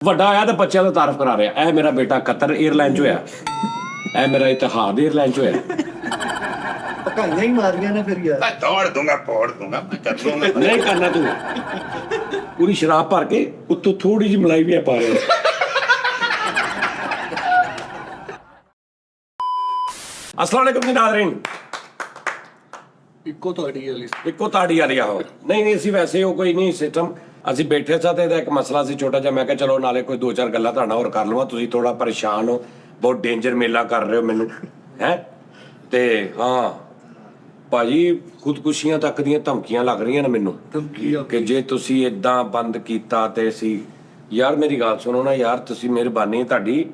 ਵੱਡਾ ਆਇਆ ਤਾਂ ਬੱਚਿਆਂ ਦਾ ਤਾਰਫ ਕਰਾ ਰਿਹਾ, ਇਹ ਮੇਰਾ ਬੇਟਾ ਕਤਰ 에ਅਰਲਾਈਨ 'ਚ ਹੋਇਆ, ਇਹ ਮੇਰਾ ਇਤਿਹਾਦ 에ਅਰਲਾਈਨ 'ਚ ਹੋਇਆ। ਭਕਾਈਆਂ ਹੀ ਮਾਰੀਆਂ ਨੇ ਫਿਰ ਯਾਰ। ਤੋੜ ਦੂੰਗਾ ਫੋੜ ਦੂੰਗਾ ਮੈਂ ਕਰ ਦੂੰਗਾ। ਨਹੀਂ ਕਰਨਾ ਤੂੰ, ਪੂਰੀ ਸ਼ਰਾਬ ਭਰ ਕੇ ਉੱਤੋਂ ਥੋੜੀ ਜਿਹੀ ਮਲਾਈ ਵੀ ਪਾ ਰਿਹਾ। अस्सलाम वालेकुम जी नाज़रीन। ਇੱਕੋ ਤੁਹਾਡੀ ਵਾਲੀ ਇੱਕੋ ਤਾੜੀ ਵਾਲੀ ਆਹੋ। ਨਹੀਂ ਅਸੀਂ ਵੈਸੇ ਉਹ ਕੋਈ ਨਹੀਂ ਸਿਸਟਮ, ਅਸੀਂ ਬੈਠੇ ਸਾਂ ਤੇ ਇਹਦਾ ਇੱਕ ਮਸਲਾ ਸੀ ਛੋਟਾ ਜਿਹਾ, ਮੈਂ ਕਿਹਾ ਚਲੋ ਨਾਲੇ ਕੋਈ ਦੋ ਚਾਰ ਗੱਲਾਂ ਤੁਹਾਡਾ ਹੋਰ ਕਰ ਲਵਾਂ, ਤੁਸੀਂ ਥੋੜਾ ਪਰੇਸ਼ਾਨ ਹੋ, ਬਹੁਤ ਡੇਂਜਰ ਮੇਲਾ ਕਰ ਰਹੇ ਹੋ ਮੈਨੂੰ ਹੈ। ਤੇ ਹਾਂ ਭਾਜੀ ਖੁਦਕੁਸ਼ੀਆਂ ਤੱਕ ਦੀਆਂ ਧਮਕੀਆਂ ਲੱਗ ਰਹੀਆਂ ਨੇ ਮੈਨੂੰ ਕਿ ਜੇ ਤੁਸੀਂ ਇਦਾਂ ਬੰਦ ਕੀਤਾ ਤੇ ਅਸੀਂ ਯਾਰ ਮੇਰੀ ਗੱਲ ਸੁਣੋ ਨਾ ਯਾਰ, ਤੁਸੀਂ ਮਿਹਰਬਾਨੀ ਤੁਹਾਡੀ,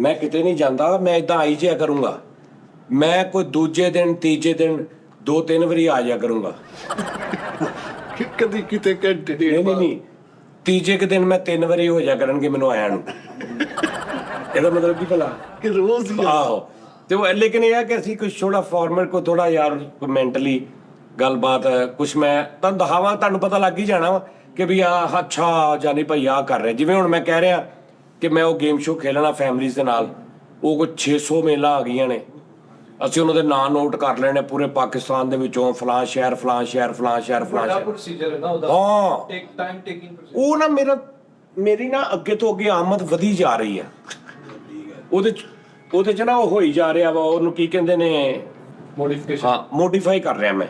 ਮੈਂ ਕਿਤੇ ਨਹੀਂ ਜਾਂਦਾ, ਮੈਂ ਇਦਾਂ ਆਈ ਜਿਆ ਕਰੂੰਗਾ, ਮੈਂ ਕੋਈ ਦੂਜੇ ਦਿਨ ਤੀਜੇ ਦਿਨ 2-3 ਵਾਰੀ ਆ ਜਾ ਕਰੂੰਗਾ। ਕਦੀ ਕਿਤੇ ਘੰਟੇ ਦੇ ਨਹੀਂ ਤੀਜੇ ਕੁ ਦਿਨ ਮੈਂ 3 ਵਾਰੀ ਹੋ ਜਾ ਕਰਨਗੇ ਮੈਨੂੰ ਆਇਆ ਨੂੰ। ਇਹਦਾ ਮਤਲਬ ਕੀ ਭਲਾ ਕਿ ਰੋਜ਼ ਹੀ ਆਹੋ। ਤੇ ਉਹ ਲੇਕਿਨ ਇਹ ਹੈ ਕਿ ਅਸੀਂ ਕੁਛ ਥੋੜਾ ਫਾਰਮੈਟ ਕੋ ਥੋੜਾ ਯਾਰ ਮੈਂਟਲੀ ਗੱਲਬਾਤ ਕੁਛ ਮੈਂ ਤੁਹਾਨੂੰ ਦਿਖਾਵਾਂ, ਤੁਹਾਨੂੰ ਪਤਾ ਲੱਗ ਹੀ ਜਾਣਾ ਵਾ ਕਿ ਵੀ ਆ ਅੱਛਾ ਜਾਨੀ ਭਾਈ ਆ ਕਰ ਰਿਹਾ। ਜਿਵੇਂ ਹੁਣ ਮੈਂ ਕਹਿ ਰਿਹਾ ਕਿ ਮੈਂ ਉਹ ਗੇਮ ਸ਼ੋ ਖੇਲਣਾ ਫੈਮਲੀਜ਼ ਦੇ ਨਾਲ, ਉਹ ਕੋਈ 600 ਮੇਲਾ ਆ ਗਈਆਂ ਨੇ, ਅਸੀਂ ਉਹਨਾਂ ਦੇ ਨਾਂ ਨੋਟ ਕਰ ਲੈਣੇ ਪੂਰੇ ਪਾਕਿਸਤਾਨ ਦੇ ਵਿੱਚੋਂ, ਫਲਾਂ ਸ਼ਹਿਰ ਫਲਾਂ ਸ਼ਹਿਰ ਫਲਾਂ ਸ਼ਹਿਰ ਫਲਾਂ ਸ਼ਹਿਰ। ਪ੍ਰੋਸੀਜਰ ਹੈ ਨਾ ਉਹਦਾ, ਹਾਂ ਟੇਕ ਟਾਈਮ ਟੇਕਿੰਗ ਪ੍ਰੋਸੀਜਰ। ਉਹ ਨਾ ਮੇਰੀ ਨਾ ਅੱਗੇ ਤੋਂ ਅੱਗੇ ਆਮਦ ਵਧੀ ਜਾ ਰਹੀ ਹੈ। ਉਹਦੇ ਚ ਨਾ ਉਹ ਹੋਈ ਜਾ ਰਿਹਾ ਵਾ, ਉਹਨੂੰ ਕੀ ਕਹਿੰਦੇ ਨੇ, ਮੋਡੀਫਿਕੇਸ਼ਨ। ਹਾਂ ਮੋਡੀਫਾਈ ਕਰ ਰਿਹਾ ਮੈਂ।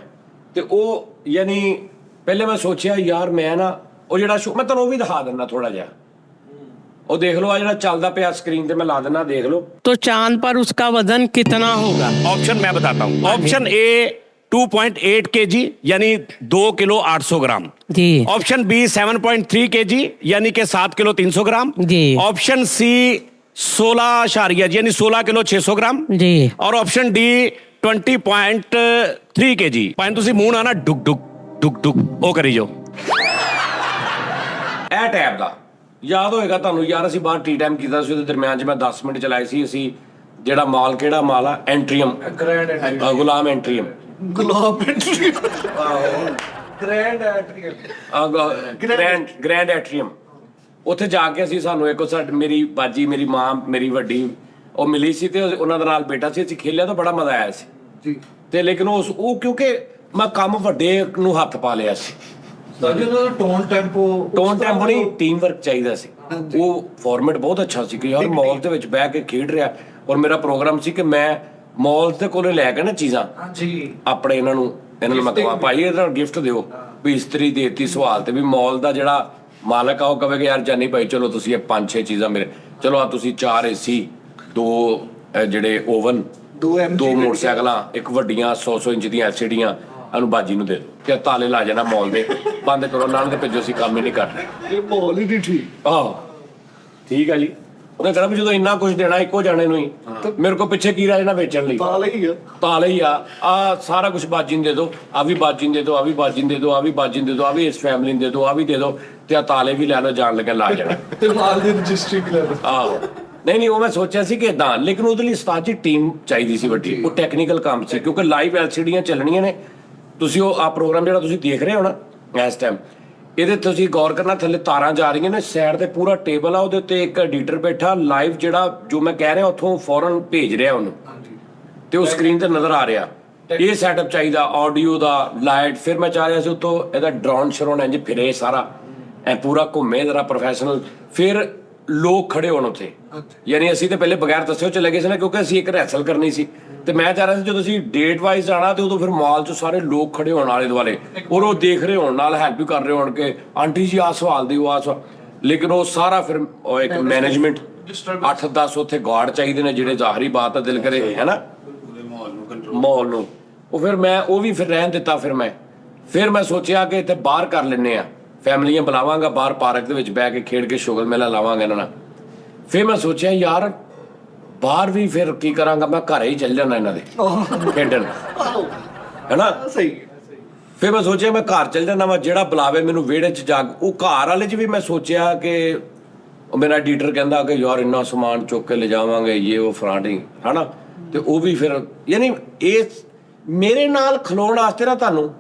ਤੇ ਉਹ ਯਾਨੀ ਪਹਿਲੇ ਮੈਂ ਸੋਚਿਆ ਯਾਰ ਮੈਂ ਨਾ ਉਹ ਜਿਹੜਾ ਸ਼ੋ, ਮੈਂ ਤੁਹਾਨੂੰ ਉਹ ਵੀ ਦਿਖਾ ਦਿੰਦਾ ਥੋੜਾ ਜਿਹਾ, ਉਹ ਦੇਖ ਲਓ ਆ ਜਿਹੜਾ ਚੱਲਦਾ ਪਿਆ ਸਕਰੀਨ ਤੇ, ਮੈਂ ਲਾ देना देख लो। तो चांद पर उसका वजन कितना होगा? ऑप्शन मैं बताता हूँ। ऑप्शन ए 2.8 kg यानी 2 किलो 800 ग्राम जी। ऑप्शन बी 7.3 kg यानी कि 7 किलो 300 ग्राम जी। ऑप्शन सी 16 यानी 16 किलो 600 ग्राम जी। और ऑप्शन डी 20.3 kg। ਭਾਵੇਂ ਤੁਸੀਂ ਮੂੰਹ ਨਾਲ ਨਾ ਡੁਕ ਡੁਕ ਡੁਕ ਡੁਕ ਉਹ ਕਰੀ ਜਾਓ। ਇਹ ਟੈਬ ਦਾ ਯਾਦ ਹੋਏਗਾ ਤੁਹਾਨੂੰ ਯਾਰ, ਅਸੀਂ ਬਾਹਰ ਟੀ ਟਾਈਮ ਕੀਤਾ ਸੀ, ਉਹਦੇ ਦਰਮਿਆਨ 'ਚ ਮੈਂ 10 ਮਿੰਟ ਚਲਾਏ ਸੀ ਅਸੀਂ। ਜਿਹੜਾ ਮਾਲ ਕਿਹੜਾ ਮਾਲ ਆ, ਐਂਟਰੀਅਮ, ਗੁਲਾਮ ਐਂਟਰੀਅਮ, ਗੁਲਾਬ ਐਂਟਰੀ ਗ੍ਰੈਂਡ ਐਟਰੀਅਮ। ਉੱਥੇ ਜਾ ਕੇ ਅਸੀਂ ਸਾਨੂੰ ਇੱਕ ਮੇਰੀ ਬਾਜੀ, ਮੇਰੀ ਮਾਂ, ਮੇਰੀ ਵੱਡੀ ਉਹ ਮਿਲੀ ਸੀ ਤੇ ਉਹਨਾਂ ਦੇ ਨਾਲ ਬੇਟਾ ਸੀ, ਅਸੀਂ ਖੇਲਿਆ ਤਾਂ ਬੜਾ ਮਜ਼ਾ ਆਇਆ ਸੀ ਜੀ। ਤੇ ਲੇਕਿਨ ਉਹ ਕਿਉਂਕਿ ਮੈਂ ਕੰਮ ਵੱਡੇ ਨੂੰ ਹੱਥ ਪਾ ਲਿਆ ਸੀ, ਸਾਡੀ ਉਹਨਾਂ ਦਾ ਟੋਨ ਟੈਂਪੋ ਨਹੀਂ ਟੀਮ ਵਰਕ ਚਾਹੀਦਾ ਸੀ। ਉਹ ਫਾਰਮੈਟ ਬਹੁਤ ਅੱਛਾ ਸੀ ਕਿ ਯਾਰ ਮਾਲ ਦੇ ਵਿੱਚ ਬਹਿ ਕੇ ਖੇਡ ਰਿਹਾ, ਔਰ ਮੇਰਾ ਪ੍ਰੋਗਰਾਮ ਸੀ ਕਿ ਮੈਂ ਮਾਲ ਦੇ ਕੋਲੇ ਲੈ ਕੇ ਨਾ ਚੀਜ਼ਾਂ ਜੀ ਆਪਣੇ ਇਹਨਾਂ ਨੂੰ ਮੈਂ ਕਹਾਂ ਭਾਈ ਇਹਦਾ ਗਿਫਟ ਦਿਓ ਵੀ, ਇਸਤਰੀ ਦੇਤੀ ਸਵਾਲ ਤੇ ਵੀ ਮਾਲ ਦਾ ਜਿਹੜਾ ਮਾਲਕ ਆ ਉਹ ਕਹੇਗਾ ਯਾਰ ਜਾਨੀ ਭਾਈ ਚਲੋ ਤੁਸੀਂ ਇਹ 5-6 ਚੀਜ਼ਾਂ ਮੇਰੇ, ਚਲੋ ਆ ਤੁਸੀਂ 4 AC, 2 ਜਿਹੜੇ ਓਵਨ, 2 ਮੋਟਰਸਾਈਕਲਾਂ, ਇੱਕ ਵੱਡੀਆਂ 100 ਇੰਚ ਦੀਆਂ LCDਆਂ ਇਹਨੂੰ ਬਾਜੀ ਨੂੰ ਦੇ ਦਿਓ ਤੇ ਤਾਲੇ ਲਾ ਜਾਣਾ ਮਾਲ ਦੇ, ਬੰਦ ਕਰੋ ਨਾਲ ਦੇ ਭੇਜੋ, ਅਸੀਂ ਕੰਮ ਹੀ ਨਹੀਂ ਕਰਨਾ। ਇਹ ਮਾਹੌਲ ਹੀ ਨਹੀਂ ਠੀਕ। ਆਹੋ ਠੀਕ ਆ ਜੀ। ਉਹਨੇ ਕਹਿਣਾ ਵੀ ਜਦੋਂ ਇੰਨਾ ਕੁਝ ਦੇਣਾ ਇੱਕੋ ਜਾਣੇ ਨੂੰ ਹੀ, ਮੇਰੇ ਕੋਲ ਪਿੱਛੇ ਕੀ ਰਹਿ ਜਾਣਾ ਵੇਚਣ ਲਈ, ਤਾਲੇ ਹੀ ਆ ਸਾਰਾ ਕੁਝ ਬਾਜੀ ਨੂੰ ਦੇ ਦਿਓ, ਆ ਵੀ ਬਾਜੀ ਨੂੰ ਦੇ ਦਿਓ, ਆ ਵੀ ਬਾਜੀ ਨੂੰ ਦੇ ਦਿਓ, ਆ ਵੀ ਬਾਜੀ ਨੂੰ ਦੇ ਦਿਓ, ਆ ਵੀ ਇਸ ਫੈਮਿਲੀ ਨੂੰ ਦੇ ਦਿਓ, ਆ ਵੀ ਦੇ ਦਿਓ, ਤੇ ਆ ਤਾਲੇ ਵੀ ਲੈ ਲਓ, ਜਾਣ ਲੱਗੇ ਲਾ ਜਾਣਾ ਤੇ ਮਾਲ ਦੀ ਰਜਿਸਟਰੀ ਕਰ ਲਓ। ਆਹੋ ਨਹੀਂ ਉਹ ਮੈਂ ਸੋਚਿਆ ਸੀ ਕਿ ਇਦਾਂ, ਲੇਕਿਨ ਉਹਦੇ ਲਈ ਉਸਤਾਦ ਜੀ ਟੀਮ ਚਾਹੀਦੀ ਸੀ ਵੱਡੀ, ਉਹ ਟੈਕਨੀਕਲ ਕੰਮ ਸੀ ਕਿਉਂਕਿ ਲਾਈਵ LCDਆਂ ਚੱਲਣੀਆਂ ਨੇ। ਤੁਸੀਂ ਉਹ ਆ ਪ੍ਰੋਗਰਾਮ ਜਿਹੜਾ ਤੁਸੀਂ ਦੇਖ ਰਹੇ ਹੋ ਨਾ ਇਸ ਟਾਈਮ, ਇਹਦੇ ਤੁਸੀਂ ਗੌਰ ਕਰਨਾ, ਥੱਲੇ ਤਾਰਾਂ ਜਾ ਰਹੀਆਂ ਨੇ, ਸਾਈਡ ਤੇ ਪੂਰਾ ਟੇਬਲ ਆ, ਉਹਦੇ ਉੱਤੇ ਇੱਕ ਐਡੀਟਰ ਬੈਠਾ, ਲਾਈਵ ਜਿਹੜਾ ਜੋ ਮੈਂ ਕਹਿ ਰਿਹਾ ਉੱਥੋਂ ਫੌਰਨ ਭੇਜ ਰਿਹਾ ਉਹਨੂੰ, ਤੇ ਉਹ ਸਕਰੀਨ ਤੇ ਨਜ਼ਰ ਆ ਰਿਹਾ। ਇਹ ਸੈਟਅਪ ਚਾਹੀਦਾ, ਆਡੀਓ ਦਾ, ਲਾਈਟ। ਫਿਰ ਮੈਂ ਚਾਹ ਰਿਹਾ ਸੀ ਉੱਤੋਂ ਇਹਦਾ ਡਰੋਨ ਸ਼ਰੋਨ ਇੰਜ ਫਿਰੇ ਸਾਰਾ ਐ ਪੂਰਾ ਘੁੰਮੇ ਜ਼ਰਾ ਪ੍ਰੋਫੈਸ਼ਨਲ, ਫਿਰ ਲੋਕ ਖੜੇ ਹੋਣ ਉੱਥੇ। ਯਾਨੀ ਅਸੀਂ ਤੇ ਪਹਿਲੇ ਬਗੈਰ ਦੱਸਿਓ ਚਲੇ ਗਏ ਸੀ ਨਾ, ਕਿਉਂਕਿ ਅਸੀਂ ਇੱਕ ਰਿਹਰਸਲ ਕਰਨੀ ਸੀ ਤੇ ਮੈਂ ਚਾਹ ਰਿਹਾ ਸੀ ਜਦੋਂ ਅਸੀਂ ਡੇਟ ਵਾਈਜ਼ ਜਾਣਾ ਤੇ ਉਦੋਂ ਫਿਰ ਮਾਲ 'ਚ ਸਾਰੇ ਲੋਕ ਖੜੇ ਹੋਣ ਆਲੇ ਦੁਆਲੇ, ਔਰ ਉਹ ਦੇਖ ਰਹੇ ਹੋਣ, ਨਾਲ ਹੈਲਪ ਵੀ ਕਰ ਰਹੇ ਹੋਣ ਕਿ ਆਂਟੀ ਜੀ ਆਹ ਸਵਾਲ ਦਿਓ, ਆਹ ਸਵਾਲ। ਲੇਕਿਨ ਉਹ ਸਾਰਾ ਫਿਰ ਉਹ ਇੱਕ ਮੈਨੇਜਮੈਂਟ, 8-10 ਉੱਥੇ ਗਾਰਡ ਚਾਹੀਦੇ ਨੇ ਜਿਹੜੇ ਜ਼ਾਹਰੀ ਬਾਤ ਆ ਦਿਲ ਕਰੇ ਹੈ ਨਾ ਮਾਹੌਲ ਨੂੰ। ਉਹ ਫਿਰ ਮੈਂ ਉਹ ਵੀ ਫਿਰ ਰਹਿਣ ਦਿੱਤਾ। ਫਿਰ ਮੈਂ ਸੋਚਿਆ ਕਿ ਇੱਥੇ ਬਾਹਰ ਕਰ ਲੈਂਦੇ ਆ, ਫੈਮਲੀਆਂ ਬੁਲਾਵਾਂਗਾ ਬਾਹਰ ਪਾਰਕ ਦੇ ਵਿੱਚ ਬਹਿ ਕੇ ਖੇਡ ਕੇ ਸ਼ੁਗਲ ਮੇਲਾ ਲਾਵਾਂਗੇ ਇਹਨਾਂ ਨਾਲ। ਫਿਰ ਮੈਂ ਸੋਚਿਆ ਯਾਰ ਬਾਹਰ ਵੀ ਫਿਰ ਕੀ ਕਰਾਂਗਾ, ਮੈਂ ਘਰੇ ਹੀ ਚੱਲ ਜਾਣਾ ਇਹਨਾਂ ਦੇ ਖੇਡਣ, ਹੈਨਾ ਸਹੀ। ਫਿਰ ਮੈਂ ਸੋਚਿਆ ਮੈਂ ਘਰ ਚੱਲ ਜਾਣਾ ਵਾ, ਜਿਹੜਾ ਬੁਲਾਵੇ ਮੈਨੂੰ ਵਿਹੜੇ 'ਚ ਜਾ ਕੇ। ਉਹ ਘਰ ਵਾਲੇ 'ਚ ਵੀ ਮੈਂ ਸੋਚਿਆ ਕਿ ਉਹ ਮੇਰਾ ਐਡੀਟਰ ਕਹਿੰਦਾ ਕਿ ਯਾਰ ਇੰਨਾ ਸਮਾਨ ਚੁੱਕ ਕੇ ਲੈ ਜਾਵਾਂਗੇ ਇਹ ਉਹ ਫਰਾਂਟੀ, ਹੈਨਾ। ਤੇ ਉਹ ਵੀ ਫਿਰ ਯਾਨੀ ਇਹ ਮੇਰੇ ਨਾਲ ਖਲੋਣ ਵਾਸਤੇ ਨਾ ਤੁਹਾਨੂੰ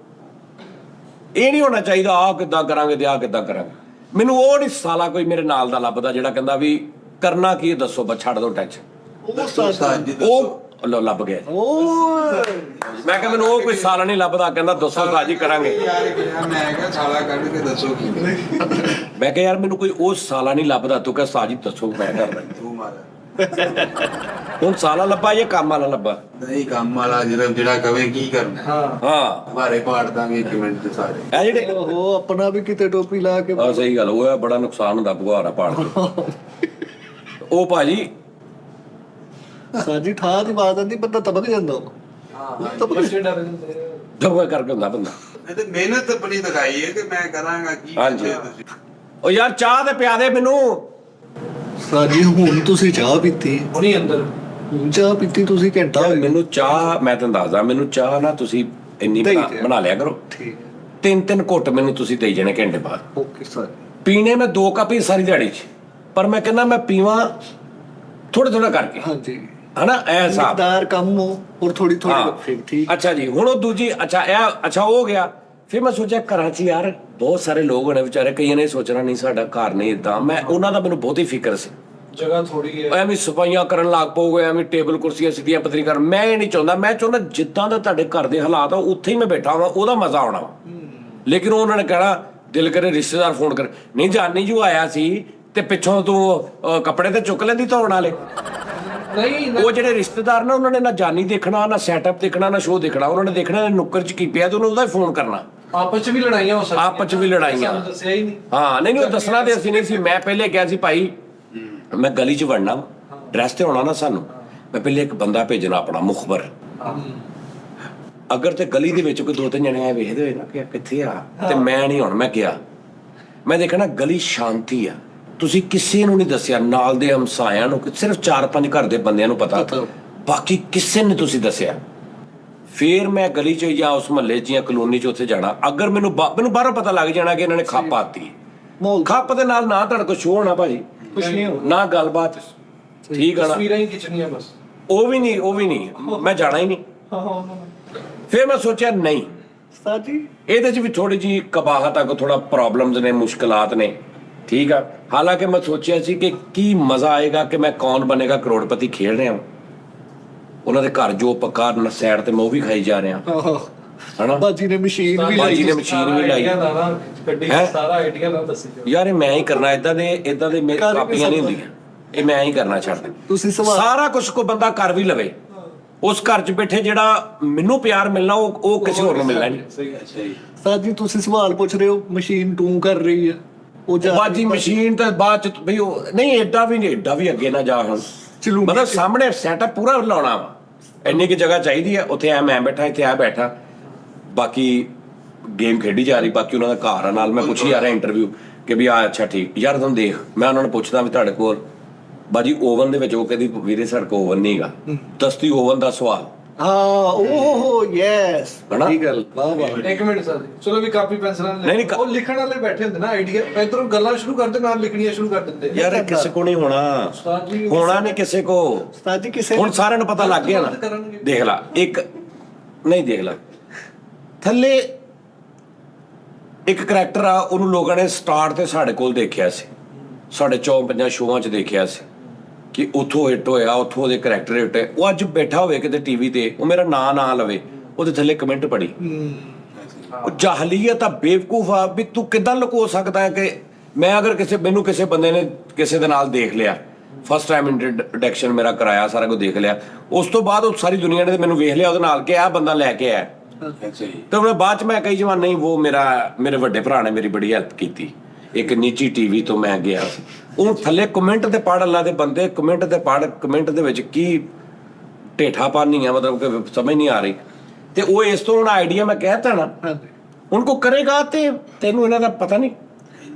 ਇਹ ਨਹੀਂ ਹੋਣਾ ਚਾਹੀਦਾ ਆਹ ਕਿੱਦਾਂ ਕਰਾਂਗੇ ਤੇ ਆਹ ਕਿੱਦਾਂ ਕਰਾਂਗੇ। ਮੈਨੂੰ ਉਹ ਨਹੀਂ ਸਾਲਾ ਕੋਈ ਮੇਰੇ ਨਾਲ ਦਾ ਲੱਭਦਾ ਜਿਹੜਾ ਕਹਿੰਦਾ ਵੀ ਕਰਨਾ ਕੀ ਹੈ ਦੱਸੋ, ਬਸ ਛੱਡ ਦਿਓ ਟੈਨਸ਼ਨ। ਉਹ ਸਾਜੀ ਉਹ ਲੱਭ ਗਿਆ। ਮੈਂ ਕਿਹਾ ਮੈਨੂੰ ਉਹ ਕੋਈ ਸਾਲਾ ਨਹੀਂ ਲੱਭਦਾ, ਕਹਿੰਦਾ ਦੱਸੋ ਸਾਜੀ ਕਰਾਂਗੇ। ਯਾਰ ਕਿਹਾ ਮੈਂ ਕਿਹਾ ਛਾਲਾ ਕੱਢ ਕੇ ਦੱਸੋ ਕੀ ਮੈਂ ਕਿਹਾ ਯਾਰ ਮੈਨੂੰ ਕੋਈ ਉਹ ਸਾਲਾ ਨਹੀਂ ਲੱਭਦਾ, ਤੂੰ ਕਹ ਸਾਜੀ ਦੱਸੋ ਮੈਂ ਕਰਦਾ। ਤੂੰ ਮਾਰਾ ਹੁਣ ਸਾਲਾ ਲੱਭਾ ਜਾਂ ਕੰਮ ਵਾਲਾ ਲੱਭਾ? ਨਹੀਂ ਕੰਮ ਵਾਲਾ ਜਿਹੜਾ ਕਵੇ ਕੀ ਕਰਨਾ ਹਾਂ ਬਾਰੇ ਪਾੜ ਦਾਂਗੇ 1 ਮਿੰਟ ਚ ਸਾਰੇ। ਇਹ ਜਿਹੜੇ ਉਹ ਆਪਣਾ ਵੀ ਕਿਤੇ ਟੋਪੀ ਲਾ ਕੇ ਆ ਸਹੀ ਗੱਲ, ਉਹ ਆ ਬੜਾ ਨੁਕਸਾਨ ਹੁੰਦਾ ਬੁਹਾਰਾ ਪਾੜ ਕੇ। ਉਹ ਭਾਜੀ ਸਾਜੀ ਠਾਹ ਦੀ ਬਾਤ ਆਂਦੀ ਬੰਦਾ ਤਬਕ ਜਾਂਦਾ ਉਹ। ਬੱਚੇ ਡਰ ਜਾਂਦੇ ਆ। ਦਵਾ ਕਰਕੇ ਹੁੰਦਾ ਬੰਦਾ। ਇਹ ਤੇ ਮਿਹਨਤ ਆਪਣੀ ਦਿਖਾਈ ਹੈ ਕਿ ਮੈਂ ਕਰਾਂਗਾ ਕੀ ਹਾਂਜੀ। ਕਰਦੇ ਤੁਸੀਂ। ਉਹ ਯਾਰ ਚਾਹ ਤੇ ਪਿਆ ਦੇ ਮੈਨੂੰ। ਸਾਜੀ ਹੁਣ ਤੁਸੀਂ ਚਾਹ ਪੀਤੀ, ਹੁਣੀ ਅੰਦਰ ਹੁਣ ਚਾਹ ਪੀਤੀ ਤੁਸੀਂ ਘੰਟਾ ਹੋ ਗਿਆ। ਮੈਨੂੰ ਚਾਹ ਮੈਂ ਤੈਨੂੰ ਦੱਸਦਾ, ਮੈਨੂੰ ਚਾਹ ਨਾ ਤੁਸੀਂ ਇੰਨੀ ਦੇਈ ਬਣਾ ਜਾਓ। ਬਣਾ ਲਿਆ ਕਰੋ। ਠੀਕ 3-3 ਘੁੱਟ ਮੈਨੂੰ ਤੁਸੀਂ ਦੇਈ ਜਾਣੇ ਘੰਟੇ ਬਾਅਦ। ਓਕੇ ਸਾਜੀ। ਪੀਣੇ ਮੈਂ 2 ਕੱਪ ਹੀ ਸਾਰੀ ਦਿਹਾੜੀ 'ਚ, ਪਰ ਮੈਂ ਕਹਿੰਦਾ ਮੈਂ ਪੀਵਾਂ ਥੋੜਾ ਥੋੜਾ ਕਰਕੇ, ਹਾਂਜੀ ਹਨਾ ਇਹ ਹਿਸਾਬ। ਮਿਕਦਾਰ ਕਮ ਹੋ ਔਰ ਥੋੜੀ ਹਾਂ। ਥੋੜੀ ਠੀਕ। ਅੱਛਾ ਜੀ, ਹੁਣ ਉਹ ਦੂਜੀ ਅੱਛਾ ਹੋ ਗਿਆ। ਫਿਰ ਮੈਂ ਸੋਚਿਆ ਘਰਾਂ 'ਚ ਯਾਰ ਬਹੁਤ ਸਾਰੇ ਲੋਕ ਹੋਣੇ ਵਿਚਾਰੇ, ਕਈਆਂ ਨੇ ਸੋਚਣਾ ਨਹੀਂ ਸਾਡਾ ਘਰ ਨਹੀਂ ਇਦਾਂ। ਮੈਂ ਉਹਨਾਂ ਦਾ ਮੈਨੂੰ ਬਹੁਤੀ ਫਿਕਰ ਸੀ। ਜਗ੍ਹਾ ਥੋੜੀ ਹੈ। ਐਵੇਂ ਸਫਾਈਆਂ ਕਰਨ ਲੱਗ ਪਓਗੇ, ਐਵੇਂ ਟੇਬਲ ਕੁਰਸੀਆਂ ਸਿੱਧੀਆਂ ਪੱਧਰੀ ਕਰਨ। ਮੈਂ ਇਹ ਨਹੀਂ ਚਾਹੁੰਦਾ। ਮੈਂ ਚਾਹੁੰਦਾ ਜਿੱਦਾਂ ਦਾ ਤੁਹਾਡੇ ਘਰ ਦੇ ਹਾਲਾਤ ਆ ਉੱਥੇ ਹੀ ਮੈਂ ਬੈਠਾ ਹਾਂ, ਉਹਦਾ ਮਜ਼ਾ ਆਉਣਾ ਵਾ। ਲੇਕਿਨ ਉਹਨਾਂ ਨੇ ਕਹਿਣਾ ਦਿਲ ਕਰੇ ਰਿਸ਼ਤੇਦਾਰ ਫੋਨ ਕਰ, ਨਹੀਂ ਜਾਨੀ ਜੂ ਆਇਆ ਸੀ ਤੇ ਪਿੱਛੋਂ ਤੂੰ ਕੱਪੜੇ ਤੇ ਚੁੱਕ ਲੈਂਦੀ ਧੋਣ ਵਾਲੇ। ਨਹੀਂ ਉਹ ਜਿਹੜੇ ਰਿਸ਼ਤੇਦਾਰ ਨਾ ਉਹਨਾਂ ਨੇ ਨਾ ਜਾਨੀ ਦੇਖਣਾ, ਨਾ ਸੈਟਅਪ ਦੇਖਣਾ, ਨਾ ਸ਼ੋਅ ਦੇਖਣਾ। ਉਹਨਾਂ ਨੇ ਦੇਖਣਾ ਨੁੱਕਰ 'ਚ ਕੀ ਪਿਆ ਤੇ ਉਹਨੂੰ ਉਹਦਾ ਹੀ ਫੋਨ ਕਰਨਾ। ਆਪਸ ਚ ਵੀ ਲੜਾਈਆਂ ਹੋ ਸਕਦੀਆਂ। ਆਪਸ 'ਚ ਵੀ ਲੜਾਈਆਂ। ਸਾਨੂੰ ਦੱਸਿਆ ਹੀ ਨਹੀਂ। ਹਾਂ ਨਹੀਂ ਉਹ ਦੱਸਣਾ ਤੇ ਅਸੀਂ ਨਹੀਂ ਸੀ। ਮੈਂ ਪਹਿਲੇ ਕਿਹਾ ਸੀ ਭਾਈ ਮੈਂ ਗਲੀ 'ਚ ਵੜਨਾ, ਡਰੈਸ ਤੇ ਹੋਣਾ ਨਾ ਸਾਨੂੰ। ਮੈਂ ਪਹਿਲੇ ਇੱਕ ਬੰਦਾ ਭੇਜਣਾ ਆਪਣਾ ਮੁਖਬਰ। ਅਗਰ ਤੇ ਗਲੀ ਦੇ ਵਿੱਚ ਕੋਈ 2-3 ਜਣੇ ਆ ਵੇਖਦੇ ਹੋਏ ਨਾ ਕਿ ਕਿੱਥੇ ਆ, ਤੇ ਮੈਂ ਨਹੀਂ ਹੁਣ ਮੈਂ ਕਿਹਾ ਮੈਂ ਦੇਖਣਾ ਗਲੀ ਸ਼ਾਂਤੀ ਆ। ਤੁਸੀਂ ਕਿਸੇ ਨੂੰ ਨਹੀਂ ਦੱਸਿਆ, ਨਾਲ ਦੇ ਹਮਸਾਇਆਂ ਨੂੰ, ਸਿਰਫ 4-5 ਘਰ ਦੇ ਬੰਦਿਆਂ ਨੂੰ ਪਤਾ, ਬਾਕੀ ਕਿਸੇ ਨੇ ਤੁਸੀਂ ਦੱਸਿਆ। ਫਿਰ ਮੈਂ ਗਲੀ 'ਚ ਜਾਂ ਉਸ ਮਹੱਲੇ 'ਚ ਜਾਂ ਕਲੋਨੀ 'ਚ ਉੱਥੇ ਜਾਣਾ। ਅਗਰ ਮੈਨੂੰ ਬਾਹਰੋਂ ਪਤਾ ਲੱਗ ਜਾਣਾ ਕਿ ਇਹਨਾਂ ਨੇ ਖੱਪ ਆਤੀ, ਮੋਲ ਖੱਪ ਦੇ ਨਾਲ ਨਾ ਤੁਹਾਡੇ ਕੋਲ ਸ਼ੋਅ ਹੋਣਾ ਭਾਜੀ, ਕੁਛ ਨਹੀਂ ਹੋਣਾ। ਨਾ ਗੱਲਬਾਤ, ਠੀਕ ਆ ਨਾ। ਤਸਵੀਰਾਂ ਹੀ ਖਿੱਚਣੀਆਂ ਬਸ। ਉਹ ਵੀ ਨਹੀਂ ਮੈਂ ਜਾਣਾ ਹੀ ਨਹੀਂ। ਫਿਰ ਮੈਂ ਸੋਚਿਆ ਨਹੀਂ, ਸਾਜੀ ਇਹਦੇ 'ਚ ਵੀ ਥੋੜੀ ਜੀ ਕਬਾਹਤ ਆ, ਥੋੜਾ ਪ੍ਰੋਬਲਮਸ ਨੇ, ਮੁਸ਼ਕਲਾਤ ਨੇ, ਠੀਕ ਆ। ਹਾਲਾਂਕਿ ਮੈਂ ਸੋਚਿਆ ਸੀ ਕਿ ਕੀ ਮਜ਼ਾ ਆਏਗਾ ਕਿ ਮੈਂ ਕੌਣ ਬਣੇਗਾ ਕਰੋੜਪਤੀ ਖੇਡ ਰਿਹਾ, ਉਹਨਾਂ ਦੇ ਘਰ ਜੋ ਪੱਕਾ ਸਾਈਡ ਤੇ ਮੈਂ ਉਹ ਵੀ ਖਾਈ ਜਾ ਰਿਹਾ, ਹਨਾ। ਬਾਜੀ ਨੇ ਮਸ਼ੀਨ ਵੀ ਬਾਜੀ ਲਈ। ਨੇ ਮਸ਼ੀਨ ਵੀ ਲਾਈ। ਗੱਡੀ ਹੈਂ? ਸਾਰਾ ਆਈਡੀਆ ਨਾਲ ਦੱਸੀ ਜਾਓ। ਯਾਰ ਇਹ ਮੈਂ ਹੀ ਕਰਨਾ, ਇਦਾਂ ਦੇ ਮੇਰੇ ਕਰ ਵੀ ਕਾਪੀਆਂ ਨਹੀਂ ਸਕਦਾ। ਹੁੰਦੀਆਂ, ਇਹ ਮੈਂ ਹੀ ਕਰਨਾ ਛੱਡ ਦੇ। ਤੁਸੀਂ ਸਵਾਲ ਸਾਰਾ ਕੁਝ ਕੋ ਬੰਦਾ ਕਰ ਵੀ ਲਵੇ, ਉਸ ਘਰ 'ਚ ਬੈਠੇ ਜਿਹੜਾ ਮੈਨੂੰ ਪਿਆਰ ਮਿਲਣਾ ਉਹ ਕਿਸੇ ਹੋਰ ਨੂੰ ਮਿਲਣਾ ਨਹੀਂ। ਸਹੀ ਹੈ। ਅੱਛਾ ਜੀ। ਸਾਜੀ ਤੁਸੀਂ ਸਵਾਲ ਪੁੱਛ ਰਹੇ ਹੋ, ਮਸ਼ੀਨ ਟੂ ਕਰ ਰਹੀ ਹੈ ਉਹ ਜਾ ਬਾਜੀ ਮਸ਼ੀਨ ਤਾਂ ਬਾਅਦ ਚ ਬਈ ਉਹ ਨਹੀਂ, ਏਡਾ ਵੀ ਅੱਗੇ ਨਾ ਜਾ। ਹੁਣ ਚਲੂੰਗੀ ਮਤਲਬ ਸਾਹਮਣੇ ਸੈਟਅਪ ਪੂਰਾ ਲਾਉਣਾ ਵਾ, ਇੰਨੀ ਕਿ ਜਗ੍ਹਾ ਚਾਹੀਦੀ ਹੈ। ਉੱਥੇ ਆ ਮੈਂ ਬੈਠਾ, ਇੱਥੇ ਆ ਬੈਠਾ, ਬਾਕੀ ਗੇਮ ਖੇਡੀ ਜਾ ਰਹੀ। ਬਾਕੀ ਉਹਨਾਂ ਦਾ ਘਰ ਆ ਨਾਲ। ਮੈਂ ਪੁੱਛੀ ਜਾ ਰਿਹਾ ਇੰਟਰਵਿਊ ਕਿ ਵੀ ਆ ਅੱਛਾ ਠੀਕ ਯਾਰ ਤੁਹਾਨੂੰ ਦੇਖ, ਮੈਂ ਉਹਨਾਂ ਨੂੰ ਪੁੱਛਦਾ ਵੀ ਤੁਹਾਡੇ ਕੋਲ ਬਾਜੀ ਓਵਨ ਦੇ ਵਿੱਚ, ਉਹ ਕਹਿੰਦੀ ਵੀਰੇ ਸਾਡੇ ਕੋਲ ਓਵਨ ਨਹੀਂਗਾ। ਦਸਤੀ ਓਵਨ ਦਾ ਸਵਾਲ, ਹਾਂ ਓਹ ਯੈਸ ਹਨਾ? ਠੀਕ ਗੱਲ, ਵਾਹ ਵਾਹ। 1 ਮਿੰਟ ਸਰ, ਚਲੋ ਵੀ ਕਾਪੀ ਪੈਨਸਲਾਂ ਨਹੀਂ, ਉਹ ਲਿਖਣ ਵਾਲੇ ਬੈਠੇ ਹੁੰਦੇ ਨਾ, ਆਈਡੀਆ ਇਧਰੋਂ ਗੱਲਾਂ ਸ਼ੁਰੂ ਕਰਦੇ ਨਾਲ ਲਿਖਣੀਆਂ ਸ਼ੁਰੂ ਕਰ ਦਿੰਦੇ। ਯਾਰ ਇਹ ਕਿਸੇ ਕੋ ਨਹੀਂ ਹੋਣਾ, ਉਸਤਾਦ ਜੀ ਹੋਣਾ ਨਹੀਂ ਕਿਸੇ ਕੋ। ਸਾਜੀ ਕਿਸੇ ਹੁਣ ਸਾਰਿਆਂ ਨੂੰ ਪਤਾ ਲੱਗ ਗਿਆ ਨਾ। ਦੇਖ ਲਾ ਇੱਕ ਨਹੀਂ, ਦੇਖ ਲਾ ਥੱਲੇ ਇੱਕ ਕਰੈਕਟਰ ਆ, ਉਹਨੂੰ ਲੋਕਾਂ ਨੇ ਸਟਾਰਟ ਤੇ ਸਾਡੇ ਕੋਲ ਦੇਖਿਆ ਸੀ, ਸਾਡੇ 4-5 ਸ਼ੋਆਂ 'ਚ ਦੇਖਿਆ ਸੀ ਕਿ ਉੱਥੋਂ ਹਿੱਟ ਹੋਇਆ, ਉੱਥੋਂ ਉਹਦੇ ਕਰੈਕਟਰ ਹਿੱਟ ਹੋਏ। ਉਹ ਅੱਜ ਬੈਠਾ ਹੋਵੇ ਕਿਤੇ ਟੀਵੀ ਤੇ, ਉਹ ਮੇਰਾ ਨਾਂ ਨਾ ਲਵੇ, ਉਹਦੇ ਥੱਲੇ ਕਮੈਂਟ ਪੜੀ ਉਹ ਜਾਹਲੀਅਤ ਆ, ਬੇਵਕੂਫ ਆ ਵੀ ਤੂੰ ਕਿੱਦਾਂ ਲੁਕੋ ਸਕਦਾ ਹੈ ਕਿ ਮੈਂ ਅਗਰ ਮੈਨੂੰ ਕਿਸੇ ਬੰਦੇ ਨੇ ਕਿਸੇ ਦੇ ਨਾਲ ਦੇਖ ਲਿਆ, ਫਸਟ ਟਾਈਮ ਇੰਟਰੋਡਕਸ਼ਨ ਮੇਰਾ ਕਰਾਇਆ, ਸਾਰਾ ਕੁਝ ਦੇਖ ਲਿਆ, ਉਸ ਤੋਂ ਬਾਅਦ ਉਹ ਸਾਰੀ ਦੁਨੀਆ ਨੇ ਮੈਨੂੰ ਵੇਖ ਲਿਆ ਉਹਦੇ ਨਾਲ ਕਿ ਆਹ ਬੰਦਾ ਲੈ ਕੇ ਆਇਆ, ਅੱਛਾ ਜੀ। ਤੇ ਉਹਨੇ ਬਾਅਦ ਚ ਮੈਂ ਕਹੀ ਜਵਾਨ ਨਹੀਂ ਉਹ ਮੇਰੇ ਵੱਡੇ ਭਰਾ ਨੇ ਮੇਰੀ ਬੜੀ ਹੈਲਪ ਕੀਤੀ। ਇੱਕ ਨਿੱਜੀ ਟੀਵੀ ਤੋਂ ਮੈਂ ਗਿਆ ਸੀ, ਉਹ ਥੱਲੇ ਕਮੈਂਟ ਤੇ ਪੜ੍ਹ, ਅੱਲਾ ਦੇ ਬੰਦੇ ਕਮੈਂਟ ਤੇ ਪੜ੍ਹ, ਕਮੈਂਟ ਦੇ ਵਿੱਚ ਕੀ ਢੇਠਾਪਨ ਨਹੀਂ ਹੈ, ਮਤਲਬ ਕਿ ਸਮਝ ਨਹੀਂ ਆ ਰਹੀ। ਤੇ ਉਹ ਇਸ ਤੋਂ ਹੁਣ ਆਈਡੀਆ ਮੈਂ ਕਹਿਤਾ ਨਾ ਹੁਣ ਕੋ ਕਰੇਗਾ ਤੇ ਤੈਨੂੰ ਇਹਨਾਂ ਦਾ ਪਤਾ ਨਹੀਂ,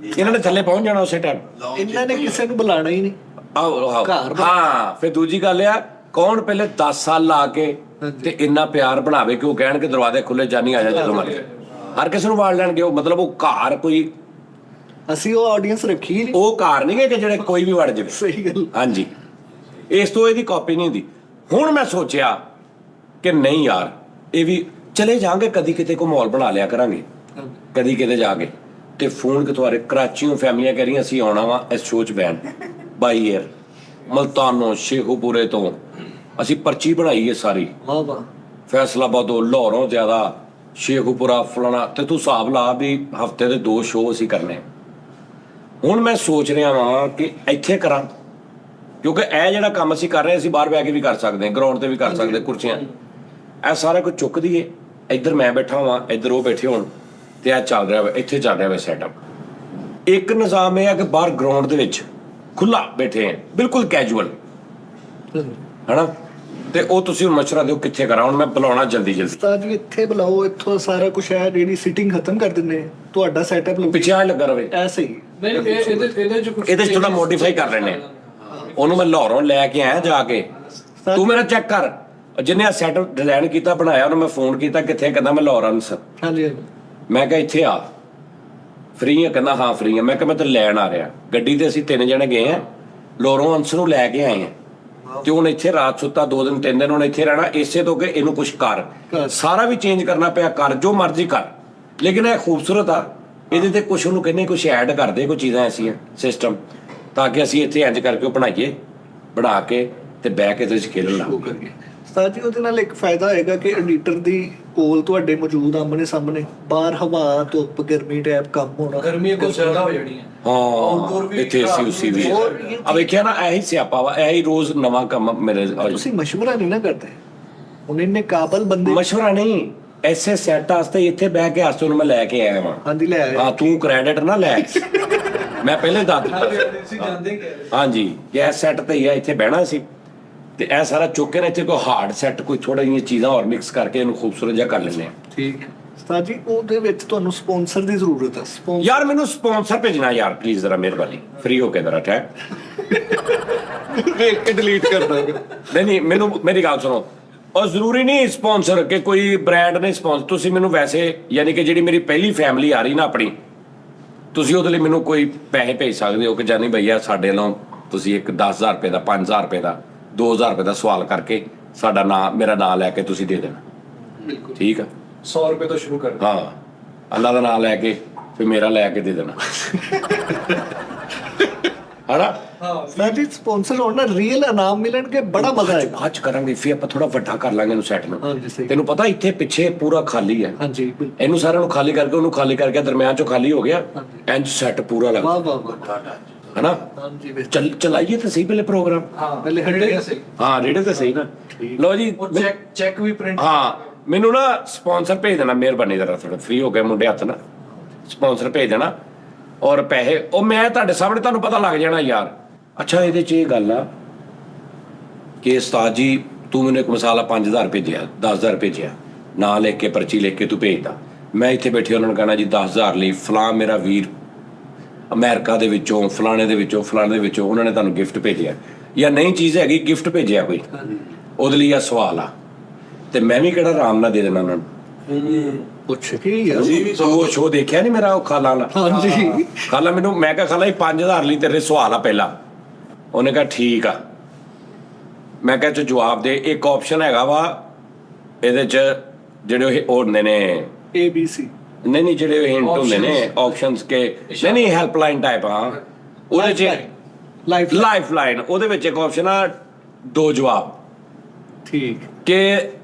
ਇਹਨਾਂ ਨੇ ਥੱਲੇ ਪਹੁੰਚ ਜਾਣਾ ਉਸੇ ਟਾਈਮ। ਇਹਨਾਂ ਨੇ ਕਿਸੇ ਨੂੰ ਬੁਲਾਣਾ ਹੀ ਨਹੀਂ। ਹਾਂ ਫਿਰ ਦੂਜੀ ਗੱਲ ਆ, ਕੌਣ ਪਹਿਲੇ 10 ਸਾਲ ਲਾ ਕੇ ਤੇ ਇੰਨਾ ਪਿਆਰ ਬਣਾਵੇ ਕਿ ਉਹ ਕਹਿਣ ਕਿ ਦਰਵਾਜ਼ੇ ਖੁੱਲੇ, ਜਾਨੀ ਆ ਜਾ ਜਦੋਂ ਮਰਜ਼ੀ। ਹਰ ਕਿਸੇ ਨੂੰ ਵਾੜ ਲੈਣਗੇ ਉਹ, ਮਤਲਬ ਉਹ ਘਰ ਕੋਈ ਅਸੀਂ ਉਹ ਆਡੀਅנס ਰੱਖੀ ਨਹੀਂ, ਉਹ ਘਰ ਨਹੀਂ ਕਿ ਜਿਹੜੇ ਕੋਈ ਵੀ ਵੜ ਜਾਵੇ। ਸਹੀ ਗੱਲ। ਹਾਂਜੀ, ਇਸ ਤੋਂ ਇਹਦੀ ਕਾਪੀ ਨਹੀਂ ਹੁੰਦੀ। ਹੁਣ ਮੈਂ ਸੋਚਿਆ ਕਿ ਨਹੀਂ ਯਾਰ, ਇਹ ਵੀ ਚਲੇ ਜਾਾਂਗੇ ਕਦੀ ਕਿਤੇ ਕੋ ਮਾਹੌਲ ਬਣਾ ਲਿਆ ਕਰਾਂਗੇ, ਕਦੀ ਕਿਤੇ ਜਾ ਕੇ ਤੇ ਫੋਨ ਕਿਥੋਂ ਆ ਰਹੇ, ਕਰਾਚੀੋਂ ਫੈਮਲੀਆਂ ਕਹਿ ਰਹੀਆਂ ਅਸੀਂ ਆਉਣਾ ਵਾ ਇਸ ਸ਼ੋਅ 'ਚ ਬੈਨ ਬਾਈ ਏਅਰ, ਮਲਤਾਨੋਂ, ਸ਼ੇਖੂਪੁਰੇ ਤੋਂ ਅਸੀਂ ਪਰਚੀ ਬਣਾਈ ਹੈ ਸਾਰੀ, ਵਾਹ ਵਾਹ। ਫੈਸਲਾਬਾਦੋਂ, ਲਾਹੌਰੋਂ ਜ਼ਿਆਦਾ, ਸ਼ੇਖੂਪੁਰਾ ਫਲਾਣਾ, ਤੇ ਤੂੰ ਹਿਸਾਬ ਲਾ ਵੀ ਹਫਤੇ ਦੇ 2 ਸ਼ੋਅ ਅਸੀਂ ਕਰਨੇ। ਹੁਣ ਮੈਂ ਸੋਚ ਰਿਹਾ ਵਾਂ ਕਿ ਇੱਥੇ ਕਰਾਂ, ਕਿਉਂਕਿ ਇਹ ਜਿਹੜਾ ਕੰਮ ਅਸੀਂ ਕਰ ਰਹੇ ਅਸੀਂ ਬਾਹਰ ਬਹਿ ਕੇ ਵੀ ਕਰ ਸਕਦੇ ਹਾਂ, ਗਰਾਊਂਡ ਤੇ ਵੀ ਕਰ ਸਕਦੇ, ਕੁਰਸੀਆਂ, ਇਹ ਸਾਰਾ ਕੁਝ ਚੁੱਕ ਦਈਏ। ਇੱਧਰ ਮੈਂ ਬੈਠਾ ਵਾਂ, ਇੱਧਰ ਉਹ ਬੈਠੇ ਹੋਣ, ਤੇ ਇਹ ਚੱਲ ਰਿਹਾ ਵਾ, ਇੱਥੇ ਚੱਲ ਰਿਹਾ ਵਾ ਸੈਟਅਪ। ਇੱਕ ਨਿਜ਼ਾਮ ਇਹ ਆ ਕਿ ਬਾਹਰ ਗਰਾਊਂਡ ਦੇ ਵਿੱਚ ਖੁੱਲਾ ਬੈਠੇ ਆ, ਬਿਲਕੁਲ ਕੈਜੂਅਲ, ਹਨਾ। ਤੇ ਉਹ ਤੁਸੀਂ ਹੁਣ ਮਸ਼ਵਰਾ ਦਿਓ ਕਿੱਥੇ ਕਰਾਂ। ਹੁਣ ਮੈਂ ਬੁਲਾਉਣਾ ਜਲਦੀ। ਉਸਤਾਦ ਜੀ ਇੱਥੇ ਬੁਲਾਓ, ਇੱਥੋਂ ਸਾਰਾ ਕੁਝ ਹੈ, ਜਿਹੜੀ ਸੀਟਿੰਗ ਖਤਮ ਕਰ ਦਿੰਦੇ ਆ, ਤੁਹਾਡਾ ਸੈਟਅਪ ਲਓ ਪਿੱਛੇ ਆ ਲੱਗਾ ਰਵੇ, ਐਸੇ ਹੀ। ਨਹੀਂ ਇਹਦੇ 'ਚ ਥੋੜਾ ਮੋਡੀਫਾਈ ਕਰ ਲੈਣੇ ਆ। ਉਹਨੂੰ ਮੈਂ ਲਾਹੌਰੋਂ ਲੈ ਕੇ ਆਇਆ ਜਾ ਕੇ, ਤੂੰ ਮੇਰਾ ਚੈੱਕ ਕਰ। ਜਿਹਨੇ ਆ ਸੈਟਅਪ ਡਿਜ਼ਾਈਨ ਕੀਤਾ ਬਣਾਇਆ, ਉਹਨੂੰ ਮੈਂ ਫੋਨ ਕੀਤਾ ਕਿੱਥੇ, ਕਹਿੰਦਾ ਮੈਂ ਲਾਹੌਰ ਅੰਸਰ। ਹਾਂਜੀ ਮੈਂ ਕਿਹਾ ਇੱਥੇ ਆ, ਫ੍ਰੀ ਆ, ਕਹਿੰਦਾ ਹਾਂ ਫ੍ਰੀ ਆ। ਮੈਂ ਕਿਹਾ ਮੈਂ ਤਾਂ ਲੈਣ ਆ ਰਿਹਾ। ਗੱਡੀ ਤੇ ਅਸੀਂ 3 ਜਣੇ ਗਏ ਆ, ਲਾਹੌਰੋਂ ਅੰਸਰ ਨੂੰ ਲੈ ਕੇ ਆਏ ਆ, ਤੇ ਹੁਣ ਇੱਥੇ ਰਾਤ ਸੁੱਤਾ 2 ਦਿਨ 3 ਦਿਨ ਹੁਣ ਇੱਥੇ ਰਹਿਣਾ, ਇਸੇ ਤੋਂ ਕਿ ਇਹਨੂੰ ਕੁਝ ਕਰ, ਸਾਰਾ ਵੀ ਚੇਂਜ ਕਰਨਾ ਪਿਆ, ਕਰ ਜੋ ਮਰਜ਼ੀ ਕਰ, ਲੇਕਿਨ ਇਹ ਖੂਬਸੂਰਤ ਆ। ਇਹਦੇ ਤੇ ਕੁਝ ਉਹਨੂੰ ਕਹਿੰਦੇ ਕੁਝ ਐਡ ਕਰਦੇ, ਕੋਈ ਚੀਜ਼ਾਂ ਐਸੀਆਂ ਸਿਸਟਮ, ਤਾਂ ਕਿ ਅਸੀਂ ਇੱਥੇ ਇੰਜ ਕਰਕੇ ਉਹ ਬਣਾਈਏ, ਬਣਾ ਕੇ ਤੇ ਬਹਿ ਕੇ ਤੇ ਅਸੀਂ ਖੇਲਣ ਲੱਗ ਪਈਏ। ਉਸਤਾਦ ਜੀ ਉਹਦੇ ਨਾਲ ਇੱਕ ਫਾਇਦਾ ਹੋਏਗਾ ਕਿ ਐਡੀਟਰ ਦੀ ਕੋਲ ਤੁਹਾਡੇ ਮੌਜੂਦ ਆਮਣੇ ਸਾਹਮਣੇ, ਬਾਹਰ ਹਵਾ, ਧੁੱਪ, ਗਰਮੀ ਟੈਪ ਕੰਮ ਹੋਣਾ, ਗਰਮੀ ਕੁਝ ਜ਼ਿਆਦਾ ਹੋ ਜਾਣੀ ਹੈ। ਹਾਂ ਇੱਥੇ ਏਸੀ ਵੀ ਆ, ਵੇਖਿਆ ਨਾ, ਇਹੀ ਸਿਆਪਾ ਵਾ, ਇਹੀ ਰੋਜ਼ ਨਵਾਂ ਕੰਮ ਮੇਰੇ। ਤੁਸੀਂ ਮਸ਼ਵਰਾ ਨਹੀਂ ਨਾ ਕਰਦੇ, ਹੁਣ ਇੰਨੇ ਕਾਬਲ ਬੰਦੇ। ਮਸ਼ਵਰਾ ਨਹੀਂ, ਐਸੇ ਸੈੱਟ ਵਾਸਤੇ ਇੱਥੇ ਬਹਿ ਕੇ ਆਸਤੇ ਨੂੰ ਮੈਂ ਲੈ ਕੇ ਆਇਆ ਵਾਂ। ਹਾਂਜੀ ਲੈ ਆਏ। ਹਾਂ ਤੂੰ ਕ੍ਰੈਡਿਟ ਨਾ ਲੈ, ਮੈਂ ਪਹਿਲੇ ਦੱਸ ਦਿੱਤਾ ਅਸੀਂ ਜਾਂਦੇ ਕਿ ਹਾਂਜੀ ਕਿ ਇਹ ਸੈੱਟ ਤੇ ਹੀ ਆ, ਇੱਥੇ ਬਹਿਣਾ ਸੀ, ਤੇ ਇਹ ਸਾਰਾ ਚੁੱਕ ਕੇ ਨਾ ਇੱਥੇ ਕੋਈ ਹਾਰਡ ਸੈੱਟ, ਕੋਈ ਥੋੜਾ ਜਿਹੀਆਂ ਚੀਜ਼ਾਂ ਹੋਰ ਮਿਕਸ ਕਰਕੇ ਇਹਨੂੰ ਖੂਬਸੂਰਤ ਜਿਹਾ ਕਰ ਲੈਂਦੇ ਆ। ਠੀਕ ਹੈ ਉਸਤਾਦ ਜੀ, ਉਹਦੇ ਵਿੱਚ ਤੁਹਾਨੂੰ ਸਪਾਂਸਰ ਦੀ ਜ਼ਰੂਰਤ ਹੈ। ਸਪਾਂਸਰ ਯਾਰ ਮੈਨੂੰ ਸਪਾਂਸਰ ਭੇਜਣਾ ਯਾਰ ਪਲੀਜ਼, ਜ਼ਰਾ ਮਿਹਰਬਾਨੀ, ਫ੍ਰੀ ਹੋ ਕੇ ਜ਼ਰਾ ਠਹਿਰ। ਵੇਖ ਕੇ ਡਿਲੀਟ ਕਰ ਦਾਂਗਾ। ਨਹੀਂ ਮੈਨੂੰ ਮੇਰੀ ਗੱਲ ਸੁਣੋ, ਔਰ ਜ਼ਰੂਰੀ ਨਹੀਂ ਸਪਾਂਸਰ ਕਿ ਕੋਈ ਬ੍ਰਾਂਡ ਨੇ ਸਪਾਂਸਰ, ਤੁਸੀਂ ਮੈਨੂੰ ਵੈਸੇ, ਯਾਨੀ ਕਿ ਜਿਹੜੀ ਮੇਰੀ ਪਹਿਲੀ ਫੈਮਿਲੀ ਆ ਰਹੀ ਨਾ ਆਪਣੀ, ਤੁਸੀਂ ਉਹਦੇ ਲਈ ਮੈਨੂੰ ਕੋਈ ਪੈਸੇ ਭੇਜ ਸਕਦੇ ਹੋ ਕਿ ਜਾਨੀ ਭਈਆ ਸਾਡੇ ਵੱਲੋਂ ਤੁਸੀਂ ਇੱਕ 10,000 ਰੁਪਏ ਦਾ, 5,000 ਰੁਪਏ ਦਾ, 2,000 ਰੁਪਏ ਦਾ ਸਵਾਲ ਕਰਕੇ ਸਾਡਾ ਨਾਮ, ਮੇਰਾ ਨਾਮ ਲੈ ਕੇ ਤੁਸੀਂ ਦੇ ਦੇਣਾ। ਬਿਲਕੁਲ ਠੀਕ ਆ, 100 ਰੁਪਏ ਤੋਂ ਸ਼ੁਰੂ ਕਰ। ਹਾਂ ਅੱਲਾ ਦਾ ਨਾਮ ਲੈ ਕੇ ਫਿਰ ਮੇਰਾ ਲੈ ਕੇ ਦੇ ਦੇਣਾ, ਹਨਾ। ਉਸਤਾਦ ਜੀ ਸਪਾਂਸਰ ਹੋਣ ਨਾਲ ਰੀਅਲ ਇਨਾਮ ਮਿਲਣਗੇ, ਬੜਾ ਮਜ਼ਾ ਆਏਗਾ। ਅੱਜ ਕਰਾਂਗੇ, ਫਿਰ ਆਪਾਂ ਥੋੜਾ ਵੱਡਾ ਕਰ ਲਾਂਗੇ ਇਹਨੂੰ ਸੈੱਟ ਨੂੰ। ਹਾਂਜੀ ਸਹੀ। ਤੈਨੂੰ ਪਤਾ ਇੱਥੇ ਪਿੱਛੇ ਪੂਰਾ ਖਾਲੀ ਹੈ, ਹਾਂਜੀ ਬਿਲਕੁਲ। ਇਹਨੂੰ ਸਾਰਿਆਂ ਨੂੰ ਖਾਲੀ ਕਰਕੇ ਉਹਨੂੰ ਖਾਲੀ ਕਰਕੇ ਦਰਮਿਆਨ ਚੋਂ ਖਾਲੀ ਹੋ ਗਿਆ, ਇੰਜ ਸੈੱਟ ਪੂਰਾ ਲੱਗ, ਵਾਹ ਵਾਹ ਵਾਹ। ਹਨਾ। ਹਾਂਜੀ ਵੇ ਚਲਾਈਏ ਤਾਂ ਸਹੀ ਪਹਿਲੇ ਪ੍ਰੋਗਰਾਮ। ਹਾਂ ਪਹਿਲੇ ਹਟੇ ਸਹੀ। ਹਾਂ ਰੇੜੇ ਤਾਂ ਸਹੀ ਨਾ। ਲਓ ਜੀ, ਉਹ ਚੈੱਕ ਵੀ ਪ੍ਰਿੰਟ। ਹਾਂ ਮੈਨੂੰ ਨਾ ਸਪਾਂਸਰ ਭੇਜ ਦੇਣਾ ਮਿਹਰਬਾਨੀ, ਜ਼ਰਾ ਥੋੜਾ ਫ੍ਰੀ ਹੋ ਗਏ ਮੁੰਡੇ ਹੱਥ ਨਾ, ਸਪਾਂਸਰ ਭੇਜ ਦੇਣਾ, ਔਰ ਪੈਸੇ ਉਹ ਮੈਂ ਤੁਹਾਡੇ ਸਾਹਮਣੇ, ਤੁਹਾਨੂੰ ਪਤਾ ਲੱਗ ਜਾਣਾ ਯਾਰ। ਅੱਛਾ ਇਹਦੇ 'ਚ ਇਹ ਗੱਲ ਆ ਕਿ ਉਸਤਾਦ ਜੀ ਤੂੰ ਮੈਨੂੰ ਇੱਕ ਮਸਾਲਾ 5,000 ਭੇਜਿਆ, 10,000 ਭੇਜਿਆ, ਨਾਂ ਲਿਖ ਕੇ ਪਰਚੀ ਲਿਖ ਕੇ ਤੂੰ ਭੇਜਦਾ, ਮੈਂ ਇੱਥੇ ਬੈਠੇ ਉਹਨਾਂ ਨੂੰ ਕਹਿਣਾ ਜੀ 10,000 ਲਈ ਫਲਾਂ ਮੇਰਾ ਵੀਰ ਅਮਰੀਕਾ ਦੇ ਵਿੱਚੋਂ, ਫਲਾਣੇ ਦੇ ਵਿੱਚੋਂ, ਫਲਾਣੇ ਦੇ ਵਿੱਚੋਂ ਉਹਨਾਂ ਨੇ ਤੁਹਾਨੂੰ ਗਿਫਟ ਭੇਜਿਆ, ਜਾਂ ਨਈ ਚੀਜ਼ ਹੈਗੀ ਗਿਫਟ ਭੇਜਿਆ ਕੋਈ, ਉਹਦੇ ਲਈ ਆ ਸਵਾਲ ਆ, ਤੇ ਮੈਂ ਵੀ ਕਿਹੜਾ ਆਰਾਮ ਨਾਲ ਦੇ ਦੇਣਾ ਉਹਨਾਂ ਨੂੰ। ਪੁੱਛ ਕੀ ਯਾਰ। ਉਹ ਸ਼ੋਅ ਦੇਖਿਆ ਨਹੀਂ ਮੇਰਾ, ਉਹ ਖਾਲਾ ਵਾਲਾ? ਹਾਂਜੀ ਖਾਲਾ ਮੈਨੂੰ, ਮੈਂ ਕਿਹਾ ਖਾਲਾ 5,000 ਲਈ ਤੇਰੇ ਸਵਾਲ ਆ ਪਹਿਲਾ। ਉਹਨੇ ਕਿਹਾ ਠੀਕ ਆ। ਮੈਂ ਕਿਹਾ ਚ ਜਵਾਬ ਦੇ। ਇੱਕ ਆਪਸ਼ਨ ਹੈਗਾ ਵਾ ਇਹਦੇ ਚ, ਜਿਹੜੇ ਉਹ ਹੁੰਦੇ ਨੇ ABC, ਨਹੀਂ ਜਿਹੜੇ ਹਿੰਟ ਹੁੰਦੇ ਨੇ ਆਪਸ਼ਨਸ ਕੇ, ਨਹੀਂ ਹੈਲਪਲਾਈਨ ਟਾਈਪ, ਹਾਂ ਉਹਦੇ ਚ ਲਾਈਫ ਲਾਈਨ, ਉਹਦੇ ਵਿੱਚ ਇੱਕ ਆਪਸ਼ਨ ਆ 2 ਜਵਾਬ। ਠੀਕ ਕਿ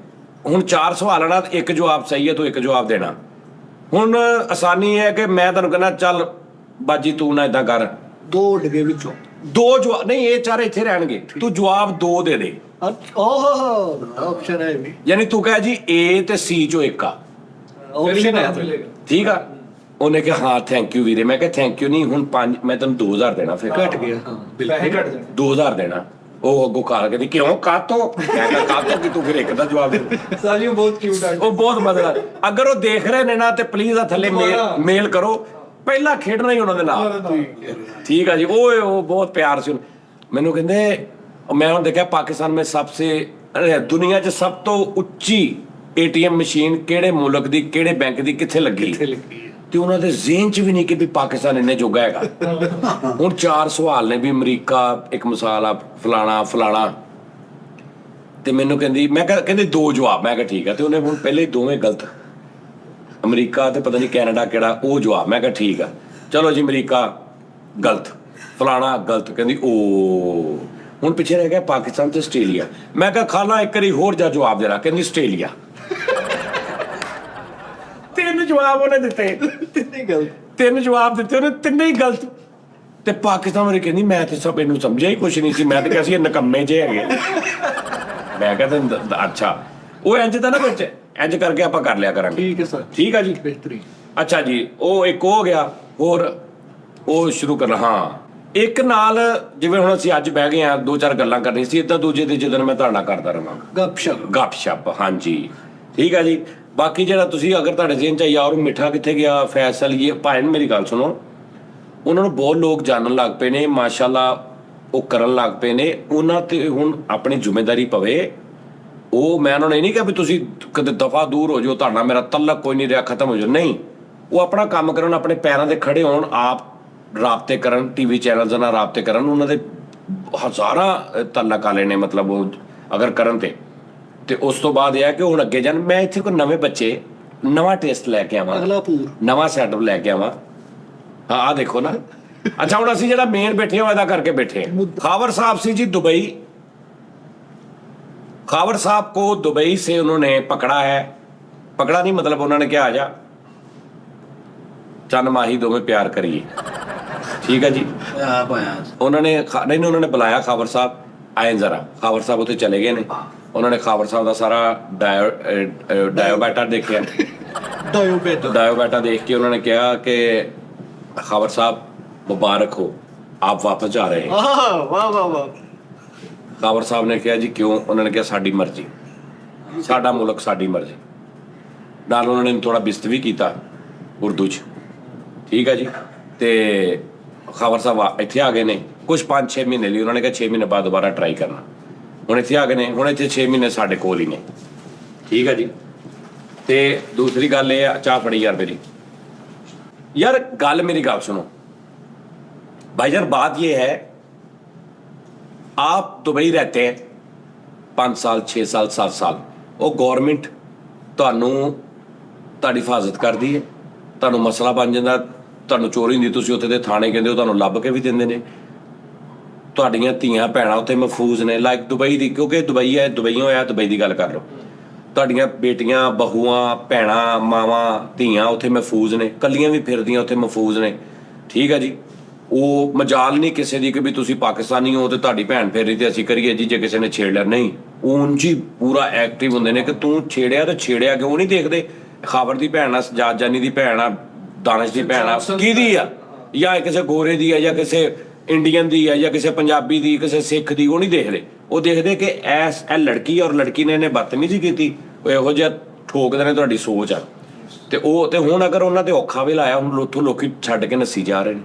ਹੁਣ 4 ਸਵਾਲ ਆਣਾ, ਇੱਕ ਜਵਾਬ ਸਹੀ ਹੈ ਤੂੰ ਇੱਕ ਜਵਾਬ ਦੇਣਾ। ਹੁਣ ਆਸਾਨੀ ਹੈ ਕਿ ਮੈਂ ਤੁਹਾਨੂੰ ਕਹਿੰਦਾ ਚੱਲ ਬਾਜੀ ਤੂੰ ਨਾ ਇਦਾਂ ਕਰ, 2 ਡਗੇ ਵਿੱਚੋਂ 2 ਜਵਾਬ ਨਹੀਂ, ਇਹ 4 ਇੱਥੇ ਰਹਿਣਗੇ, ਤੂੰ ਜਵਾਬ 2 ਦੇ ਦੇ। ਓਹ ਆਪਸ਼ਨ ਹੈ ਵੀ, ਯਾਨੀ ਤੂੰ ਕਹੇ ਜੀ A ਤੇ C ਚੋਂ ਇੱਕ ਆ, ਆਪਸ਼ਨ ਹੈ। ਠੀਕ ਆ। ਉਹਨੇ ਕਿਹਾ ਹਾਂ ਥੈਂਕ ਯੂ ਵੀਰੇ। ਮੈਂ ਕਿਹਾ ਥੈਂਕ ਯੂ ਨਹੀਂ, ਹੁਣ 5 ਮੈਂ ਤੈਨੂੰ 2,000 ਦੇਣਾ, ਫਿਰ ਘਟ ਗਿਆ। ਹਾਂ ਪੈਸੇ ਘਟ ਜਾਣੇ। 2,000 ਦੇਣਾ। ਉਹ ਅੱਗੋਂ ਕਾਲ ਕਹਿੰਦੀ ਕਿਉਂ ਕਾਤੋਂ? ਮੈਂ ਕਿਹਾ ਕਾਤੋਂ ਕਿ ਤੂੰ ਫਿਰ ਇੱਕ ਦਾ ਜਵਾਬ ਦੇ। ਸਾਲੀ ਉਹ ਬਹੁਤ ਕਿਊਟ ਆ। ਉਹ ਬਹੁਤ ਮਜ਼ੇਦਾਰ। ਅਗਰ ਉਹ ਦੇਖ ਰਹੇ ਨੇ ਨਾ ਤੇ ਪਲੀਜ਼ ਆ ਥੱਲੇ ਮੇਲ ਕਰੋ, ਪਹਿਲਾਂ ਖੇਡਣਾ ਹੀ ਉਹਨਾਂ ਦੇ ਨਾਲ। ਠੀਕ ਆ ਜੀ। ਉਹ ਬਹੁਤ ਪਿਆਰ ਸੀ। ਮੈਨੂੰ ਕਹਿੰਦੇ, ਮੈਂ ਹੁਣ ਦੇਖਿਆ ਪਾਕਿਸਤਾਨ में सबसे ਦੁਨੀਆ 'ਚ ਸਭ ਤੋਂ ਉੱਚੀ ATM ਮਸ਼ੀਨ ਕਿਹੜੇ ਮੁਲਕ ਦੀ, ਕਿਹੜੇ ਬੈਂਕ ਦੀ, ਕਿੱਥੇ ਲੱਗੀ? ਤੇ ਉਹਨਾਂ ਦੇ ਜ਼ਿਹਨ 'ਚ ਵੀ ਨਹੀਂ ਕਿ ਵੀ ਪਾਕਿਸਤਾਨ ਇੰਨੇ ਜੋਗਾ ਹੈਗਾ। ਹੁਣ 4 ਸਵਾਲ ਨੇ ਵੀ ਅਮਰੀਕਾ, ਇੱਕ ਮਿਸਾਲ ਆ ਫਲਾਣਾ। ਤੇ ਮੈਨੂੰ ਕਹਿੰਦੀ, ਮੈਂ ਕਹਿੰਦੇ 2 ਜਵਾਬ। ਮੈਂ ਕਿਹਾ ਠੀਕ ਆ। ਤੇ ਉਹਨੇ ਹੁਣ ਪਹਿਲੇ ਦੋਵੇਂ ਗਲਤ। ਅਮਰੀਕਾ ਤੇ ਪਤਾ ਨਹੀਂ ਕੈਨੇਡਾ ਕਿਹੜਾ, ਉਹ ਜਵਾਬ। ਮੈਂ ਕਿਹਾ ਠੀਕ ਆ, ਚਲੋ ਜੀ ਅਮਰੀਕਾ ਗਲਤ, ਫਲਾਣਾ ਗਲਤ। ਕਹਿੰਦੀ ਓ ਹੁਣ ਪਿੱਛੇ ਰਹਿ ਗਿਆ ਪਾਕਿਸਤਾਨ ਤੇ ਆਸਟ੍ਰੇਲੀਆ। ਮੈਂ ਕਿਹਾ ਖਾਲਾ ਇੱਕ ਵਾਰੀ ਹੋਰ ਜਾ ਜਵਾਬ ਦੇਣਾ। ਕਹਿੰਦੀ ਆਸਟ੍ਰੇਲੀਆ। 3 ਜਵਾਬ ਉਹਨੇ ਦਿੱਤੇ, ਤਿੰਨੇ ਗਲਤ। 3 ਜਵਾਬ ਦਿੱਤੇ ਉਹਨੇ, ਤਿੰਨੇ ਹੀ ਗਲਤ। ਤੇ ਪਾਕਿਸਤਾਨ ਵਾਲੀ ਕਹਿੰਦੀ ਮੈਂ ਤੇ ਸਭ ਇਹਨੂੰ ਸਮਝਿਆ ਹੀ ਕੁਛ ਨਹੀਂ ਸੀ, ਮੈਂ ਤਾਂ ਕਿਹਾ ਸੀ ਇਹ ਨਕੰਮੇ ਜਿਹੇ ਹੈਗੇ। ਮੈਂ ਕਹਿੰਦਾ ਅੱਛਾ, ਉਹ ਇੰਜ ਤਾਂ ਨਾ ਵਿੱਚ ਇੰਜ ਕਰਕੇ ਆਪਾਂ ਕਰ ਲਿਆ ਕਰਾਂਗੇ। ਠੀਕ ਹੈ ਸਰ, ਠੀਕ ਆ ਜੀ, ਬਿਹਤਰੀਨ। ਅੱਛਾ ਜੀ, ਉਹ ਇੱਕ ਹੋ ਗਿਆ। ਹੋਰ ਉਹ ਸ਼ੁਰੂ ਕਰਨਾ। ਹਾਂ, ਇੱਕ ਨਾਲ ਜਿਵੇਂ ਹੁਣ ਅਸੀਂ ਅੱਜ ਬਹਿ ਗਏ ਆ, 2-4 ਗੱਲਾਂ ਕਰਨੀ ਸੀ, ਇਦਾਂ ਦੂਜੇ ਤੀਜੇ ਦਿਨ ਮੈਂ ਤੁਹਾਡੇ ਨਾਲ ਕਰਦਾ ਰਹਾਂਗਾ ਗੱਪ-ਸ਼ਪ। ਹਾਂਜੀ ਠੀਕ ਆ ਜੀ। ਬਾਕੀ ਜਿਹੜਾ ਤੁਸੀਂ ਅਗਰ ਤੁਹਾਡੇ ਜ਼ਿਹਨ 'ਚ ਯਾਰ ਉਹ ਮਿੱਠਾ ਕਿੱਥੇ ਗਿਆ, ਫੈਸਲ ਇਹ ਭਾਈ ਮੇਰੀ ਗੱਲ ਸੁਣੋ, ਉਹਨਾਂ ਨੂੰ ਬਹੁਤ ਲੋਕ ਜਾਣਨ ਲੱਗ ਪਏ ਨੇ, ਮਾਸ਼ਾਅੱਲਾ ਉਹ ਕਰਨ ਲੱਗ ਪਏ ਨੇ। ਉਹਨਾਂ ਤੇ ਹੁਣ ਆਪਣੀ ਜ਼ਿੰਮੇਵਾਰੀ ਪਵੇ। ਉਹ ਮੈਂ ਉਹਨਾਂ ਨੇ ਨਹੀਂ ਕਿਹਾ ਵੀ ਤੁਸੀਂ ਕਦੇ ਦਫਾ ਦੂਰ ਹੋ ਜਾਓ, ਤੁਹਾਡਾ ਮੇਰਾ ਤਲਕ ਕੋਈ ਨਹੀਂ ਰਿਹਾ, ਖਤਮ ਹੋ ਜਾਓ, ਨਹੀਂ। ਉਹ ਆਪਣਾ ਕੰਮ ਕਰਨ, ਆਪਣੇ ਪੈਰਾਂ 'ਤੇ ਖੜੇ ਹੋਣ, ਆਪ ਰਾਬਤੇ ਕਰਨ, ਟੀਵੀ ਚੈਨਲਸ ਨਾਲ ਰਾਬਤੇ ਕਰਨ। ਉਹਨਾਂ ਦੇ ਹਜ਼ਾਰਾਂ ਤਲਕ ਵਾਲੇ ਨੇ, ਮਤਲਬ ਉਹ ਅਗਰ ਕਰਨ ਤੇ ਉਸ ਤੋਂ ਬਾਅਦ ਇਹ ਹੈ ਕਿ ਹੁਣ ਅੱਗੇ ਜਾਣ। ਮੈਂ ਇੱਥੇ ਕੋਈ ਨਵੇਂ ਬੱਚੇ, ਨਵਾਂ ਟੇਸਟ ਲੈ ਕੇ ਆਵਾਂ, ਨਵਾਂ ਸੈਟਅਪ ਲੈ ਕੇ ਆਵਾਂ। ਹਾਂ ਆਹ ਦੇਖੋ ਨਾ। अच्छा ਹੁਣ ਅਸੀਂ ਜਿਹੜਾ ਮੇਨ ਬੈਠੇ ਹਾਂ ਇਹਦਾ ਕਰਕੇ बैठे हैं। खावर साहब सी जी दुबई, खावर साहब को दुबई से उन्होंने पकड़ा है। पकड़ा नहीं मतलब उन्होंने क्या आ जा चंद माही दो में प्यार करिए, ठीक है जी। उन्होंने नहीं उन्होंने बुलाया खावर साहब, आए जरा। खावर साहब उत्थे चले गए ने, उन्होंने खावर साहब का सारा डायोबाटा देखा। डायोबाटा देख के उन्होंने कहा कि खावर साहब मुबारक हो, आप वापस जा रहे हैं। वाह वाह वाह। खावर साहब ने कहा जी क्यों? उन्होंने कहा साडी मर्जी, साडा मुल्क साडी मर्जी। नाल उन्होंने थोड़ा बिस्त भी किया उर्दू च, ठीक है जी। ते खावर साहब इत्थे आ गए ने कुछ 5-6 महीने लिए। उन्होंने कहा 6 महीने बाद दोबारा ट्राई करना। हुण इत्थे आ गए ने, हुण इत्थे 6 महीने साडे कोल ही ने, ठीक है जी। ते दूसरी गल ये, चाह फड़ी यार मेरी, यार गल मेरी गल सुनो भाईजान। बात ये है आप दुबई रहते हैं 5 साल 6 साल 7 साल, वो गौरमेंट ਤੁਹਾਨੂੰ ਤੁਹਾਡੀ ਹਿਫਾਜ਼ਤ ਕਰਦੀ ਹੈ, ਤੁਹਾਨੂੰ ਮਸਲਾ ਬਣ ਜਾਂਦਾ, ਤੁਹਾਨੂੰ ਚੋਰੀ ਹੁੰਦੀ, ਤੁਸੀਂ ਉੱਥੇ ਦੇ ਥਾਣੇ ਕਹਿੰਦੇ ਹੋ, ਤੁਹਾਨੂੰ ਲੱਭ ਕੇ ਵੀ ਦਿੰਦੇ ਨੇ। ਤੁਹਾਡੀਆਂ ਧੀਆਂ ਭੈਣਾਂ ਉੱਥੇ ਮਹਿਫੂਜ਼ ਨੇ, ਲਾਈਕ ਦੁਬਈ ਦੀ, ਕਿਉਂਕਿ ਦੁਬਈ ਹੈ, ਦੁਬਈਓਂ ਆਇਆ, ਦੁਬਈ ਦੀ ਗੱਲ ਕਰ ਲਓ। ਤੁਹਾਡੀਆਂ ਬੇਟੀਆਂ, ਬਹੂਆਂ, ਭੈਣਾਂ, ਮਾਵਾਂ, ਧੀਆਂ ਉੱਥੇ ਮਹਿਫੂਜ਼ ਨੇ, ਕੱਲੀਆਂ ਵੀ ਫਿਰਦੀਆਂ ਉੱਥੇ ਮਹਿਫੂਜ਼ ਨੇ, ਠੀਕ ਹੈ ਜੀ। ਉਹ ਮਜਾਲ ਨਹੀਂ ਕਿਸੇ ਦੀ ਕਿ ਵੀ ਤੁਸੀਂ ਪਾਕਿਸਤਾਨੀ ਹੋ ਤੇ ਤੁਹਾਡੀ ਭੈਣ ਫਿਰ ਰਹੀ ਤੇ ਅਸੀਂ ਕਰੀਏ ਜੀ ਜੇ ਕਿਸੇ ਨੇ ਛੇੜ ਲਿਆ, ਨਹੀਂ। ਉਂਝ ਹੀ ਪੂਰਾ ਐਕਟਿਵ ਹੁੰਦੇ ਨੇ ਕਿ ਤੂੰ ਛੇੜਿਆ ਤੇ ਛੇੜਿਆ ਕਿਉਂ ਨਹੀਂ ਦੇਖਦੇ। ਖਾਬਰ ਦੀ ਭੈਣ ਆ, ਸਜਾਦ ਜਾਨੀ ਦੀ ਭੈਣ ਆ, ਦਾਨਿਸ਼ ਦੀ ਭੈਣ ਆ, ਕਿਹਦੀ ਆ, ਜਾਂ ਕਿਸੇ ਗੋਰੇ ਦੀ ਆ, ਜਾਂ ਕਿਸੇ ਇੰਡੀਅਨ ਦੀ ਆ, ਜਾਂ ਕਿਸੇ ਪੰਜਾਬੀ ਦੀ, ਕਿਸੇ ਸਿੱਖ ਦੀ, ਉਹ ਨਹੀਂ ਦੇਖਦੇ। ਉਹ ਦੇਖਦੇ ਕਿ ਇਹ ਲੜਕੀ ਔਰ ਲੜਕੀ ਨੇ ਇਹਨੇ ਬਦਤਮੀਜ਼ੀ ਕੀਤੀ, ਉਹ ਇਹੋ ਜਿਹਾ ਠੋਕਦੇ ਨੇ, ਤੁਹਾਡੀ ਸੋਚ ਆ। ਤੇ ਉਹ ਤੇ ਹੁਣ ਅਗਰ ਉਹਨਾਂ ਤੇ ਔਖਾ ਵੀ ਲਾਇਆ, ਹੁਣ ਉੱਥੋਂ ਲੋਕੀ ਛੱਡ ਕੇ ਨੱਸੀ ਜਾ ਰਹੇ ਨੇ।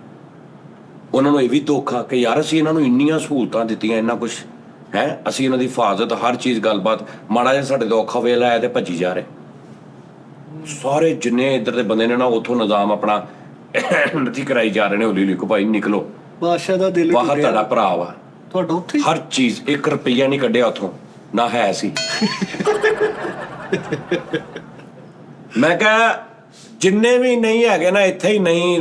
ਉਹਨਾਂ ਨੂੰ ਇਹ ਵੀ ਦੁੱਖ ਆ ਕਿ ਯਾਰ ਅਸੀਂ ਇਹਨਾਂ ਨੂੰ ਇੰਨੀਆਂ ਸਹੂਲਤਾਂ ਦਿੱਤੀਆਂ, ਇੰਨਾ ਕੁਛ ਹੈ, ਅਸੀਂ ਇਹਨਾਂ ਦੀ ਹਿਫਾਜ਼ਤ, ਹਰ ਚੀਜ਼, ਗੱਲਬਾਤ, ਮਾੜਾ ਜਿਹਾ ਸਾਡੇ ਤੋਂ ਔਖਾ ਵੇਲਾ ਆਇਆ ਤੇ ਭੱਜੀ ਜਾ ਰਹੇ ਸਾਰੇ। ਜਿੰਨੇ ਇੱਧਰ ਦੇ ਬੰਦੇ ਨੇ ਨਾ, ਉੱਥੋਂ ਨਿਜ਼ਾਮ ਆਪਣਾ ਨੱਥੀ ਕਰਾਈ ਜਾ ਰਹੇ ਨੇ, ਹੌਲੀ ਹੌਲੀ ਕੋ ਭਾਈ ਨਿਕਲੋ, ਬਾਦਸ਼ਾਹ ਦਾ ਦਿਲ ਬਾਹਰ ਤੁਹਾਡਾ ਭਰਾ ਵਾ, ਤੁਹਾਡਾ ਉੱਥੇ ਹਰ ਚੀਜ਼। 1 ਰੁਪਈਆ ਨਹੀਂ ਕੱਢਿਆ ਉੱਥੋਂ, ਨਾ ਹੈ ਸੀ। ਮੈਂ ਕਿਹਾ ਜਿੰਨੇ ਵੀ ਨਹੀਂ ਹੈਗੇ ਨਾ, ਇੱਥੇ ਹੀ ਨਹੀਂ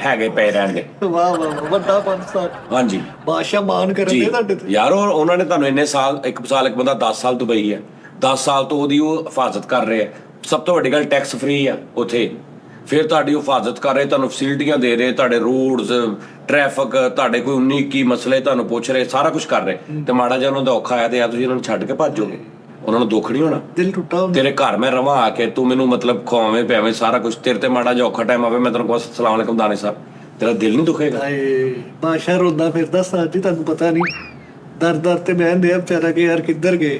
ਹੈਗੇ ਪਏ ਰਹਿਣਗੇ। ਵਾਹ ਵਾਹ, ਵੱਡਾ 5 ਸਾਲ। ਹਾਂਜੀ, ਬਾਦਸ਼ਾਹ ਮਾਨ ਕਰਨ ਦੇ ਤੁਹਾਡੇ ਤੇ ਯਾਰ। ਉਹਨਾਂ ਨੇ ਤੁਹਾਨੂੰ ਇੰਨੇ ਸਾਲ, 1 ਸਾਲ, ਇੱਕ ਬੰਦਾ 10 ਸਾਲ ਦੁਬਈ ਹੈ, 10 ਸਾਲ ਤੋਂ ਉਹਦੀ ਉਹ ਹਿਫਾਜ਼ਤ ਕਰ ਰਹੇ ਆ। ਸਭ ਤੋਂ ਵੱਡੀ ਗੱਲ ਟੈਕਸ ਫ੍ਰੀ ਆ ਉੱਥੇ, ਫਿਰ ਤੁਹਾਡੀ ਹਿਫਾਜ਼ਤ ਕਰ ਰਹੇ, ਤੁਹਾਨੂੰ ਫੈਸਿਲਿਟੀਆਂ ਦੇ ਰਹੇ, ਤੁਹਾਡੇ ਰੋਡਸ, ਟ੍ਰੈਫਿਕ, ਤੁਹਾਡੇ ਕੋਈ 19-21 ਮਸਲੇ ਤੁਹਾਨੂੰ ਪੁੱਛ ਰਹੇ, ਸਾਰਾ ਕੁਝ ਕਰ ਰਹੇ। ਤੇ ਮਾੜਾ ਜਿਹਾ ਉਹਨਾਂ ਦਾ ਔਖਾ ਆਇਆ ਤੇ ਯਾਰ ਤੁਸੀਂ ਉਹਨਾਂ ਨੂੰ ਛੱਡ ਕੇ ਭੱਜੋਗੇ, ਉਹਨਾਂ ਨੂੰ ਦੁੱਖ ਨਹੀਂ ਹੋਣਾ? ਦਿਲ ਟੁੱਟਾ ਹੁੰਦਾ। ਤੇਰੇ ਘਰ ਮੈਂ ਰਵਾਂ ਆ ਕੇ, ਤੂੰ ਮੈਨੂੰ ਮਤਲਬ ਖਵਾਵੇਂ ਪਿਆਵੇਂ ਸਾਰਾ ਕੁਝ, ਤੇਰੇ ਤੇ ਮਾੜਾ ਜਿਹਾ ਔਖਾ ਟਾਈਮ ਆਵੇ, ਮੈਂ ਤੈਨੂੰ ਕਹਾਂ ਸਲਾਮ ਅਲੈਕੁਮ ਦਾਨਿਸ਼ ਸਾਹਿਬ, ਤੇਰਾ ਦਿਲ ਨਹੀਂ ਦੁਖੇਗਾ? ਹਾਏ ਬਾਦਸ਼ਾਹ ਰੋਂਦਾ ਫਿਰਦਾ ਸਾਥ ਜੀ, ਤੁਹਾਨੂੰ ਪਤਾ ਨਹੀਂ ਦਰ ਤੇ ਬਹਿੰਦੇ ਆ ਵਿਚਾਰਾ ਕਿ ਯਾਰ ਕਿੱਧਰ ਗਏ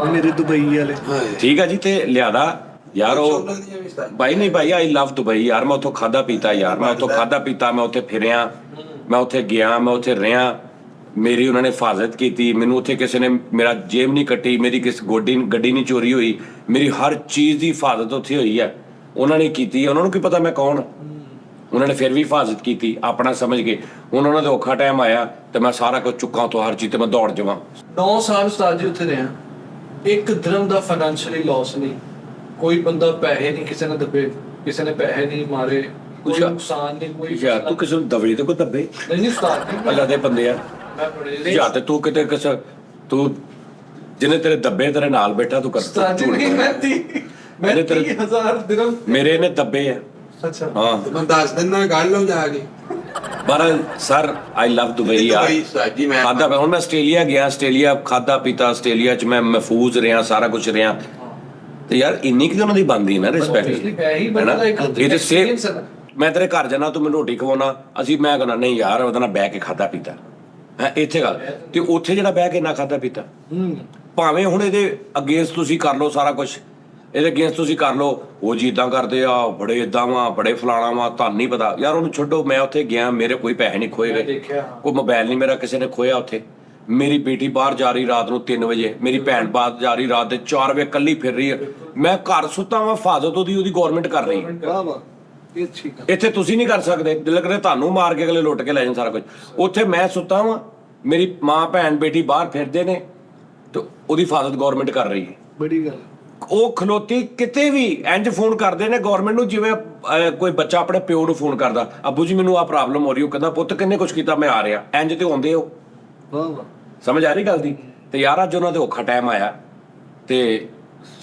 ਮੇਰੇ ਦੁਬਈ ਵਾਲੇ। ਠੀਕ ਆ ਜੀ। ਤੇ ਲਿਆਦਾ ਯਾਰ ਉਹ ਭਾਈ, ਨਹੀਂ ਭਾਈ, ਆਈ ਲਵ ਦੁਬਈ ਯਾਰ। ਮੈਂ ਉੱਥੋਂ ਖਾਦਾ ਪੀਤਾ ਯਾਰ, ਮੈਂ ਉੱਥੋਂ ਖਾਦਾ ਪੀਤਾ, ਮੈਂ ਉੱਥੇ ਫਿਰਿਆ, ਮੈਂ ਉੱਥੇ ਗਿਆ, ਮੈਂ ਉੱਥੇ ਰਿਹਾ, ਮੇਰੀ ਉਹਨਾਂ ਨੇ ਹਿਫਾਜ਼ਤ ਕੀਤੀ, ਮੈਨੂੰ ਉੱਥੇ ਕਿਸੇ ਨੇ ਮੇਰਾ ਜੇਬ ਨਹੀਂ ਕੱਟੀ, ਮੇਰੀ ਗੱਡੀ ਨਹੀਂ ਚੋਰੀ ਹੋਈ, ਮੇਰੀ ਹਰ ਚੀਜ਼ ਦੀ ਹਿਫਾਜ਼ਤ ਉੱਥੇ ਹੋਈ ਹੈ, ਉਹਨਾਂ ਨੇ ਕੀਤੀ। ਉਹਨਾਂ ਨੂੰ ਕੀ ਪਤਾ ਮੈਂ ਕੌਣ, ਉਹਨਾਂ ਨੇ ਫਿਰ ਵੀ ਹਿਫਾਜ਼ਤ ਕੀਤੀ ਆਪਣਾ ਸਮਝ ਕੇ। ਹੁਣ ਉਹਨਾਂ ਦਾ ਔਖਾ ਟਾਈਮ ਆਇਆ ਤੇ ਮੈਂ ਸਾਰਾ ਕੁਝ ਚੁੱਕਾਂ ਤੋਂ, ਹਰ ਚੀਜ਼ ਤੇ ਮੈਂ ਦੌੜ ਜਾਵਾਂ। 9 ਸਾਲ ਉਸਤਾਦ ਜੀ ਉੱਥੇ ਰਿਹਾ, 1 ਦਿਰਹਮ ਦਾ ਫਾਈਨੈਂਸ਼ੀਅਲੀ ਲਾਸ ਨਹੀਂ, ਕੋਈ ਬੰਦਾ ਪੈਸੇ ਨਹੀਂ ਕਿਸੇ ਨੇ ਦੱਬੇ, ਕਿਸੇ ਨੇ ਪੈਸੇ ਨਹੀਂ ਮਾਰੇ, ਕੋਈ ਅੱਛਾ। ਨੁਕਸਾਨ ਨਹੀਂ, ਕੋਈ ਯਾਰ ਤੂੰ ਕਿਸੇ ਨੂੰ ਦਵੜੀ ਤੇ ਕੋਈ ਦੱਬੇ ਨਹੀਂ ਉਸਤਾਦ ਜੀ, ਅੱਲਾ ਦੇ ਬੰਦੇ ਆ ਮੈਂ ਬੜੇ ਜਾਂ ਤੇ ਤੂੰ ਕਿਤੇ ਤੂੰ ਜਿਹਨੇ ਤੇਰੇ ਦੱਬੇ ਤੇਰੇ ਨਾਲ ਬੈਠਾ ਤੂੰ ਕਰ ਉਸਤਾਦ ਜੀ ਨਹੀਂ, ਮੈਂ ਮੇਰੇ ਤੇਰੇ- 30,000 ਦਿਰਹਮ। ਮੇਰੇ ਨੇ ਦੱਬੇ ਆ ਅੱਛਾ ਹਾਂ ਤੇ ਮੈਂ 10 ਦਿਨ ਨਾਲ ਕੱਢ ਲਓ ਜਾ ਕੇ ਪਰ ਸਰ ਆਈ ਲਵ ਦੁਬਈ ਯਾਰ ਦੁਬਈ ਉਸਤਾਦ ਜੀ, ਮੈਂ ਖਾਦਾ ਹੁਣ ਮੈਂ ਆਸਟ੍ਰੇਲੀਆ ਗਿਆ, ਆਸਟ੍ਰੇਲੀਆ ਖਾਦਾ ਪੀਤਾ, ਆਸਟ੍ਰੇਲੀਆ ਚ ਮੈਂ ਮਹਿਫੂਜ਼ ਰਿਹਾ, ਸਾਰਾ ਕੁਝ ਰਿਹਾ ਤੇ ਯਾਰ ਇੰਨੀ ਕਿ ਉਹਨਾਂ ਦੀ ਬਣਦੀ ਨਾ ਰਿਸਪੈਕਟ ਇਹੀ ਬੰਦਾ ਇੱਕ ਇਹ ਤੇ ਸੇਮ experience ਹੈ ਨਾ। ਮੈਂ ਤੇਰੇ ਘਰ ਜਾਣਾ ਤੂੰ ਮੈਨੂੰ ਰੋਟੀ ਖਵਾਉਣਾ ਅਸੀਂ ਮੈਂ ਕਹਿੰਦਾ ਨਹੀਂ ਯਾਰ ਉਹਦੇ ਨਾਲ ਬਹਿ ਕੇ ਖਾਦਾ ਪੀਤਾ ਹੈ ਇੱਥੇ ਗੱਲ ਤੇ ਉੱਥੇ ਜਿਹੜਾ ਬਹਿ ਕੇ ਨਾ ਖਾਦਾ ਪੀਤਾ ਭਾਵੇਂ ਹੁਣ ਇਹਦੇ ਅਗੇਂਸਟ ਤੁਸੀਂ ਕਰ ਲਓ ਸਾਰਾ ਕੁਝ ਇਹਦੇ ਅਗੇਂਸਟ ਤੁਸੀਂ ਕਰ ਲਓ ਉਹ ਜੀ ਇਦਾਂ ਕਰਦੇ ਆ ਬੜੇ ਇਦਾਂ ਵਾ ਬੜੇ ਫਲਾਣਾ ਵਾ ਤੁਹਾਨੂੰ ਨਹੀਂ ਪਤਾ ਯਾਰ ਉਹਨੂੰ ਛੱਡੋ ਮੈਂ ਉੱਥੇ ਗਿਆ ਮੇਰੇ ਕੋਈ ਪੈਸੇ ਨਹੀਂ ਖੋਏ ਗਏ ਦੇਖਿਆ। ਕੋਈ ਮੋਬਾਈਲ ਨਹੀਂ ਮੇਰਾ ਕਿਸੇ ਨੇ ਖੋਇਆ ਉੱਥੇ ਮੇਰੀ ਬੇਟੀ ਬਾਹਰ ਜਾ ਰਹੀ ਰਾਤ ਨੂੰ 3 ਵਜੇ ਮੇਰੀ ਭੈਣ ਬਾਹਰ ਜਾ ਰਹੀ ਰਾਤ ਦੇ 4 ਵਜੇ ਇਕੱਲੀ ਫਿਰ ਰਹੀ ਹੈ ਮੈਂ ਘਰ ਸੁੱਤਾ ਵਾਂ ਹਿਫਾਜ਼ਤ ਉਹਦੀ ਗਵਰਨਮੈਂਟ ਕਰ ਰਹੀ ਹੈ ਵਾਹ ਵਾਹ ਇਹ ਠੀਕ ਹੈ। ਇੱਥੇ ਤੁਸੀਂ ਨਹੀਂ ਕਰ ਸਕਦੇ ਦਿਲ ਕਰੇ ਤੁਹਾਨੂੰ ਮਾਰ ਕੇ ਅਗਲੇ ਲੁੱਟ ਕੇ ਲੈ ਜਾਣ ਸਾਰਾ ਕੁਝ ਉੱਥੇ ਮੈਂ ਸੁੱਤਾ ਵਾਂ ਮੇਰੀ ਮਾਂ ਭੈਣ ਬੇਟੀ ਬਾਹਰ ਫਿਰਦੇ ਨੇ ਤੇ ਉਹਦੀ ਹਿਫਾਜ਼ਤ ਗਵਰਨਮੈਂਟ ਕਰ ਰਹੀ ਹੈ ਬੜੀ ਗੱਲ। ਉਹ ਖਲੋਤੀ ਕਿਤੇ ਵੀ ਇੰਜ ਫੋਨ ਕਰਦੇ ਨੇ ਗਵਰਨਮੈਂਟ ਨੂੰ ਜਿਵੇਂ ਕੋਈ ਬੱਚਾ ਆਪਣੇ ਪਿਓ ਨੂੰ ਫੋਨ ਕਰਦਾ ਅੱਬੂ ਜੀ ਮੈਨੂੰ ਆ ਪ੍ਰੋਬਲਮ ਹੋ ਰਹੀ ਉਹ ਕਹਿੰਦਾ ਪੁੱਤ ਕਿੰਨੇ ਕੁਝ ਕੀਤਾ ਮੈਂ ਆ ਰਿਹਾ ਇੰਜ ਤੇ ਹੁੰਦੇ ਹੋ ਵਾਹ ਵਾਹ ਸਮਝ ਆ ਰਹੀ ਗੱਲ ਦੀ ਤੇ ਯਾਰ ਅੱਜ ਉਹਨਾਂ ਦੇ ਔਖਾ ਟਾਈਮ ਆਇਆ ਤੇ